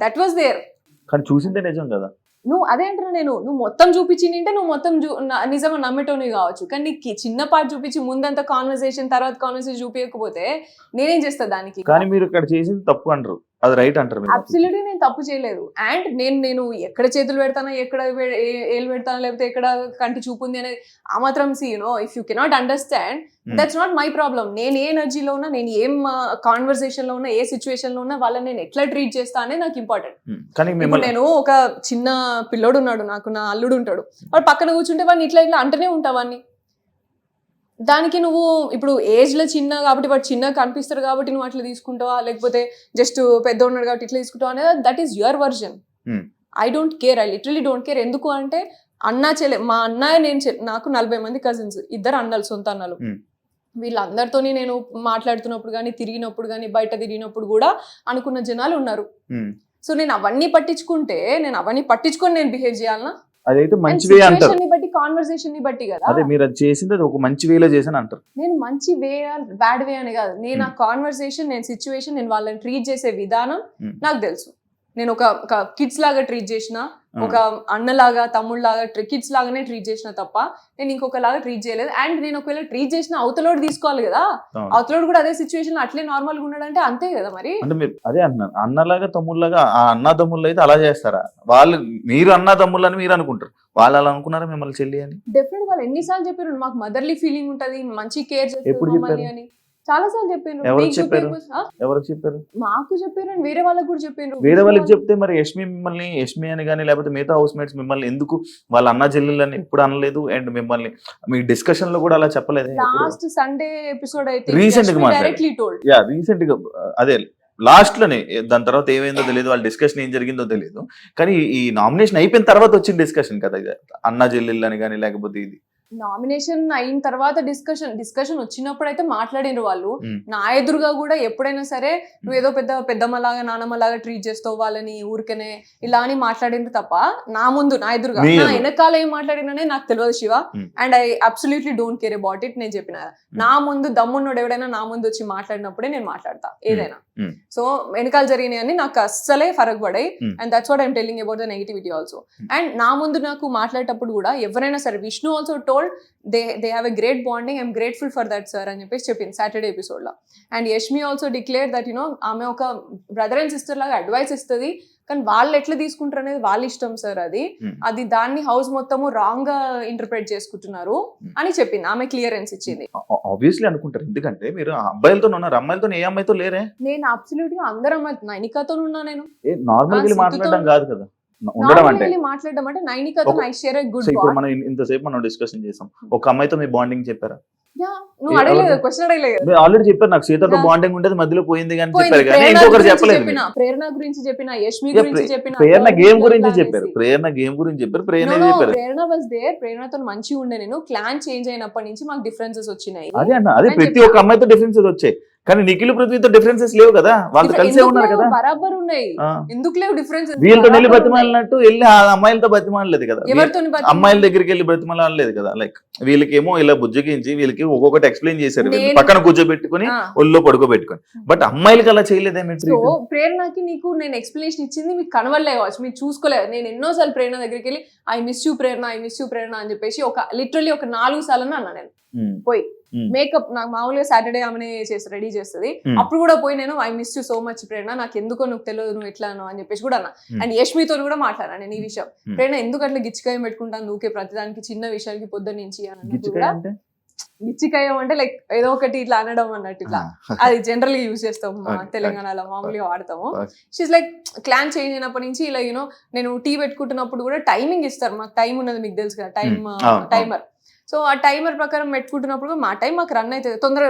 That was there. కానీ చూసిందే నిజం కదా. నువ్వు అదే అంటున్నా, నువ్వు మొత్తం చూపించింటే నువ్వు మొత్తం నిజంగా నమ్మేటోని కావచ్చు. కానీ నీకు చిన్న పార్ట్ చూపించి ముందంతా కాన్వర్సేషన్, తర్వాత కాన్వర్సేషన్ చూపించకపోతే నేనేం చేస్తా దానికి? కానీ మీరు ఇక్కడ చేసింది తప్పు అంటారు, అది రైట్ అంటారు. అబ్సల్యూట్లీ నేను తప్పు చేయలేదు. అండ్ నేను ఎక్కడ చేతులు పెడతానా, ఎక్కడ ఏలు పెడతానా, లేకపోతే ఎక్కడ కంటి చూపు ఉంది అనేది ఆ మాత్రం if you cannot understand, that's not my problem. నేను ఏ ఎనర్జీలో ఉన్నా, నేను ఏం కాన్వర్సేషన్ లో ఉన్నా, ఏ సిచ్యువేషన్ లో ఉన్నా వాళ్ళని నేను ఎట్లా ట్రీట్ చేస్తా అనేది నాకు ఇంపార్టెంట్. నేను ఒక చిన్న పిల్లోడు ఉన్నాడు, నాకు నా అల్లుడు ఉంటాడు, వాడు పక్కన కూర్చుంటే వాడిని ఇట్లా అంటనే ఉంటావాన్ని. దానికి నువ్వు ఇప్పుడు ఏజ్ లో చిన్న కాబట్టి వాడు చిన్నగా కనిపిస్తాడు కాబట్టి నువ్వు అట్లా తీసుకుంటావా, లేకపోతే జస్ట్ పెద్ద ఉన్నాడు కాబట్టి ఇట్లా తీసుకుంటావా అనేది that is your version. I don't care. I literally don't care. ఎందుకు అంటే అన్నా చెల్లె, మా అన్నయ్య నాకు 40 మంది కజిన్స్, 2 అన్నలు, సొంత అన్నలు. వీళ్ళందరితోని నేను మాట్లాడుతున్నప్పుడు కానీ, తిరిగినప్పుడు కానీ, బయట తిరిగినప్పుడు కూడా అనుకున్న జనాలు ఉన్నారు. సో నేను అవన్నీ పట్టించుకొని నేను బిహేవ్ చేయాలనా? అదైతే మంచి వే అంటారు. సిచువేషన్ ని బట్టి కాన్వర్సేషన్ ని బట్టి కదా. అదే మీరు అది చేసింది అది ఒక మంచి వేలో చేసాను అంటారు. నేను మంచి వే బ్యాడ్ వే అని కాదు, నేను ఆ కాన్వర్సేషన్, నేను సిచ్యువేషన్, నేను వాళ్ళని ట్రీట్ చేసే విధానం నాకు తెలుసు. నేను ఒక కిడ్స్ లాగా ట్రీట్ చేసిన, ఒక అన్నలాగా తమ్ముళ్ళలాగా కిడ్స్ లాగానే ట్రీట్ చేసిన తప్ప నేను ఇంకొకలాగా ట్రీట్ చేయలేదు. అండ్ నేను ఒకవేళ ట్రీట్ చేసిన అవతలోడు తీసుకోవాలి కదా, అవతలోడు కూడా అదే సిచ్యువేషన్ అట్లే నార్మల్ గా ఉన్నాడంటే అంతే కదా మరి. అంటే మీరు అదే అంటున్నారు, అన్నలాగా తమ్ముళ్ళలాగా. ఆ అన్న తమ్ముళ్ళు అయితే అలా చేస్తారా? వాళ్ళు మీరు అన్న తమ్ముళ్ళు అని మీరు అనుకుంటారు, వాళ్ళు అలా అనుకున్నారా మిమ్మల్ని చెల్లి అని? డెఫినెట్ వాళ్ళు ఎన్నిసార్లు చెప్పారు మాకు మదర్లీ ఫీలింగ్ ఉంటది, మంచి కేర్ ఎప్పుడు చేస్తారు చెప్పారు? అని చాలా సార్లు చెప్పారు. ఎవరికి చెప్పారు? ఎవరికి చెప్పారు? మాకు చెప్పారు అండ్ వేరే వాళ్ళకి కూడా చెప్పారు. వేరే వాళ్ళకి చెప్తే మరి యష్మి అని కానీ లేకపోతే మిగతా హౌస్ మేట్స్ మిమ్మల్ని ఎందుకు వాళ్ళ అన్న చెల్లెళ్ళని ఎప్పుడు అనలేదు? అండ్ మిమ్మల్ని మీ డిస్కషన్ లో కూడా అలా చెప్పలేదు? లాస్ట్ సండే ఎపిసోడ్ అయితే రీసెంట్ గా డైరెక్ట్లీ టోల్డ్. యా రీసెంట్ గా అదే లాస్ట్ లోనే, దాని తర్వాత ఏమైందో తెలియదు, వాళ్ళ డిస్కషన్ ఏం జరిగిందో తెలియదు, కానీ ఈ నామినేషన్ అయిపోయిన తర్వాత వచ్చిన డిస్కషన్ కదా ఇది, అన్న చెల్లెళ్ళు అని కానీ లేకపోతే ఇది నామినేషన్ అయిన తర్వాత డిస్కషన్ వచ్చినప్పుడు అయితే మాట్లాడినారు వాళ్ళు. నా ఎదురుగా కూడా ఎప్పుడైనా సరే నువ్వు ఏదో పెద్దమ్మలాగా నానమ్మలాగా ట్రీట్ చేస్తావు వాళ్ళని ఊరికనే ఇలా అని మాట్లాడిండ్రు తప్ప నా ఎదురుగా నా వెనకాల ఏం మాట్లాడిననే నాకు తెలియదు Shiva. And I absolutely don't care about it. నేను చెప్పిన నా ముందు దమ్మున్నోడు ఎవడైనా నా ముందు వచ్చి మాట్లాడినప్పుడే నేను మాట్లాడతా ఏదైనా. సో వెనకాల జరిగినాయని నాకు అస్సలే ఫరక్ పడాయి. And that's what I'm telling about the negativity also. And నా ముందు నాకు మాట్లాడేటప్పుడు కూడా ఎవరైనా సరే, Vishnu also told they have a great bonding, I'm grateful for that sir అని చెప్పేసి చెప్పింది సాటర్డే ఎపిసోడ్ లో. And Yashmi also declare that ఆమె ఒక బ్రదర్ అండ్ సిస్టర్ లాగా అడ్వైస్ ఇస్తుంది, కానీ వాళ్ళు ఎట్లా తీసుకుంటారు అనేది వాళ్ళ ఇష్టం సార్. అది దాన్ని హౌస్ మొత్తము రాంగ్ గా ఇంటర్ప్రెట్ చేసుకుంటున్నారు అని చెప్పింది. ఆమె క్లియరెన్స్ ఇచ్చింది. ఆబ్వియస్లీ అనుకుంటారు, ఎందుకంటే మీరు అబ్బాయిలతో ఉన్నారు, అమ్మాయిలతో ఏ అమ్మాయితో లేరే? నేను అబ్సల్యూట్ గా అందరు అమ్మాయి నైనికాతో ఉన్నా. నేను నార్మల్ మాట్లాడడం కాదు కదా ఉండడం అంటే, మాట్లాడడం అంటే నైనికాతో I share a good bond. ఇప్పుడు మనం ఇంతసేపు మనం డిస్కషన్ చేసాం, ఒక అమ్మాయితో మీ బాండింగ్ చెప్పారా? నువ్వు అడగలేదు, క్వశ్చన్ అడగలేదు. మీరు ఆల్రెడీ చెప్పారు నాకు సీతతో బాండింగ్ ఉండేది, మధ్యలో పోయింది కానీ చెప్పారు, కానీ ఇంకొకరు చెప్పలేదు. ప్రేరణ గురించి చెప్పిన, యష్మి గురించి చెప్పిన, ప్రేరణ గేమ్ గురించి చెప్పారు, ప్రేరణ వాజ్ దేర్. ప్రేరణతో మంచిగా ఉండే. నేను క్లాన్ చేంజ్ అయినప్పటి నుంచి మాకు డిఫరెన్సెస్ వచ్చినాయి. అదే అన్న, అదే ప్రతి ఒక్క అమ్మాయితో డిఫరెన్సెస్ వచ్చాయి, కానీ నిఖిల్ పృథ్వీతో డిఫరెన్సెస్ లేవు కదా, వాళ్ళు కలిసే ఉన్నారు కదా. బరాబర్ ఉన్నాయి, ఎందుకు లేవు డిఫరెన్స్? వీళ్ళతో వెళ్ళి బతిమాలినట్టు వెళ్ళి ఆ అమ్మాయిలతో బతిమాలలేదు కదా, అమ్మాయిల దగ్గరికి వెళ్ళి బతిమాలలేదు కదా. లైక్ వీళ్ళకేమో ఇలా బుజ్జగించి వీళ్ళకి ఒక్కొక్కటి ఎక్స్ప్లెయిన్ చేశారు, పక్కన కూర్చోబెట్టుకుని ఒళ్ళో పడుకోబెట్టుకుని. బట్ అమ్మాయిలకి అలా చేయలేదేమి? ప్రేరణకి నీకు నేను ఎక్స్ప్లెనేషన్ ఇచ్చింది మీకు కనవలే కావచ్చు, మీరు చూసుకోలేదు. నేను ఎన్నోసార్లు ప్రేరణ దగ్గరికి వెళ్ళి ఐ మిస్ యూ ప్రేరణ అని చెప్పేసి లిటరల్లీ ఒక 4 సార్లు అన్నా నేను పోయి. మేకప్ నాకు మామూలుగా సాటర్డే ఆమెనే రెడీ చేస్తుంది, అప్పుడు కూడా పోయి నేను I miss you so much Prerana, నాకు ఎందుకో నువ్వు తెలియదు నువ్వు ఎట్లానో అని చెప్పేసి కూడా అన్నా. అండ్ యష్మితో కూడా మాట్లాడా నేను ఈ విషయం. ప్రేరణ ఎందుకు అట్లా గిచ్చికాయ పెట్టుకుంటాను నువ్వుకే ప్రతిదానికి, చిన్న విషయానికి పొద్దున్న నుంచి అని. గిచ్చికాయం అంటే లైక్ ఏదో ఒకటి ఇట్లా అనడం అన్నట్టు, ఇట్లా అది జనరల్ గా యూజ్ చేస్తాం తెలంగాణలో, మామూలుగా వాడతాము. షీస్ లైక్ క్లాన్ చేంజ్ అయినప్పటి నుంచి ఇలా నేను టీ పెట్టుకుంటున్నప్పుడు కూడా టైమింగ్ ఇస్తారు, మాకు టైం ఉన్నది మీకు తెలుసు కదా, టైమర్. సో ఆ టైమర్ ప్రకారం పెట్టుకుంటున్నప్పుడు మా టైం మాకు రన్ అవుతుంది, తొందరగా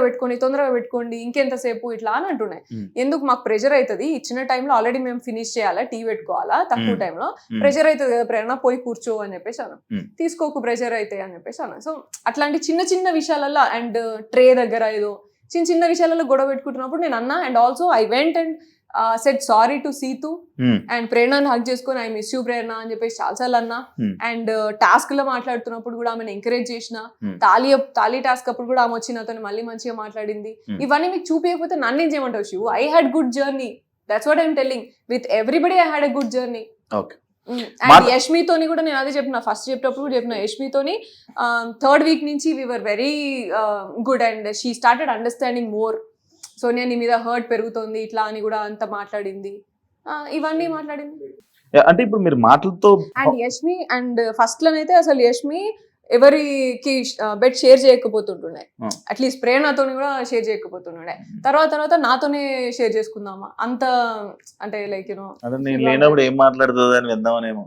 పెట్టుకోండి ఇంకెంతసేపు ఇట్లా అని అంటున్నాయి. ఎందుకు మాకు ప్రెషర్ అవుతుంది, ఇచ్చిన టైంలో ఆల్రెడీ మేము ఫినిష్ చేయాలా, టీ పెట్టుకోవాలా, తక్కువ టైంలో ప్రెషర్ అవుతుంది కదా ప్రేరణ, పోయి కూర్చో అని చెప్పేసి అను, తీసుకోకు ప్రెషర్ అయితే అని చెప్పేసి అను. సో అట్లాంటి చిన్న విషయాలలో అండ్ ట్రే దగ్గర ఏదో చిన్న విషయాలలో గొడవ పెట్టుకుంటున్నప్పుడు నేను అన్నా. And also I went and said sorry to Seetu and ప్రేరణను హక్ చేసుకొని ఐ మిస్ యూ ప్రేరణ అని చెప్పేసి చాలాసార్లు అన్నా. అండ్ టాస్క్ లో మాట్లాడుతున్నప్పుడు కూడా ఆమెను ఎంకరేజ్ చేసిన, తాళీ టాస్క్ అప్పుడు కూడా ఆమె వచ్చి నాతో మళ్ళీ మంచిగా మాట్లాడింది. ఇవన్నీ మీకు చూపించకపోతే నన్ను ఏం చేయమంటావు Shivu? I had good journey, that's what I'm telling. With everybody I had a good journey. And యష్మితోని కూడా నేను అదే చెప్పిన, ఫస్ట్ చెప్పేటప్పుడు కూడా చెప్పిన, యష్మితోని 3rd వీక్ నుంచి we were very good and she started understanding more. Sonia నీ మీద హర్ట్ పెరుగుతుంది ఇట్లా అని కూడా అంత మాట్లాడింది, ఇవన్నీ మాట్లాడింది. అంటే ఇప్పుడు మీరు మాటలతో అండ్ యష్మి అండ్ ఫస్ట్ లోనైతే అసలు యష్మి ఎవరికి బెడ్ షేర్ చేయకపోతుంటుండే, అట్లీస్ట్ ప్రేరణతో కూడా షేర్ చేయకపోతుండే. తర్వాత నాతోనే షేర్ చేసుకుందామా అంత, అంటే లైక్ నేను లేనప్పుడు ఏం మాట్లాడుతుంది అని విందామనేమో.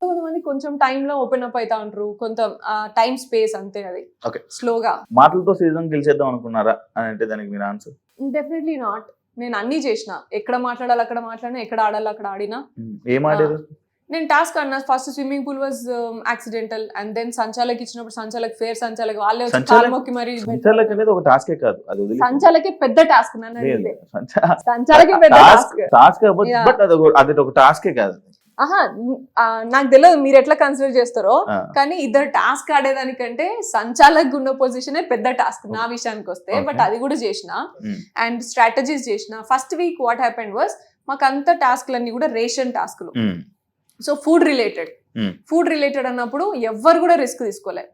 కొంతమంది కొంచెం టైమ్ లో ఓపెన్ అప్ అవుతా ఉంటారు, కొంత టైం స్పేస్ అంతే, అది స్లోగా. మాటలతో సీజన్ గెలిచేద్దాం అనుకున్నారా అని అంటే దానికి మీరు ఆన్సర్? Definitely not. నేను అన్ని చేసిన, ఎక్కడ మాట్లాడాలి అక్కడ మాట్లాడినా, ఎక్కడ ఆడాలి అక్కడ ఆడినా. ఏం ఆడారు? నేను టాస్క్ అన్నా. First swimming pool was accidental and then సంచాలకి ఇచ్చినప్పుడు సంచాలకి వాళ్ళే వచ్చి కాలు మొక్కి మరి. సంచాలకి అనేది ఒక టాస్కే కాదు, అది సంచాలకి పెద్ద టాస్క్. సంచాలకి పెద్ద టాస్క్ బట్ అది ఒక టాస్కే కాదు. ఆహా నాకు తెలియదు మీరు ఎట్లా కన్సిడర్ చేస్తారో, ఆ, కానీ ఇద్దరు టాస్క్ ఆడేదానికంటే సంచాలక్ ఉన్న పొజిషనే పెద్ద టాస్క్ నా విషయానికి వస్తే. Okay. బట్ అది కూడా చేసిన ఉమ్, అండ్ స్ట్రాటజీస్ చేసిన. First week what happened was మాకు అంత టాస్క్లన్నీ కూడా రేషన్ టాస్క్లు. ఉమ్, సో ఫుడ్ రిలేటెడ్ అన్నప్పుడు ఎవ్వరు కూడా రిస్క్ తీసుకోలే,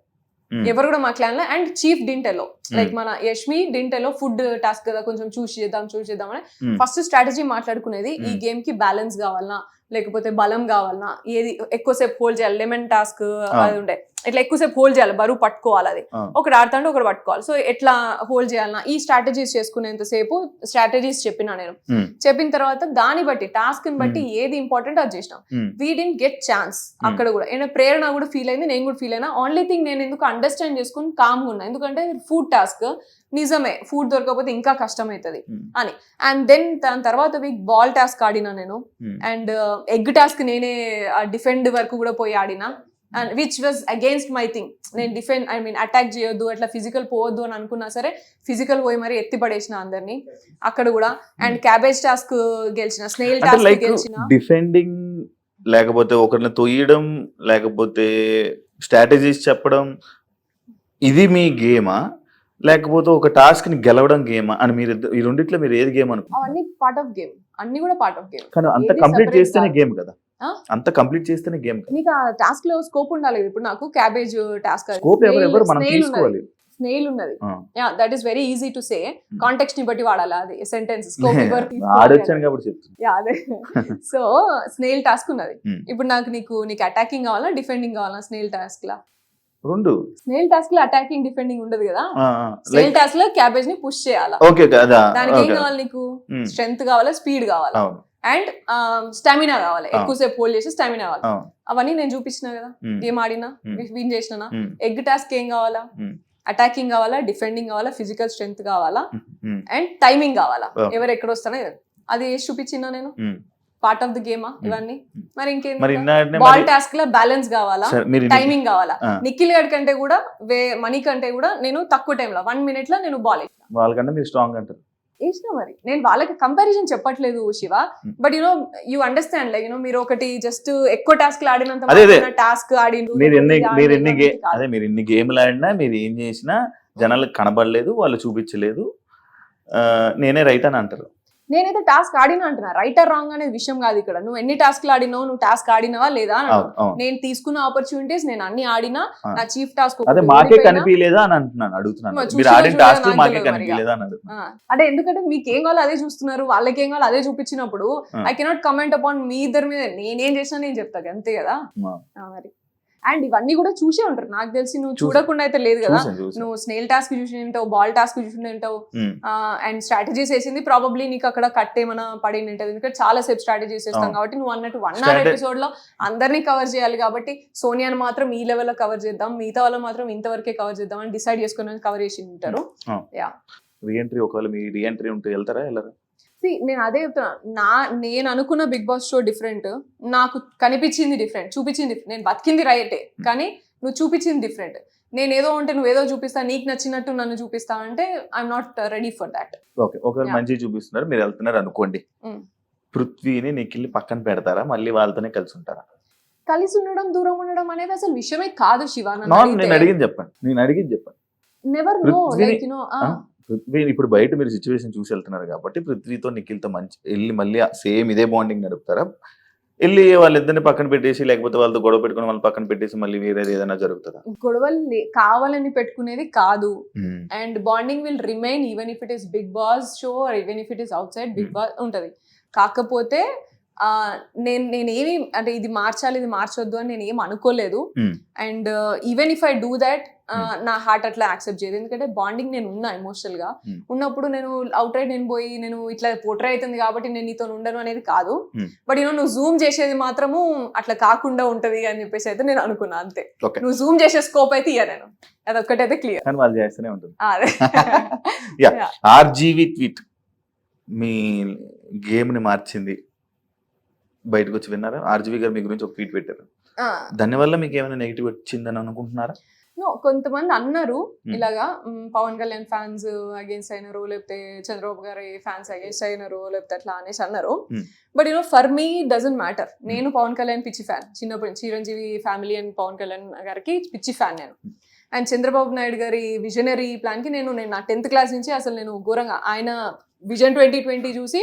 ఉమ్, ఎవరు కూడా మా క్లాన్ లో. అండ్ చీఫ్ డింటెలో లైక్ Hmm. మన యష్మి డింటెలో ఫుడ్ టాస్క్ కదా కొంచెం చూస్ చేద్దాం అని Hmm. ఫస్ట్ స్ట్రాటజీ మాట్లాడుకునేది. ఈ Hmm. గేమ్ కి బ్యాలెన్స్ కావాలన్నా లేకపోతే బలం కావాలన్నా, ఏది ఎక్కువసేపు హోల్డ్ చేయాలి, లెమన్ టాస్క్ అది ఉండే, ఇట్లా ఎక్కువసేపు హోల్డ్ చేయాలి, బరువు పట్టుకోవాలి, అది ఆ, ఒకటి ఆడుతుంటే ఒకటి పట్టుకోవాలి. సో ఎట్లా హోల్డ్ చేయాలన్నా ఈ స్ట్రాటజీస్ చేసుకునేంతసేపు స్ట్రాటజీస్ చెప్పిన నేను. ఉమ్, చెప్పిన తర్వాత దాన్ని బట్టి టాస్క్ ని బట్టి ఏది ఇంపార్టెంట్ అది చేసినాం. ఉమ్, వీ డింట్ గెట్ ఛాన్స్ అక్కడ కూడా. ఏమైనా ప్రేరణ కూడా ఫీల్ అయింది, నేను కూడా ఫీల్ అయినా. ఓన్లీ థింగ్ నేను ఎందుకు అండర్స్టాండ్ చేసుకుని కామ్గా ఉన్నా, ఎందుకంటే ఫుడ్ టాస్క్ నిజమే, ఫుడ్ దొరకకపోతే ఇంకా కష్టం అవుతుంది ఉమ్, అని. అండ్ దెన్ దాని తర్వాత వీక్ బాల్ టాస్క్ ఆడినా నేను. ఉమ్, అండ్ ఎగ్ టాస్క్ నేనే డిఫెండ్ వరకు కూడా పోయి ఆడినా. And which was against my thing. నేను అటాక్ చేయొద్దు, అట్లా ఫిజికల్ పోవద్దు అని అనుకున్నా సరే ఫిజికల్ పోయి మరి ఎత్తి పడేసిన అందరినీ అక్కడ కూడా. అండ్ క్యాబేజ్ టాస్క్ గెలిచిన, స్నేల్ అంటే టాస్క్ లైక్ గెలిచిన. డిఫెండింగ్, లేకపోతే ఒకరిని తొయ్యడం, లేకపోతే స్ట్రాటజీస్ చెప్పడం, ఇది మీ గేమా లేకపోతే ఒక టాస్క్ ని గెలవడం గేమా అని మీరు ఈ రెండిట్లో మీరు ఏది గేమ్ అనుకుంటున్నారు? అవన్నీ పార్ట్ ఆఫ్ గేమ్, అన్ని కూడా పార్ట్ ఆఫ్ గేమ్. కానీ అంత ఏది కంప్లీట్ separate చేస్తేనే కాదు. గేమ్ కదా, ఆ? అంత కంప్లీట్ చేస్తేనే గేమ్ కదా. నీకు ఆ టాస్క్ లో స్కోప్ ఉండాలి. ఇప్పుడు నాకు క్యాబేజ్ టాస్క్, స్కోప్ ఎవరు మనం తీసుకోవాలి. స్నేల్ ఉన్నది. ఆ. Yeah, that is very easy to say. Context ని బట్టి వాడాలి అది సెంటెన్స్. స్కోప్ ఆడొచ్చాను కాబట్టి చెప్తున్నా. యా అదే. సో స్నేల్ టాస్క్ ఉన్నది. Hmm. ఇప్పుడు నీకు అటాకింగ్ కావాలా డిఫెండింగ్ కావాలా? స్నేల్ టాస్క్ లా రెండు స్నేల్ టాస్క్ లో అటాకింగ్ డిఫెండింగ్ ఉండదు కదా. స్నేల్ లైక్ టాస్క్ లో క్యాబేజ్ ని పుష్ చేయాలా. ఓకే కదా. దానికి ఏం కావాలి నీకు? స్ట్రెంగ్త్ కావాలా, స్పీడ్ కావాలా, అవును అండ్ స్టామినా కావాలి. ఆ. ఎక్కువసేపు హోల్డ్ చేసి స్టామినా కావాలి. అవును. అవన్నీ నేను చూపించిన కదా, Hmm. గేమ్ ఆడినా, Hmm. విన్ చేసిన. Hmm. ఎగ్ టాస్క్ ఏం కావాలా? Hmm. అటాకింగ్ కావాలా, డిఫెండింగ్ కావాలా, ఫిజికల్ స్ట్రెంగ్త్ కావాలా, Hmm. అండ్ టైమింగ్ కావాలా. Okay. ఎవరు ఎక్కడ వస్తానో అది వేసి చూపించినా నేను. Hmm. పార్ట్ ఆఫ్ ద గేమా ఇవన్నీ. మరి మరి ఇంకేం బాల్ టాస్క్ లో బ్యాలెన్స్ కావాలా, సరే, మీరు టైమింగ్ కావాలా. ఆ. నిఖిల్ గడ్ కంటే కూడా మనీ కంటే కూడా నేను తక్కువ టైంలో 1 minute లో నేను బాల్ వాళ్ళకన్నా మీరు స్ట్రాంగ్ అంటారు. వేసిన. మరి నేను వాళ్ళకి కంపారిజన్ చెప్పట్లేదు Shiva, Hmm. But you understand like మీరు ఒకటి జస్ట్ ఎక్కువ టాస్క్ ఆడినంత అదే, అదే. టాస్క్ ఆడిండు. మీరు ఎన్ని కాదు. అదే మీరు ఎన్ని గేమ్లు ఆడినా మీరు ఏం చేసినా జనాలకు కనబడలేదు, వాళ్ళు చూపించలేదు, నేనే రైట్ అని అంటారు. నేనైతే టాస్క్ ఆడినా అంటున్నా. రైట్ ఆర్ రాంగ్ అనేది విషయం కాదు ఇక్కడ. నువ్వు ఎన్ని టాస్క్లు ఆడినావు, నువ్వు టాస్క్ ఆడినావా లేదా అని అవును, అవును. నేను తీసుకున్న ఆపర్చునిటీస్ నేను అన్ని ఆడినా. ఆ. నా చీఫ్ టాస్క్ అదే మాకే కనిపించలేదా అని అంటున్నాను, అడుగుతున్నాను. మరి మీరు చూసినా ఆడిన చూడలేదా టాస్క్ నాకు మాకే తెలియదు కనిపించలేదా అని అడుగుతున్నాను. అదే, ఎందుకంటే మీకు ఏం కావాలో అదే చూస్తున్నారు, వాళ్ళకి ఏం కావాలో అదే చూపించినప్పుడు ఆ. I cannot comment upon me ఇద్దరి మీద. నేనేం చేసినా నేను చెప్తా అంతే కదా. మరి అండ్ ఇవన్నీ కూడా చూసే ఉంటారు నాకు తెలిసి. నువ్వు చూసా. చూడకుండా అయితే లేదు కదా. చూసాను. నువ్వు స్నేల్ టాస్క్ చూసి ఉంటావు, బాల్ టాస్క్ చూసి ఉంటావు, ఉమ్, అండ్ స్ట్రాటజీస్ వేసింది ప్రాబబ్లీ నీకు అక్కడ కట్ ఏమైనా పడి ఉంటుంది. ఎందుకంటే చాలా సేపు స్ట్రాటజీస్ వేస్తాం అవును. కాబట్టి నువ్వు అన్నట్టు 1 hour ఎపిసోడ్ లో అందరినీ కవర్ చేయాలి కాబట్టి సోనియాని మాత్రం ఈ లెవెల్ లో కవర్ చేద్దాం, మిగతా వాళ్ళు మాత్రం ఇంతవరకే కవర్ చేద్దాం అని డిసైడ్ చేసుకుని కవర్ చేసి ఉంటారు. యా, రీఎంట్రీ ఒకవేళ మీ రీఎంట్రీ ఉంటే వెళ్తారా వెళ్ళరా? నేను అదే చెప్తున్నా. నేను అనుకున్న బిగ్ బాస్ షో డిఫరెంట్, నాకు కనిపించింది డిఫరెంట్, చూపించింది. నేను బతికింది రైటే, కానీ నువ్వు చూపించింది డిఫరెంట్. నేను ఏదో ఉంటే నువ్వు ఏదో చూపిస్తా, నీకు నచ్చినట్టు నన్ను చూపిస్తా అంటే I'm not ready for that. Okay, ఒకవేళ Yeah. మంచిగా చూపిస్తున్నారు, మీరు వెళ్తున్నారు అనుకోండి, Mm. పృథ్వీని నిఖిల్ని పక్కన పెడతారా, మళ్ళీ వాళ్ళతోనే కలిసి ఉంటారా? కలిసి ఉండడం దూరం ఉండడం అనేది అసలు విషయమే కాదు శివ. నేను అడిగింది చెప్పండి. నెవర్ నో పృథ్వీని- లైక్ పృథ్వీ ఇప్పుడు బయట మీరు సిచ్యువేషన్ చూసి వెళ్తున్నారు కాబట్టి పృథ్వీతో నిఖిల్తో మంచి వెళ్ళి మళ్ళీ సేమ్ ఇదే బాండింగ్ నడుపుతారా? వెళ్ళి వాళ్ళిద్దరిని పక్కన పెట్టేసి, లేకపోతే వాళ్ళతో గొడవ పెట్టుకుని వాళ్ళని పక్కన పెట్టేసి మళ్ళీ వేరేది ఏదైనా జరుగుతుందా? గొడవలు కావాలని పెట్టుకునేది కాదు. And bonding will remain even if it is Bigg Boss show or even if it is outside Bigg Boss ఉంటది. కాకపోతే నేనేమి అంటే ఇది మార్చాలి ఇది మార్చొద్దు అని నేను ఏం అనుకోలేదు. And even if I do that నా హార్ట్ అట్లా యాక్సెప్ట్ చేయదు. ఎందుకంటే బాండింగ్ నేను ఉన్నా ఎమోషనల్ గా ఉన్నప్పుడు నేను అవుట్ రైడ్ నేను పోయి నేను ఇట్లా పోట్రే అవుతుంది కాబట్టి నేను నీతో ఉండను అనేది కాదు. బట్ నువ్వు జూమ్ చేసేది మాత్రము అట్లా కాకుండా ఉంటది అని చెప్పేసి అయితే నేను అనుకున్నా అంతే. నువ్వు జూమ్ చేసే స్కోప్ అయితే ఇయ్య నేను, అదొక్కటైతే క్లియర్. కానీ వాళ్ళు చేస్తూనే ఉంటుంది. అదే ఆర్జీవి ట్వీట్ మీ గేమ్ ని మార్చింది, బయటకు వచ్చి విన్నారా? ఆర్జీవి గారు మీ గురించి ఒక ట్వీట్ పెట్టారు, దానివల్ల మీకు ఏమైనా నెగిటివ్ వచ్చిందని అనుకుంటున్నారా? కొంతమంది అన్నారు ఇలాగా పవన్ కళ్యాణ్ ఫ్యాన్స్ అగేన్స్ట్ అయినారు, లేకపోతే చంద్రబాబు గారి ఫ్యాన్స్ అగేన్స్ట్ అయినారు, లేకపోతే అట్లా అనేసి అన్నారు. But for me doesn't matter. నేను పవన్ కళ్యాణ్ పిచ్చి ఫ్యాన్, చిన్నప్పుడు చిరంజీవి ఫ్యామిలీ అండ్ పవన్ కళ్యాణ్ గారికి పిచ్చి ఫ్యాన్ నేను. అండ్ చంద్రబాబు నాయుడు గారి విజనరీ ప్లాన్ కి నేను నా 10th క్లాస్ నుంచి అసలు నేను ఘోరంగా ఆయన విజన్ 2020 చూసి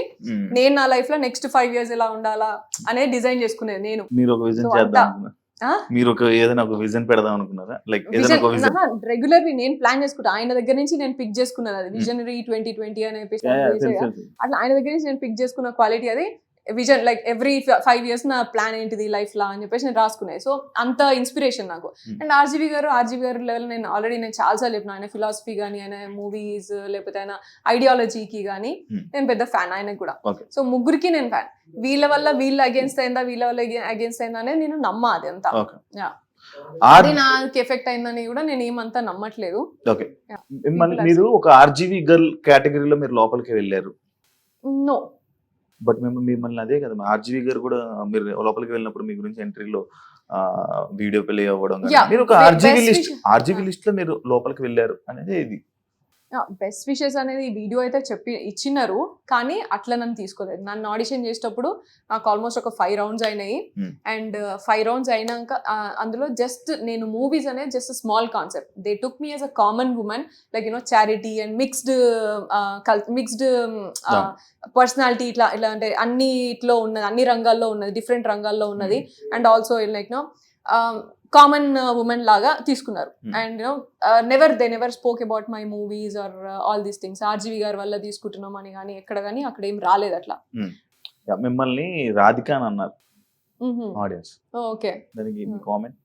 నేను నా లైఫ్ లో నెక్స్ట్ 5 years ఎలా ఉండాలా అనేది డిజైన్ చేసుకునేది నేను. మీరు ఒక విజన్ చేద్దాం, మీరు ఒక ఏదైనా ఒక విజన్ పెడదాం అనుకున్నారా? లైక్ ఏదైనా ఒక విజన్ రెగ్యులర్లీ నేను ప్లాన్ చేసుకుంటా. ఆయన దగ్గర నుంచి నేను పిక్ చేసుకున్నాను అది విజనరీ 2020 అనే అట్లా ఆయన దగ్గర నుంచి నేను పిక్ చేసుకున్న క్వాలిటీ అది విజన్. లైక్ ఎవ్రీ 5 years నా ప్లాన్ ఏంటిది లైఫ్ లా అని చెప్పేసి నేను రాసుకున్నాను. సో అంత ఇన్స్పిరేషన్ నాకు. అండ్ ఆర్జీవి గారు లెవెల్ నేను ఆల్రెడీ చాలాసార్లు చెప్పిన, ఆయన ఫిలాసఫీ కానీ, ఆయన మూవీస్, లేకపోతే ఆయన ఐడియాలజీకి కానీ నేను పెద్ద ఫ్యాన్ ఆయనకు కూడా. సో ముగ్గురికి నేను ఫ్యాన్. వీళ్ళ వల్ల వీళ్ళు అగేన్స్ట్ అయిందా, వీళ్ళ వల్ల అగేన్స్ట్ అయిందా అనేది నేను నమ్మా. అది అంతా అది నాకు ఎఫెక్ట్ అయిందని కూడా నేను ఏమంతా నమ్మట్లేదు. ఓకే, మీరు ఒక ఆర్జీవి గర్ల్ కేటగిరీలో మీరు లోపలికి వెళ్ళారు. నో, బట్ మిమ్మల్ని అదే కదా ఆర్జీవి గారు కూడా మీరు లోపలికి వెళ్ళినప్పుడు మీ గురించి ఎంట్రీలో వీడియో ప్లే అవ్వడం, మీరు ఒక ఆర్జీవి లిస్ట్ లో మీరు లోపలికి వెళ్ళారు అనేది ఇది. బెస్ట్ విషెస్ అనేది వీడియో అయితే ఇచ్చినారు, కానీ అట్లా నన్ను తీసుకోలేదు. నన్ను ఆడిషన్ చేసేటప్పుడు నాకు ఆల్మోస్ట్ ఒక 5 rounds అయినాయి. అండ్ 5 rounds అయినాక అందులో జస్ట్ నేను మూవీస్ అనేది just small concept. They took me as a common women, like charity and mixed personality, ఇట్లా అంటే అన్నిట్లో ఉన్నది, అన్ని రంగాల్లో ఉన్నది, డిఫరెంట్ రంగాల్లో ఉన్నది. And also like common women లాగా తీసుకున్నారు. And they never spoke about my movies or all these things. RGV గారి వల్ల తీసుకుంటున్నాం అని కానీ ఎక్కడ కానీ అక్కడ ఏం రాలేదు అట్లా. మిమ్మల్ని రాధిక అని అన్నారు ఆడియన్స్. ఓకే, దానికి కామెంట్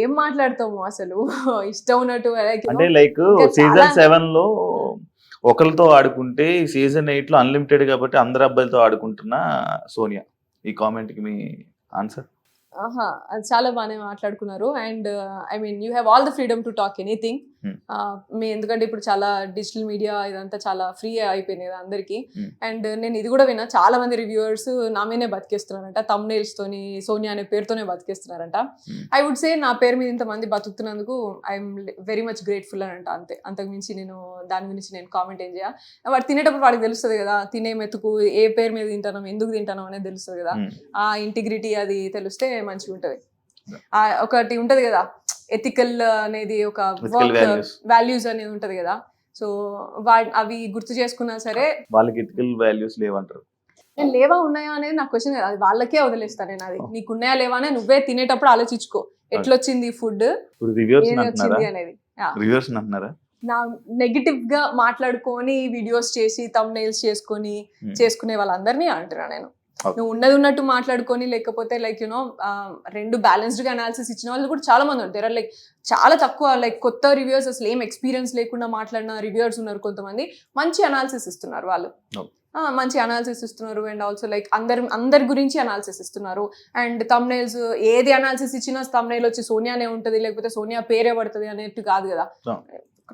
ఏం మాట్లాడతాము అసలు ఇష్టం ఉన్నట్టు. అంటే లైక్ సీజన్ 7 లో ఒకరితో ఆడుకుంటే సీజన్ 8 లో అన్లిమిటెడ్ కాబట్టి అందరు అబ్బాయిలతో ఆడుకుంటున్న సోనియా, ఈ కామెంట్ కి మీ ఆన్సర్? అది చాలా బాగానే మాట్లాడుకున్నారు. And I mean you have all the freedom to talk anything. ఎందుకంటే ఇప్పుడు చాలా డిజిటల్ మీడియా ఇదంతా చాలా ఫ్రీ అయిపోయింది కదా అందరికి. అండ్ నేను ఇది కూడా విన్నా, చాలా మంది రివ్యూవర్స్ నా మీదే బతికేస్తున్నారంట, thumbnails తోని సోనియా అనే పేరుతోనే బతికేస్తున్నారంట. ఐ వుడ్ సే నా పేరు మీద ఇంతమంది బతుకుతున్నందుకు ఐఎమ్ వెరీ మచ్ గ్రేట్ఫుల్ అని అంట. అంతే, అంతకుమించి నేను దాని గురించి నేను కామెంట్ ఏం చేయాలి. వాడు తినేటప్పుడు వాడికి తెలుస్తుంది కదా, తినే మెతుకు ఏ పేరు మీద తింటాను, ఎందుకు తింటాను అనేది తెలుస్తుంది కదా. ఆ ఇంటిగ్రిటీ అది తెలిస్తే మంచిగా ఉంటది. ఒకటి ఉంటది కదా ఎథికల్ అనేది, ఒక వర్క్ వాల్యూస్ అనేది ఉంటది కదా. సో అవి గుర్తు చేసుకున్నా సరే వాళ్ళకి ఎథికల్ వాల్యూస్ లేవంటారు. నేను లేవా ఉన్నాయా అనేది నా క్వశ్చన్ కదా, అది వాళ్ళకే వదిలేస్తాను నేను. అది నీకు ఉన్నాయా లేవా అనేది నువ్వే తినేటప్పుడు ఆలోచించుకో, ఎట్లొచ్చింది ఫుడ్ అనేది. నా నెగిటివ్ గా మాట్లాడుకొని వీడియోస్ చేసి thumbnails చేసుకునే వాళ్ళందరినీ అంటున్నా నేను. నువ్వు ఉన్నది ఉన్నట్టు మాట్లాడుకొని, లేకపోతే లైక్ రెండు బ్యాలెన్స్డ్ గా అనాలిసిస్ ఇచ్చిన వాళ్ళు కూడా చాలా మంది ఉంటారు. లైక్ చాలా తక్కువ లైక్ కొత్త రివ్యూవర్స్, అసలు ఏం ఎక్స్పీరియన్స్ లేకుండా మాట్లాడిన రివ్యూవర్స్ ఉన్నారు. కొంతమంది మంచి అనాలిసిస్ ఇస్తున్నారు, వాళ్ళు మంచి అనాలిసిస్ ఇస్తున్నారు. అండ్ ఆల్సో లైక్ అందరి గురించి అనాలిసిస్ ఇస్తున్నారు. అండ్ thumbnails ఏది అనాలిసిస్ ఇచ్చినా thumbnail వచ్చి సోనియానే ఉంటుంది, లేకపోతే సోనియా పేరే పడుతుంది అనేట్టు కాదు కదా.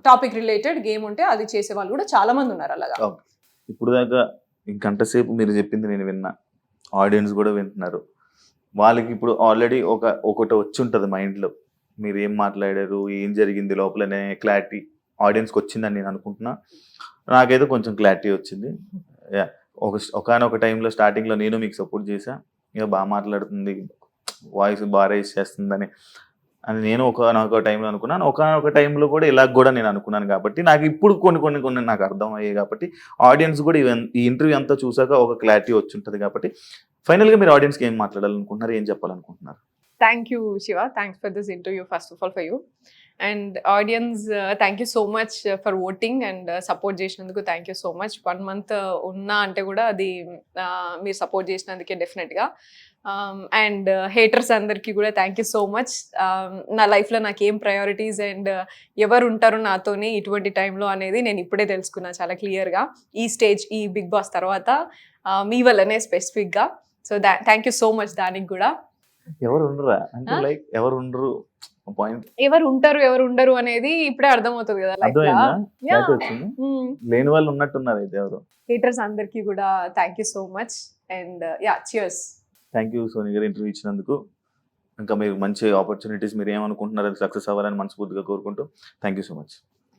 టాపిక్ రిలేటెడ్ గేమ్ ఉంటే అది చేసే వాళ్ళు కూడా చాలా మంది ఉన్నారు అలాగా. ఇప్పుడు దాకా గంట సేపు మీరు చెప్పింది నేను విన్నా, ఆడియన్స్ కూడా వింటున్నారు. వాళ్ళకి ఇప్పుడు ఆల్రెడీ ఒకటి వచ్చి ఉంటుంది మైండ్లో, మీరు ఏం మాట్లాడారు, ఏం జరిగింది లోపలనే క్లారిటీ ఆడియన్స్కి వచ్చిందని నేను అనుకుంటున్నా. నాకైతే కొంచెం క్లారిటీ వచ్చింది. ఒకనొక టైంలో స్టార్టింగ్లో నేను మీకు సపోర్ట్ చేశా, ఇక బాగా మాట్లాడుతుంది, వాయిస్ బాగా రైజ్ చేస్తుందని అని నేను ఒకనొక టైంలో అనుకున్నాను. ఒకనొక టైంలో కూడా ఇలా కూడా నేను అనుకున్నాను. కాబట్టి నాకు ఇప్పుడు కొన్ని నాకు అర్థం అయ్యాయి. కాబట్టి ఆడియన్స్ కూడా ఈ ఇంటర్వ్యూ అంతా చూసాక ఒక క్లారిటీ వచ్చి ఉంటుంది. కాబట్టి ఫైనల్గా మీరు ఆడియన్స్కి ఏం మాట్లాడాలనుకుంటున్నారు, ఏం చెప్పాలనుకుంటున్నారు? Thank you Shiva, thanks for this interview first of all for you. And audience thank you so much for voting and support చేసినందుకు thank you so much. 1 month ఉన్నా అంటే కూడా అది మీరు సపోర్ట్ చేసినందుకే డెఫినెట్గా. అండ్ హేటర్స్ అందరికీ కూడా థ్యాంక్ యూ సో మచ్. నా లైఫ్లో నాకు ఏం ప్రయారిటీస్ అండ్ ఎవరు ఉంటారు నాతోని ఇటువంటి టైంలో అనేది నేను ఇప్పుడే తెలుసుకున్నా చాలా క్లియర్గా. ఈ స్టేజ్, ఈ బిగ్ బాస్ తర్వాత మీ వల్లనే స్పెసిఫిక్గా. So thank you so much. దానికి కూడా ఎవరు ఉంటారు ఎవరు ఉండరు అనేది ఇప్పుడే అర్థమవుతుంది కదా. లేని వాళ్ళు ఉన్నట్టున్నారు అయితే ఎవరు. హేటర్స్ అందరికీ కూడా thank you so much. And yeah, cheers. Thank you Soni గారు ఇంటర్వ్యూ ఇచ్చినందుకు. ఇంకా మీరు మంచి ఆపర్చునిటీస్ మీరు ఏమనుకుంటున్నారు అది సక్సెస్ అవ్వాలని మనస్ఫూర్తిగా కోరుకుంటూ thank you so much.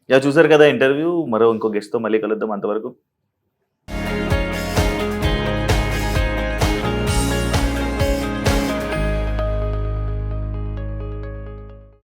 Yeah చూసారు కదా ఇంటర్వ్యూ. మరో ఇంకో గెస్ట్తో మళ్ళీ కలుద్దాం. అంతవరకు